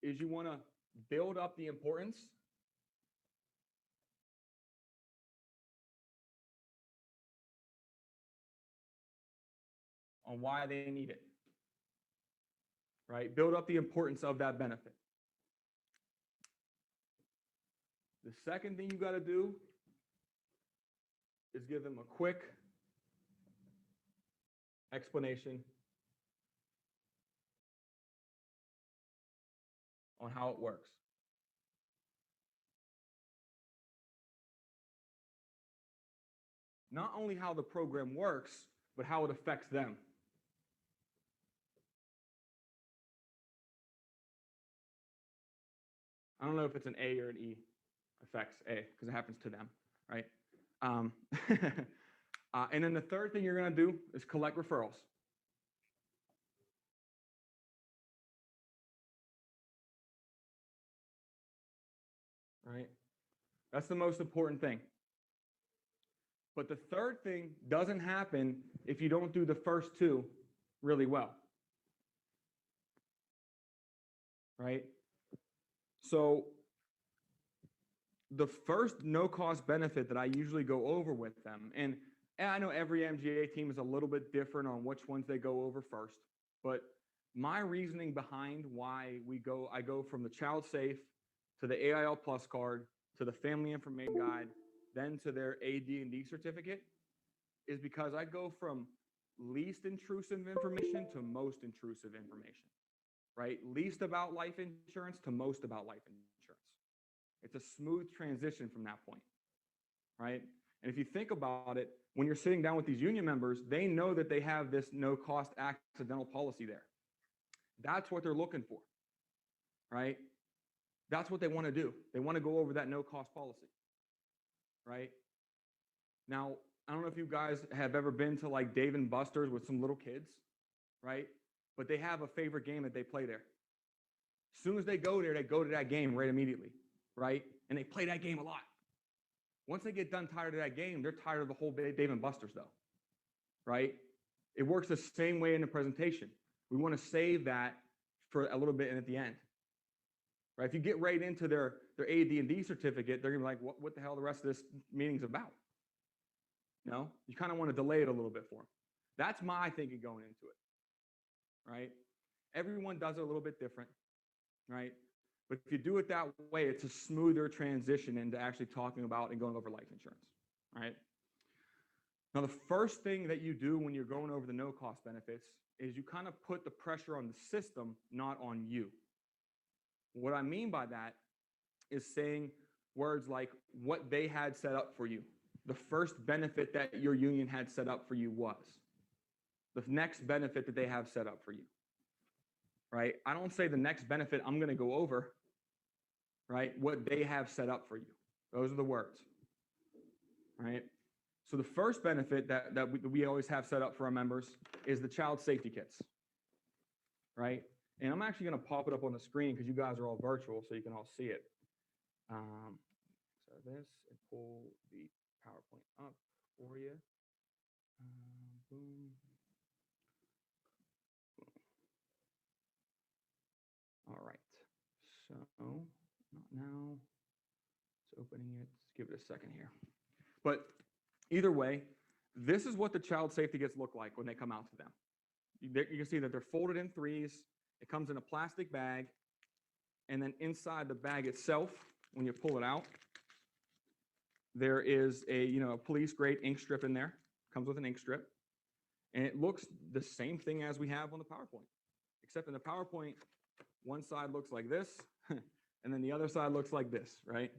is you want to build up the importance on why they need it, right? Build up the importance of that benefit. The second thing you got to do is give them a quick explanation on how it works. Not only how the program works, but how it affects them. I don't know if it's an A or an E. Affects A because it happens to them, right? And then the third thing you're going to do is collect referrals. Right? That's the most important thing. But the third thing doesn't happen if you don't do the first 2 really well. Right? So the first no-cost benefit that I usually go over with them, and I know every MGA team is a little bit different on which ones they go over first, but my reasoning behind why I go from the child safe to the AIL Plus card to the family information guide, then to their AD&D certificate, is because I go from least intrusive information to most intrusive information, right? Least about life insurance to most about life insurance. It's a smooth transition from that point, right? And if you think about it, when you're sitting down with these union members, they know that they have this no-cost accidental policy there. That's what they're looking for, right? That's what they want to do. They want to go over that no-cost policy, right? Now, I don't know if you guys have ever been to like Dave and Buster's with some little kids, right? But they have a favorite game that they play there. As soon as they go there, they go to that game right immediately, right? And they play that game a lot. Once they get done tired of that game, they're tired of the whole Dave and Buster's though, right? It works the same way in the presentation. We want to save that for a little bit and at the end, right? If you get right into their AD&D certificate, they're gonna be like, what the hell the rest of this meeting's about? No, you kind of want to delay it a little bit for them. That's my thinking going into it, right? Everyone does it a little bit different, right? But if you do it that way, it's a smoother transition into actually talking about and going over life insurance, right? Now, the first thing that you do when you're going over the no-cost benefits is you kind of put the pressure on the system, not on you. What I mean by that is saying words like what they had set up for you. The first benefit that your union had set up for you was. The next benefit that they have set up for you, right? I don't say the next benefit I'm going to go over, right? What they have set up for you. Those are the words, right? So the first benefit that we always have set up for our members is the child safety kits, right? And I'm actually going to pop it up on the screen because you guys are all virtual, so you can all see it. So this, and pull the PowerPoint up for you. Boom. All right, so not now, it's opening it, let's give it a second here. But either way, this is what the child safety kits look like when they come out to them. You can see that they're folded in threes, it comes in a plastic bag, and then inside the bag itself, when you pull it out, there is a police grade ink strip in there, comes with an ink strip, and it looks the same thing as we have on the PowerPoint, except in the PowerPoint, one side looks like this, and then the other side looks like this, right?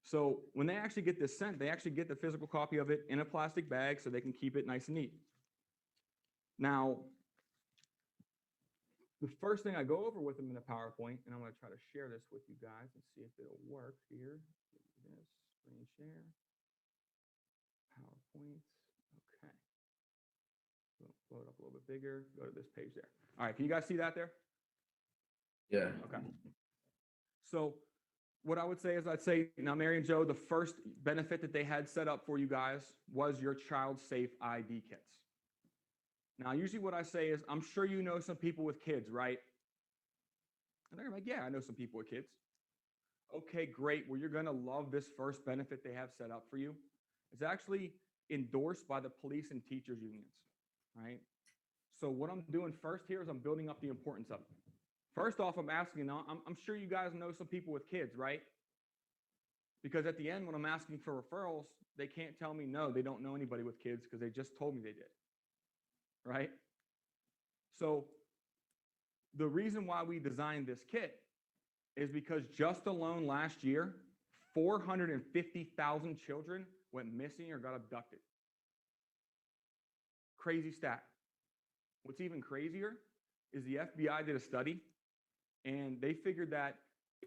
So when they actually get this sent, they actually get the physical copy of it in a plastic bag so they can keep it nice and neat. Now, the first thing I go over with them in the PowerPoint, and I'm going to try to share this with you guys and see if it'll work here. This, screen share, PowerPoint, okay. Blow it up a little bit bigger, go to this page there. All right, can you guys see that there? Yeah. Okay. So what I would say is now, Mary and Joe, the first benefit that they had set up for you guys was your child safe ID kits. Now, usually what I say is, I'm sure you know some people with kids, right? And they're like, yeah, I know some people with kids. Okay, great. Well, you're going to love this first benefit they have set up for you. It's actually endorsed by the police and teachers unions, right? So what I'm doing first here is I'm building up the importance of it. First off, I'm asking, I'm sure you guys know some people with kids, right? Because at the end, when I'm asking for referrals, they can't tell me no, they don't know anybody with kids because they just told me they did, right? So the reason why we designed this kit is because just alone last year, 450,000 children went missing or got abducted. Crazy stat. What's even crazier is the FBI did a study, and they figured that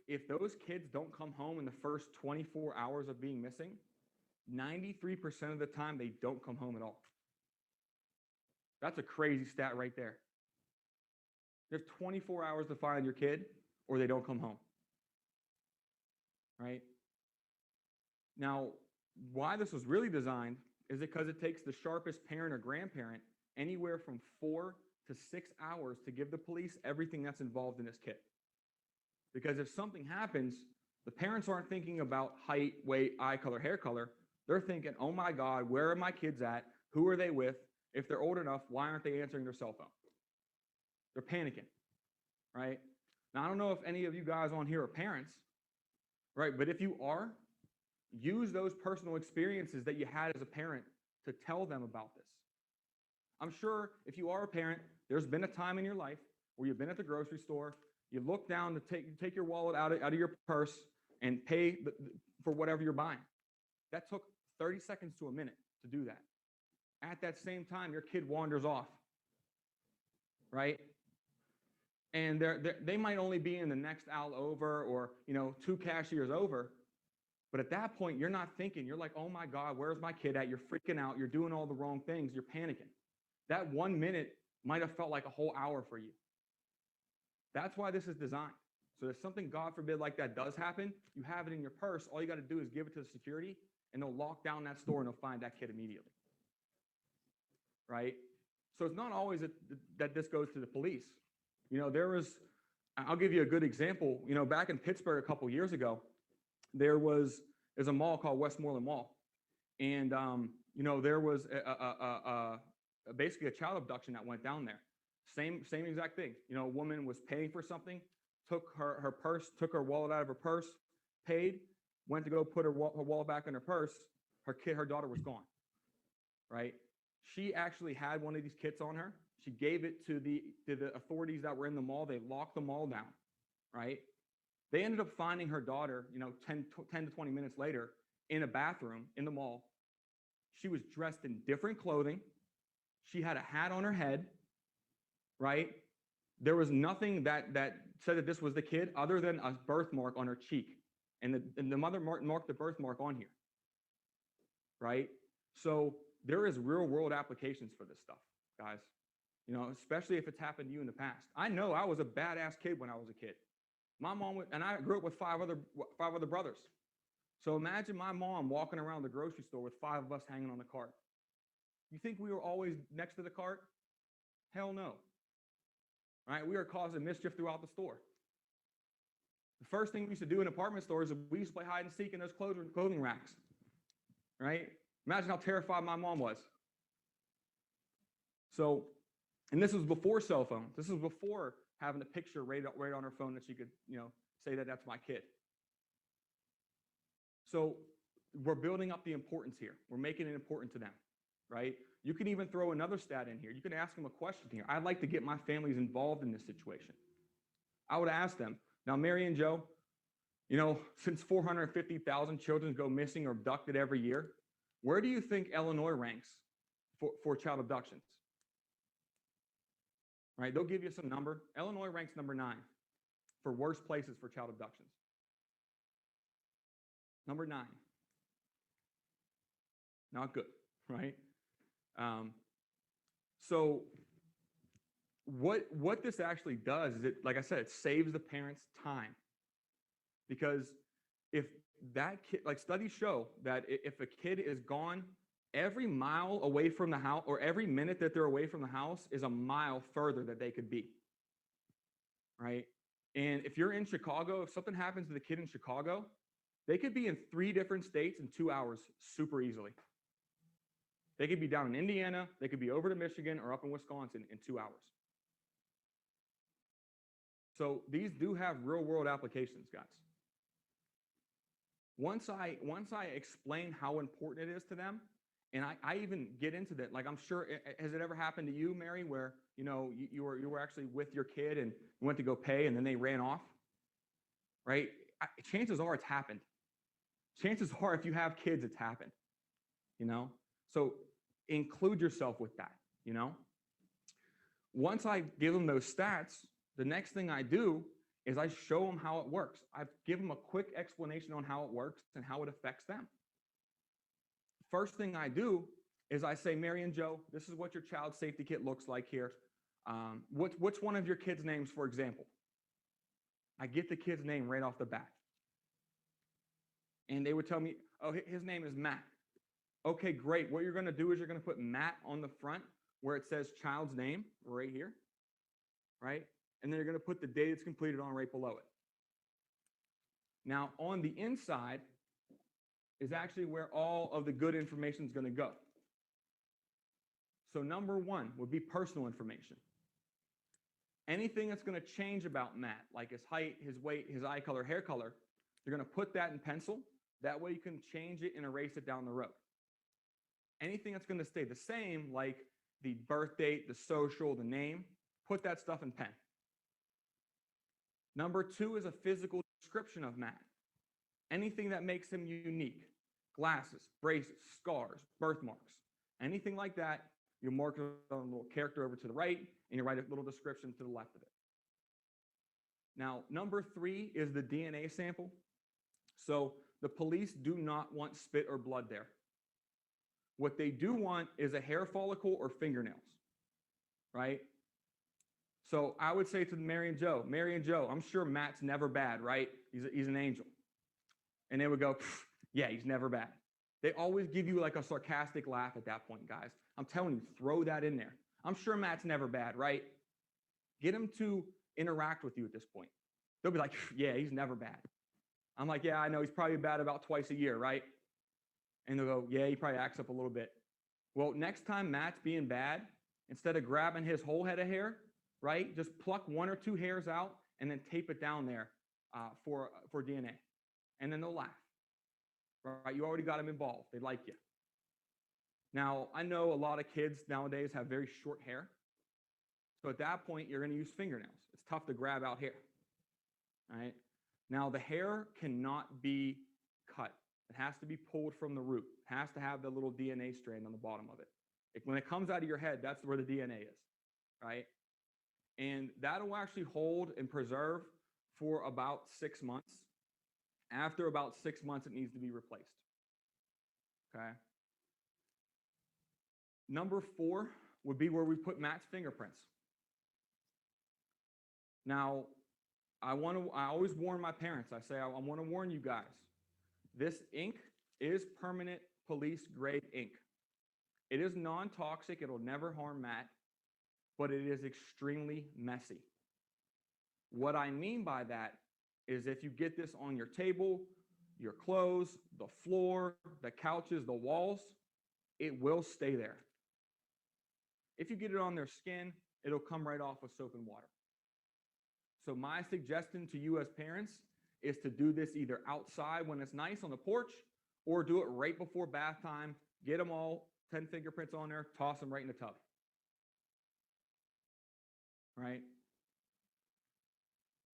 if those kids don't come home in the first 24 hours of being missing, 93% of the time they don't come home at all. That's a crazy stat right there. You have 24 hours to find your kid, or they don't come home. Right? Now, why this was really designed is because it takes the sharpest parent or grandparent anywhere from 4 to 6 hours to give the police everything that's involved in this kit. Because if something happens, the parents aren't thinking about height, weight, eye color, hair color. They're thinking, oh my God, where are my kids at? Who are they with? If they're old enough, why aren't they answering their cell phone? They're panicking, right? Now, I don't know if any of you guys on here are parents, right? But if you are, use those personal experiences that you had as a parent to tell them about this. I'm sure if you are a parent, there's been a time in your life where you've been at the grocery store, you look down to take your wallet out of your purse and pay for whatever you're buying. That took 30 seconds to a minute to do that. At that same time, your kid wanders off, right? And they might only be in the next aisle over, or 2 cashiers over. But at that point, you're not thinking. You're like, oh my God, where's my kid at? You're freaking out. You're doing all the wrong things. You're panicking. That 1 minute might have felt like a whole hour for you. That's why this is designed. So if something, God forbid, like that does happen, you have it in your purse. All you got to do is give it to the security, and they'll lock down that store and they'll find that kid immediately. Right? So it's not always that this goes to the police. You know, I'll give you a good example. You know, back in Pittsburgh a couple years ago, there's a mall called Westmoreland Mall. And, you know, there was basically a child abduction that went down there. Same exact thing. You know, a woman was paying for something, took her purse, took her wallet out of her purse, paid, went to go put her wallet back in her purse. Her daughter was gone. Right? She actually had one of these kits on her. She gave it to the authorities that were in the mall. They locked the mall down. Right? They ended up finding her daughter, you know, 10 to 20 minutes later in a bathroom in the mall. She was dressed in different clothing. She had a hat on her head, right? There was nothing that said that this was the kid other than a birthmark on her cheek. And the mother marked the birthmark on here, right? So there is real world applications for this stuff, guys. You know, especially if it's happened to you in the past. I know I was a badass kid when I was a kid. My mom and I grew up with five other brothers. So imagine my mom walking around the grocery store with 5 of us hanging on the cart. You think we were always next to the cart? Hell no. Right? We were causing mischief throughout the store. The first thing we used to do in apartment stores is we used to play hide and seek in those clothing racks. Right? Imagine how terrified my mom was. So, and this was before cell phones. This was before having a picture right on her phone that she could, you know, say that that's my kid. So we're building up the importance here. We're making it important to them, right? You can even throw another stat in here. You can ask them a question here. I'd like to get my families involved in this situation. I would ask them, now, Mary and Joe, you know, since 450,000 children go missing or abducted every year, where do you think Illinois ranks for child abductions? Right? They'll give you some number. Illinois ranks number 9 for worst places for child abductions. Number 9. Not good, right? So what this actually does is like I said, it saves the parents time. Because if that kid, like studies show that if a kid is gone, every mile away from the house or every minute that they're away from the house is a mile further that they could be, right? And if you're in Chicago, if something happens to the kid in Chicago, they could be in 3 different states in 2 hours super easily. They could be down in Indiana, they could be over to Michigan or up in Wisconsin in 2 hours. So these do have real world applications, guys. Once I explain how important it is to them, and I even get into that, like I'm sure, has it ever happened to you, Mary, where you know you were actually with your kid and you went to go pay and then they ran off, right? Chances are it's happened. Chances are if you have kids, it's happened, you know? So include yourself with that, you know? Once I give them those stats, the next thing I do is I show them how it works. I give them a quick explanation on how it works and how it affects them. First thing I do is I say, Mary and Joe, this is what your child safety kit looks like here. What's one of your kids' names, for example? I get the kid's name right off the bat. And they would tell me, oh, his name is Matt. Okay, great. What you're going to do is you're going to put Matt on the front where it says child's name right here, right? And then you're going to put the date it's completed on right below it. Now, on the inside is actually where all of the good information is going to go. So number 1 would be personal information. Anything that's going to change about Matt, like his height, his weight, his eye color, hair color, you're going to put that in pencil. That way you can change it and erase it down the road. Anything that's going to stay the same, like the birth date, the social, the name, put that stuff in pen. Number 2 is a physical description of Matt. Anything that makes him unique. Glasses, braces, scars, birthmarks, anything like that, you mark it on a little character over to the right, and you write a little description to the left of it. Now, number 3 is the DNA sample. So the police do not want spit or blood there. What they do want is a hair follicle or fingernails, right? So I would say to Mary and Joe, I'm sure Matt's never bad, right? He's an angel. And they would go, yeah, he's never bad. They always give you like a sarcastic laugh at that point, guys. I'm telling you, throw that in there. I'm sure Matt's never bad, right? Get him to interact with you at this point. They'll be like, yeah, he's never bad. I'm like, yeah, I know he's probably bad about twice a year, right? And they'll go, yeah, he probably acts up a little bit. Well, next time Matt's being bad, instead of grabbing his whole head of hair, right, just pluck 1 or 2 hairs out and then tape it down there for DNA. And then they'll laugh, right? You already got them involved. They like you. Now, I know a lot of kids nowadays have very short hair. So at that point, you're going to use fingernails. It's tough to grab out hair, right? Now, the hair cannot be cut. It has to be pulled from the root. It has to have the little DNA strand on the bottom of it. When it comes out of your head, that's where the DNA is, right? And that'll actually hold and preserve for about 6 months. After about 6 months, it needs to be replaced, okay? Number 4 would be where we put Matt's fingerprints. Now, I always warn my parents. I say, I want to warn you guys. This ink is permanent police grade ink. It is non-toxic. It'll never harm Matt, but it is extremely messy. What I mean by that is if you get this on your table, your clothes, the floor, the couches, the walls, it will stay there. If you get it on their skin, it'll come right off with soap and water. So my suggestion to you as parents is to do this either outside when it's nice on the porch or do it right before bath time. Get them all 10 fingerprints on there, toss them right in the tub. Right?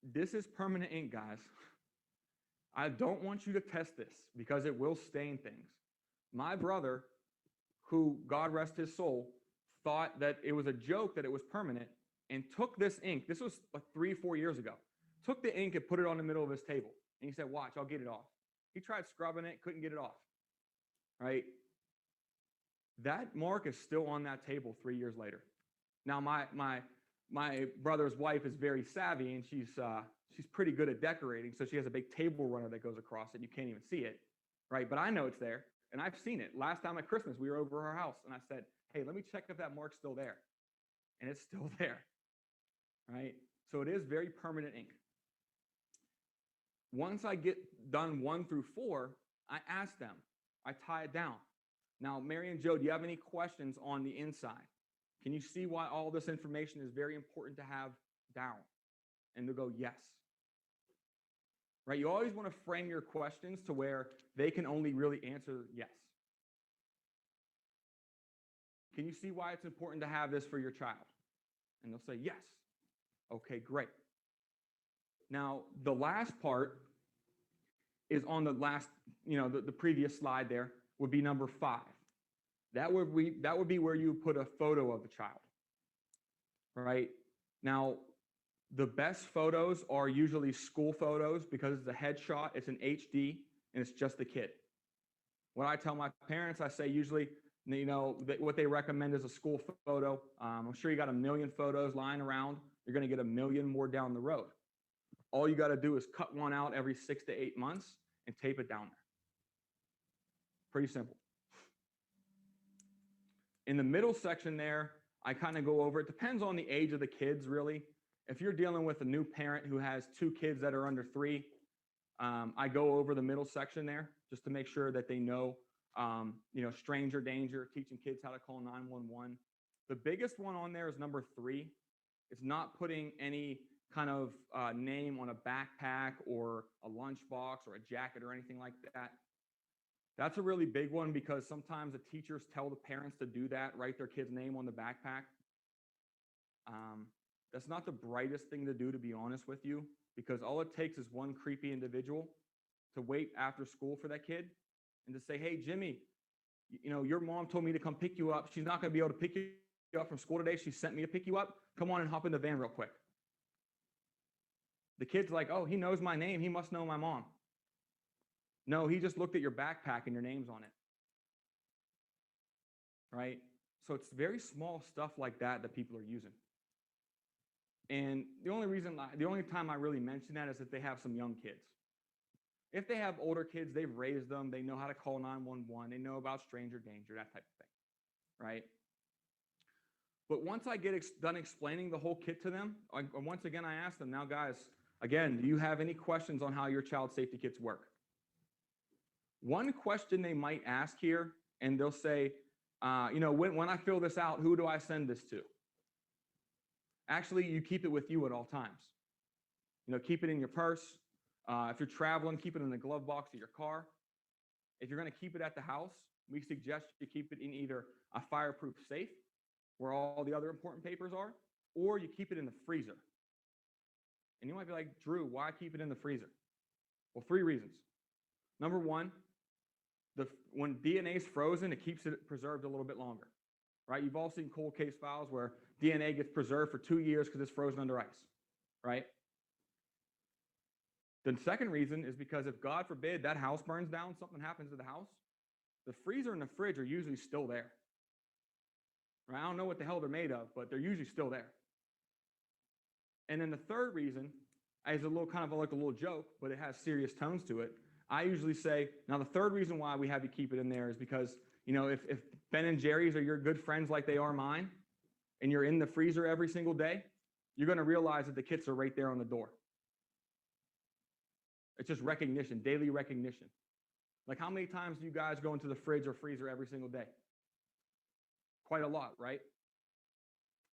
This is permanent ink, guys. I don't want you to test this because it will stain things. My brother, who, God rest his soul, thought that it was a joke that it was permanent and took this ink. This was like 3 or 4 years ago. Took the ink and put it on the middle of his table. And he said, watch, I'll get it off. He tried scrubbing it, couldn't get it off. Right? That mark is still on that table 3 years later. Now, my brother's wife is very savvy, and she's pretty good at decorating. So she has a big table runner that goes across it. You can't even see it, right? But I know it's there, and I've seen it. Last time at Christmas, we were over her house, and I said, hey, let me check if that mark's still there. And it's still there, right? So it is very permanent ink. Once I get done 1 through 4, I ask them. I tie it down. Now, Mary and Joe, do you have any questions on the inside? Can you see why all this information is very important to have down? And they'll go, yes. Right? You always want to frame your questions to where they can only really answer yes. Can you see why it's important to have this for your child? And they'll say, yes. Okay, great. Now, the last part is on the last, the previous slide there would be number 5. That would be where you put a photo of the child, right? Now, the best photos are usually school photos because it's a headshot, it's an HD, and it's just the kid. What I tell my parents, I say usually, what they recommend is a school photo. I'm sure you got a million photos lying around. You're going to get a million more down the road. All you got to do is cut one out every 6 to 8 months and tape it down there. Pretty simple. In the middle section there, I kind of go over, it depends on the age of the kids, really. If you're dealing with a new parent who has 2 kids that are under 3, I go over the middle section there just to make sure that they know, stranger danger, teaching kids how to call 911. The biggest one on there is number 3. It's not putting any kind of name on a backpack or a lunchbox or a jacket or anything like that. That's a really big one because sometimes the teachers tell the parents to do that, write their kid's name on the backpack. That's not the brightest thing to do, to be honest with you, because all it takes is one creepy individual to wait after school for that kid and to say, hey, Jimmy, your mom told me to come pick you up. She's not going to be able to pick you up from school today. She sent me to pick you up. Come on and hop in the van real quick. The kid's like, oh, he knows my name. He must know my mom. No, he just looked at your backpack and your name's on it. Right? So it's very small stuff like that that people are using. And the only time I really mention that is if they have some young kids. If they have older kids, they've raised them, they know how to call 911, they know about stranger danger, that type of thing, right? But once I get done explaining the whole kit to them, once again, I ask them, now guys, again, do you have any questions on how your child safety kits work? One question they might ask here, and they'll say, when I fill this out, who do I send this to? Actually, you keep it with you at all times. Keep it in your purse. If you're traveling, keep it in the glove box of your car. If you're going to keep it at the house, we suggest you keep it in either a fireproof safe, where all the other important papers are, or you keep it in the freezer. And you might be like, Drew, why keep it in the freezer? Well, 3 reasons. Number one, when DNA is frozen, it keeps it preserved a little bit longer, right? You've all seen cold case files where DNA gets preserved for 2 years because it's frozen under ice, right? The second reason is because if, God forbid, that house burns down, something happens to the house, the freezer and the fridge are usually still there. Right? I don't know what the hell they're made of, but they're usually still there. And then the third reason is a little kind of like a little joke, but it has serious tones to it. I usually say, now the third reason why we have you keep it in there is because, if Ben and Jerry's are your good friends like they are mine, and you're in the freezer every single day, you're going to realize that the kits are right there on the door. It's just recognition, daily recognition. Like, how many times do you guys go into the fridge or freezer every single day? Quite a lot, right?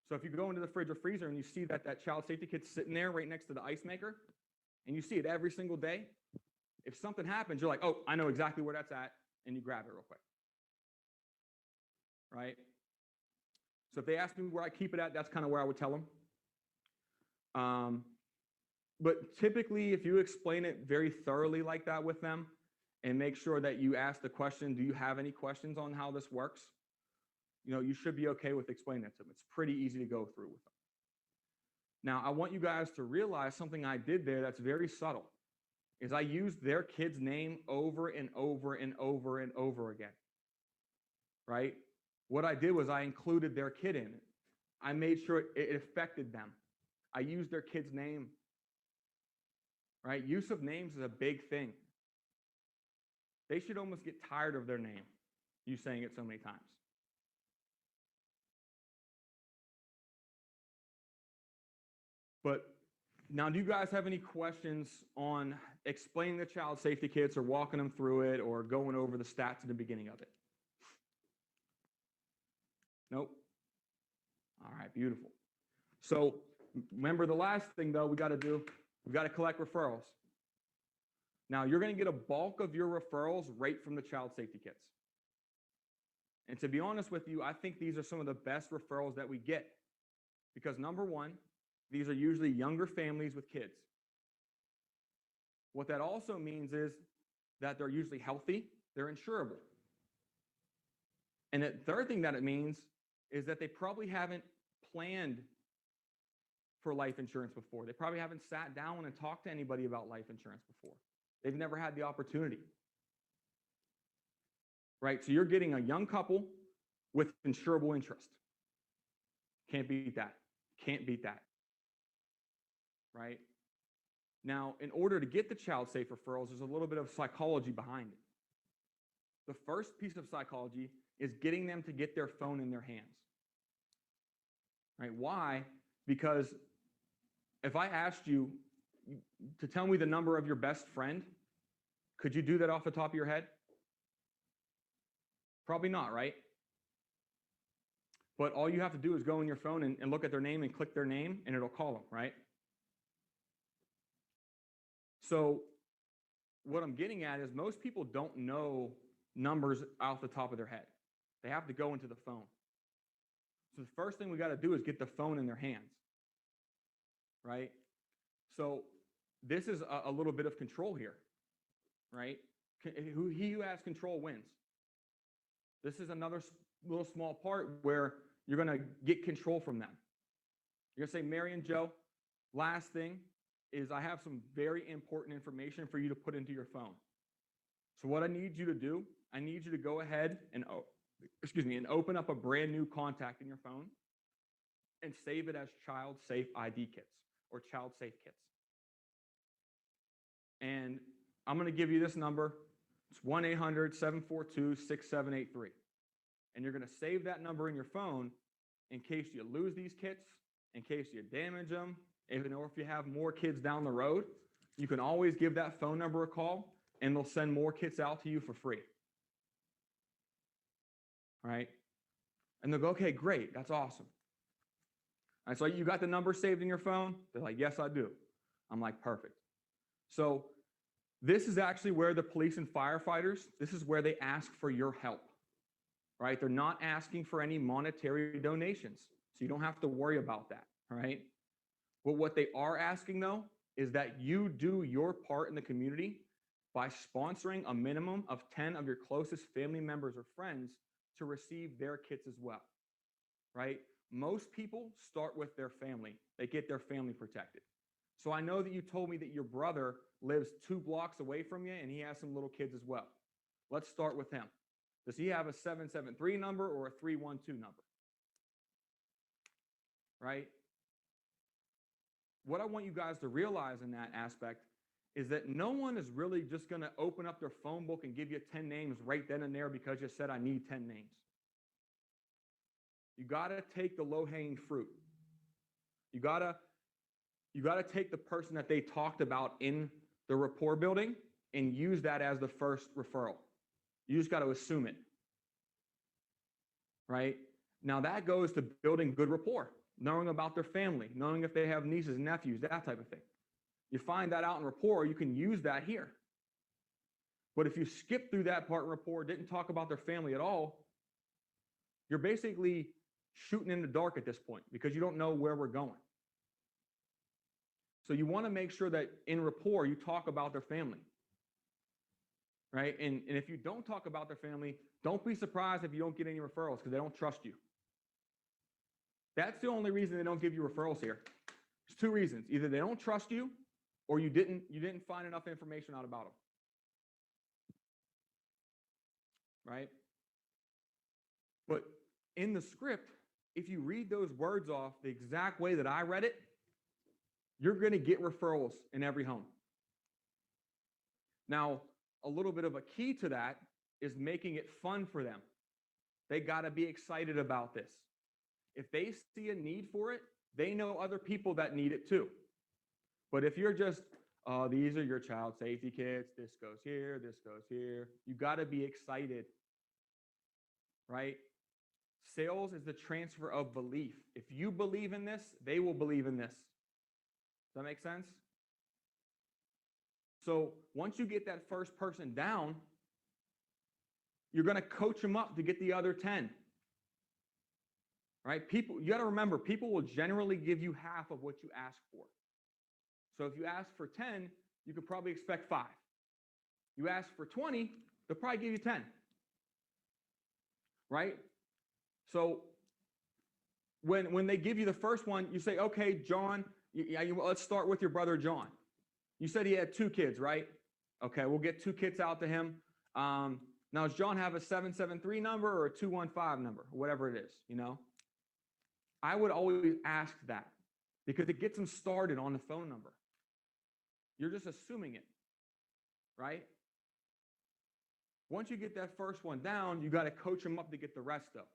So if you go into the fridge or freezer and you see that child safety kit's sitting there right next to the ice maker, and you see it every single day, if something happens, you're like, oh, I know exactly where that's at, and you grab it real quick. Right? So if they ask me where I keep it at, that's kind of where I would tell them. But typically, if you explain it very thoroughly like that with them, and make sure that you ask the question, do you have any questions on how this works? You should be okay with explaining it to them. It's pretty easy to go through with them. Now, I want you guys to realize something I did there that's very subtle, is I used their kid's name over and over and over and over again, right? What I did was I included their kid in it. I made sure it affected them. I used their kid's name, right? Use of names is a big thing. They should almost get tired of their name, you saying it so many times. But now, do you guys have any questions on explaining the child safety kits or walking them through it or going over the stats in the beginning of it? Nope. All right, beautiful. So remember the last thing, though, we got to do, we got to collect referrals. Now, you're going to get a bulk of your referrals right from the child safety kits. And to be honest with you, I think these are some of the best referrals that we get because, number one, these are usually younger families with kids. What that also means is that they're usually healthy, they're insurable. And the third thing that it means is that they probably haven't planned for life insurance before. They probably haven't sat down and talked to anybody about life insurance before. They've never had the opportunity. Right? So you're getting a young couple with insurable interest. Can't beat that. Can't beat that. Right? Now, in order to get the child safe referrals, there's a little bit of psychology behind it. The first piece of psychology is getting them to get their phone in their hands. Right? Why? Because if I asked you to tell me the number of your best friend, could you do that off the top of your head? Probably not, right? But all you have to do is go in your phone and look at their name and click their name, and it'll call them, right? So what I'm getting at is most people don't know numbers off the top of their head. They have to go into the phone. So the first thing we got to do is get the phone in their hands, right? So this is a little bit of control here, right? He who has control wins. This is another little small part where you're going to get control from them. You're going to say, Mary and Joe, last thing is I have some very important information for you to put into your phone. So what I need you to do, I need you to go ahead and, and open up a brand new contact in your phone and save it as child safe ID kits or child safe kits. And I'm going to give you this number. It's 1-800-742-6783. And you're going to save that number in your phone in case you lose these kits, in case you damage them, or if you have more kids down the road. You can always give that phone number a call, and they'll send more kits out to you for free. All right? And they'll go, okay, great, that's awesome. All right, so you got the number saved in your phone? They're like, yes, I do. I'm like, perfect. So this is actually where the police and firefighters, this is where they ask for your help, right? They're not asking for any monetary donations, so you don't have to worry about that, all right? But what they are asking, though, is that you do your part in the community by sponsoring a minimum of 10 of your closest family members or friends to receive their kits as well, right? Most people start with their family. They get their family protected. So I know that you told me that your brother lives 2 blocks away from you and he has some little kids as well. Let's start with him. Does he have a 773 number or a 312 number? Right? What I want you guys to realize in that aspect is that no one is really just going to open up their phone book and give you 10 names right then and there because you said, I need 10 names. You got to take the low-hanging fruit. You got to take the person that they talked about in the rapport building and use that as the first referral. You just got to assume it. Right? Now that goes to building good rapport, knowing about their family, knowing if they have nieces, nephews, that type of thing. You find that out in rapport, you can use that here. But if you skip through that part in rapport, didn't talk about their family at all, you're basically shooting in the dark at this point because you don't know where we're going. So you want to make sure that in rapport, you talk about their family. Right? And if you don't talk about their family, don't be surprised if you don't get any referrals because they don't trust you. That's the only reason they don't give you referrals here. There's 2 reasons. Either they don't trust you or you didn't find enough information out about them. Right? But in the script, if you read those words off the exact way that I read it, you're going to get referrals in every home. Now, a little bit of a key to that is making it fun for them. They got to be excited about this. If they see a need for it, they know other people that need it too. But if you're just, these are your child safety kits, this goes here, you got to be excited, right? Sales is the transfer of belief. If you believe in this, they will believe in this. Does that make sense? So once you get that first person down, you're going to coach them up to get the other 10. Right? People, you got to remember, people will generally give you half of what you ask for. So if you ask for 10, you could probably expect 5. You ask for 20, they'll probably give you 10. Right? So when they give you the first one, you say, okay, John, let's start with your brother, John. You said he had 2 kids, right? Okay, we'll get 2 kits out to him. Now, does John have a 773 number or a 215 number, whatever it is, you know? I would always ask that because it gets them started on the phone number. You're just assuming it, right? Once you get that first one down, you got to coach them up to get the rest though.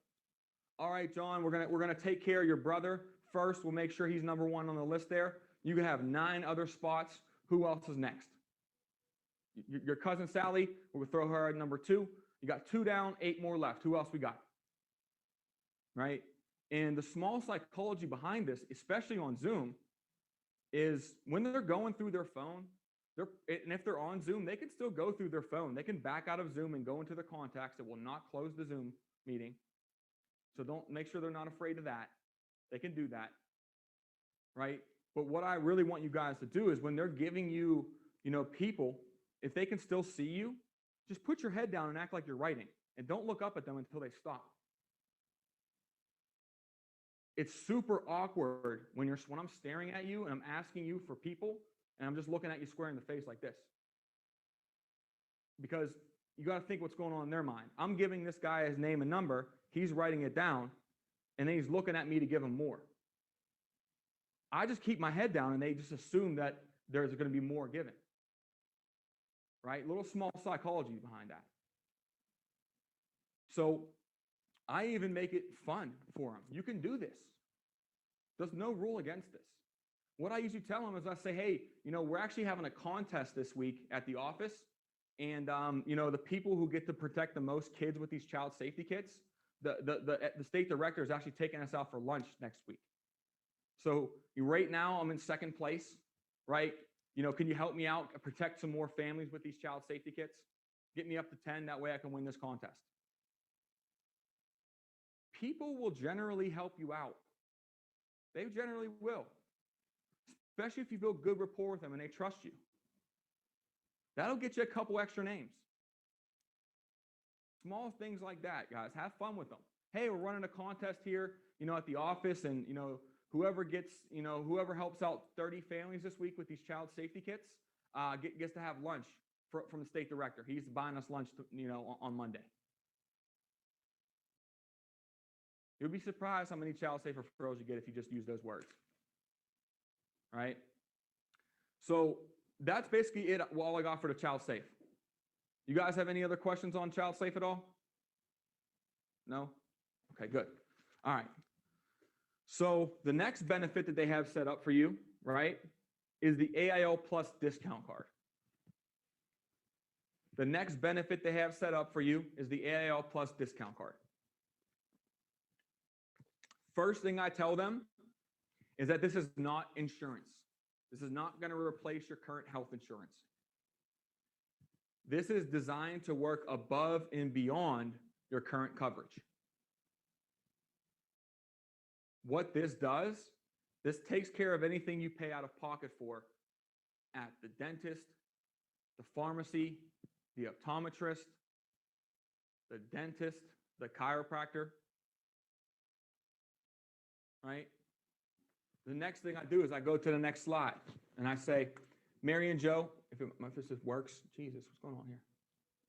All right, John, we're gonna take care of your brother first. We'll make sure he's number 1 on the list there. You can have 9 other spots. Who else is next? Your cousin Sally, we'll throw her at number 2. You got 2 down, 8 more left. Who else we got? Right? And the small psychology behind this, especially on Zoom, is when they're going through their phone, and if they're on Zoom, they can still go through their phone. They can back out of Zoom and go into the contacts. It will not close the Zoom meeting. So don't make sure they're not afraid of that. They can do that. Right? But what I really want you guys to do is when they're giving you, people, if they can still see you, just put your head down and act like you're writing. And don't look up at them until they stop. It's super awkward when I'm staring at you and I'm asking you for people and I'm just looking at you square in the face like this. Because you got to think what's going on in their mind. I'm giving this guy his name and number, he's writing it down, and then he's looking at me to give him more. I just keep my head down and they just assume that there's going to be more given. Right? Little small psychology behind that. So I even make it fun for them. You can do this. There's no rule against this. What I usually tell them is I say, hey, we're actually having a contest this week at the office. And, the people who get to protect the most kids with these child safety kits, the state director is actually taking us out for lunch next week. So right now I'm in second place, right? Can you help me out protect some more families with these child safety kits? Get me up to 10. That way I can win this contest. People will generally help you out. They generally will, especially if you build good rapport with them and they trust you. That'll get you a couple extra names. Small things like that, guys. Have fun with them. Hey, we're running a contest here, at the office, and whoever gets, whoever helps out 30 families this week with these child safety kits, gets to have lunch from the state director. He's buying us lunch, on Monday. You'll be surprised how many child safe referrals you get if you just use those words. Right? So that's basically it. All I got for the child safe. You guys have any other questions on child safe at all? No? Okay, good. All right. So the next benefit that they have set up for you, right, is the AIL Plus discount card. The next benefit they have set up for you is the AIL Plus discount card. First thing I tell them is that this is not insurance. This is not going to replace your current health insurance. This is designed to work above and beyond your current coverage. What this does, this takes care of anything you pay out of pocket for at the dentist, the pharmacy, the optometrist, the dentist, the chiropractor. Right? The next thing I do is I go to the next slide and I say, Mary and Joe, if this works, Jesus, what's going on here?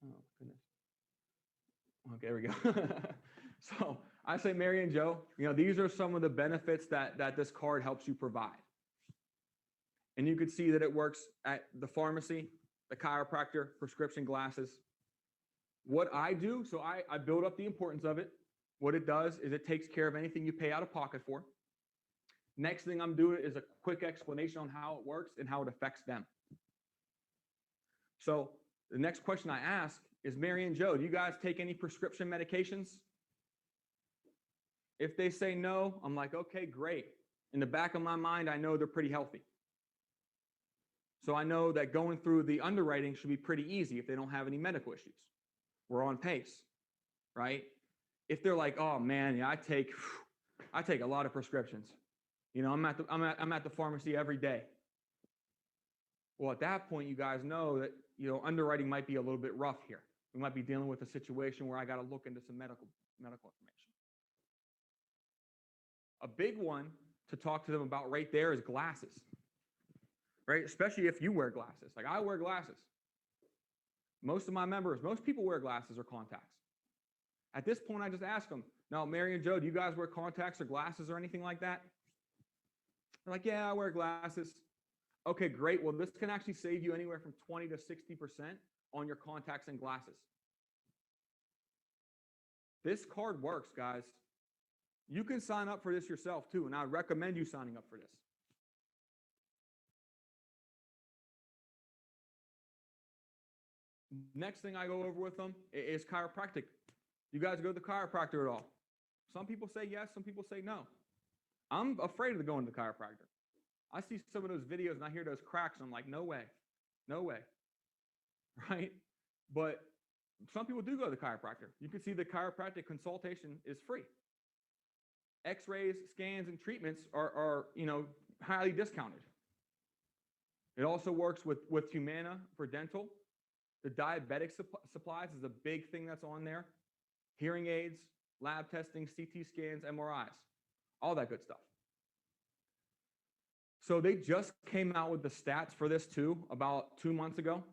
Oh, goodness. Okay, there we go. So I say, Mary and Joe, these are some of the benefits that this card helps you provide. And you can see that it works at the pharmacy, the chiropractor, prescription glasses. What I do, so I build up the importance of it. What it does is it takes care of anything you pay out of pocket for. Next thing I'm doing is a quick explanation on how it works and how it affects them. So the next question I ask is, Mary and Joe, do you guys take any prescription medications? If they say no, I'm like, okay, great. In the back of my mind, I know they're pretty healthy. So I know that going through the underwriting should be pretty easy if they don't have any medical issues. We're on pace, right? If they're like, oh man, yeah, I take a lot of prescriptions. I'm at the pharmacy every day. Well, at that point, you guys know that underwriting might be a little bit rough here. We might be dealing with a situation where I got to look into some medical information. A big one to talk to them about right there is glasses, right? Especially if you wear glasses. Like I wear glasses. Most of my members, most people wear glasses or contacts. At this point, I just ask them, now, Mary and Joe, do you guys wear contacts or glasses or anything like that? They're like, yeah, I wear glasses. Okay, great. Well, this can actually save you anywhere from 20 to 60% on your contacts and glasses. This card works, guys. You can sign up for this yourself too, and I recommend you signing up for this. Next thing I go over with them is chiropractic. You guys go to the chiropractor at all? Some people say yes, some people say no. I'm afraid of going to the chiropractor. I see some of those videos and I hear those cracks and I'm like, no way, no way, right? But some people do go to the chiropractor. You can see the chiropractic consultation is free. X-rays, scans, and treatments are highly discounted. It also works with Humana for dental. The diabetic supplies is a big thing that's on there. Hearing aids, lab testing, CT scans, MRIs, all that good stuff. So they just came out with the stats for this too about 2 months ago.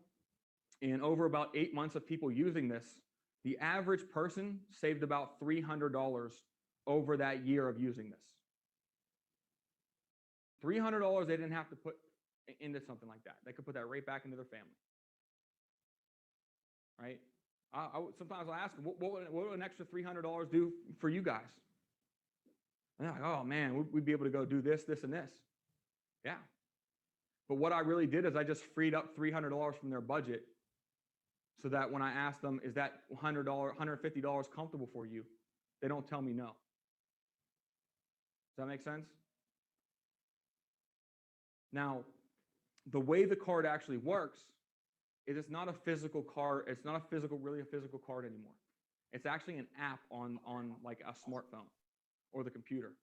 And over about 8 months of people using this, the average person saved about $300 over that year of using this. $300 they didn't have to put into something like that. They could put that right back into their family. Right? Sometimes I ask them, what would an extra $300 do for you guys? And they're like, oh man, we'd be able to go do this, this, and this. Yeah. But what I really did is I just freed up $300 from their budget so that when I ask them, is that $100, $150 comfortable for you? They don't tell me no. Does that make sense? Now, the way the card actually works is it's not a physical card. It's not really a physical card anymore. It's actually an app on like a smartphone or the computer.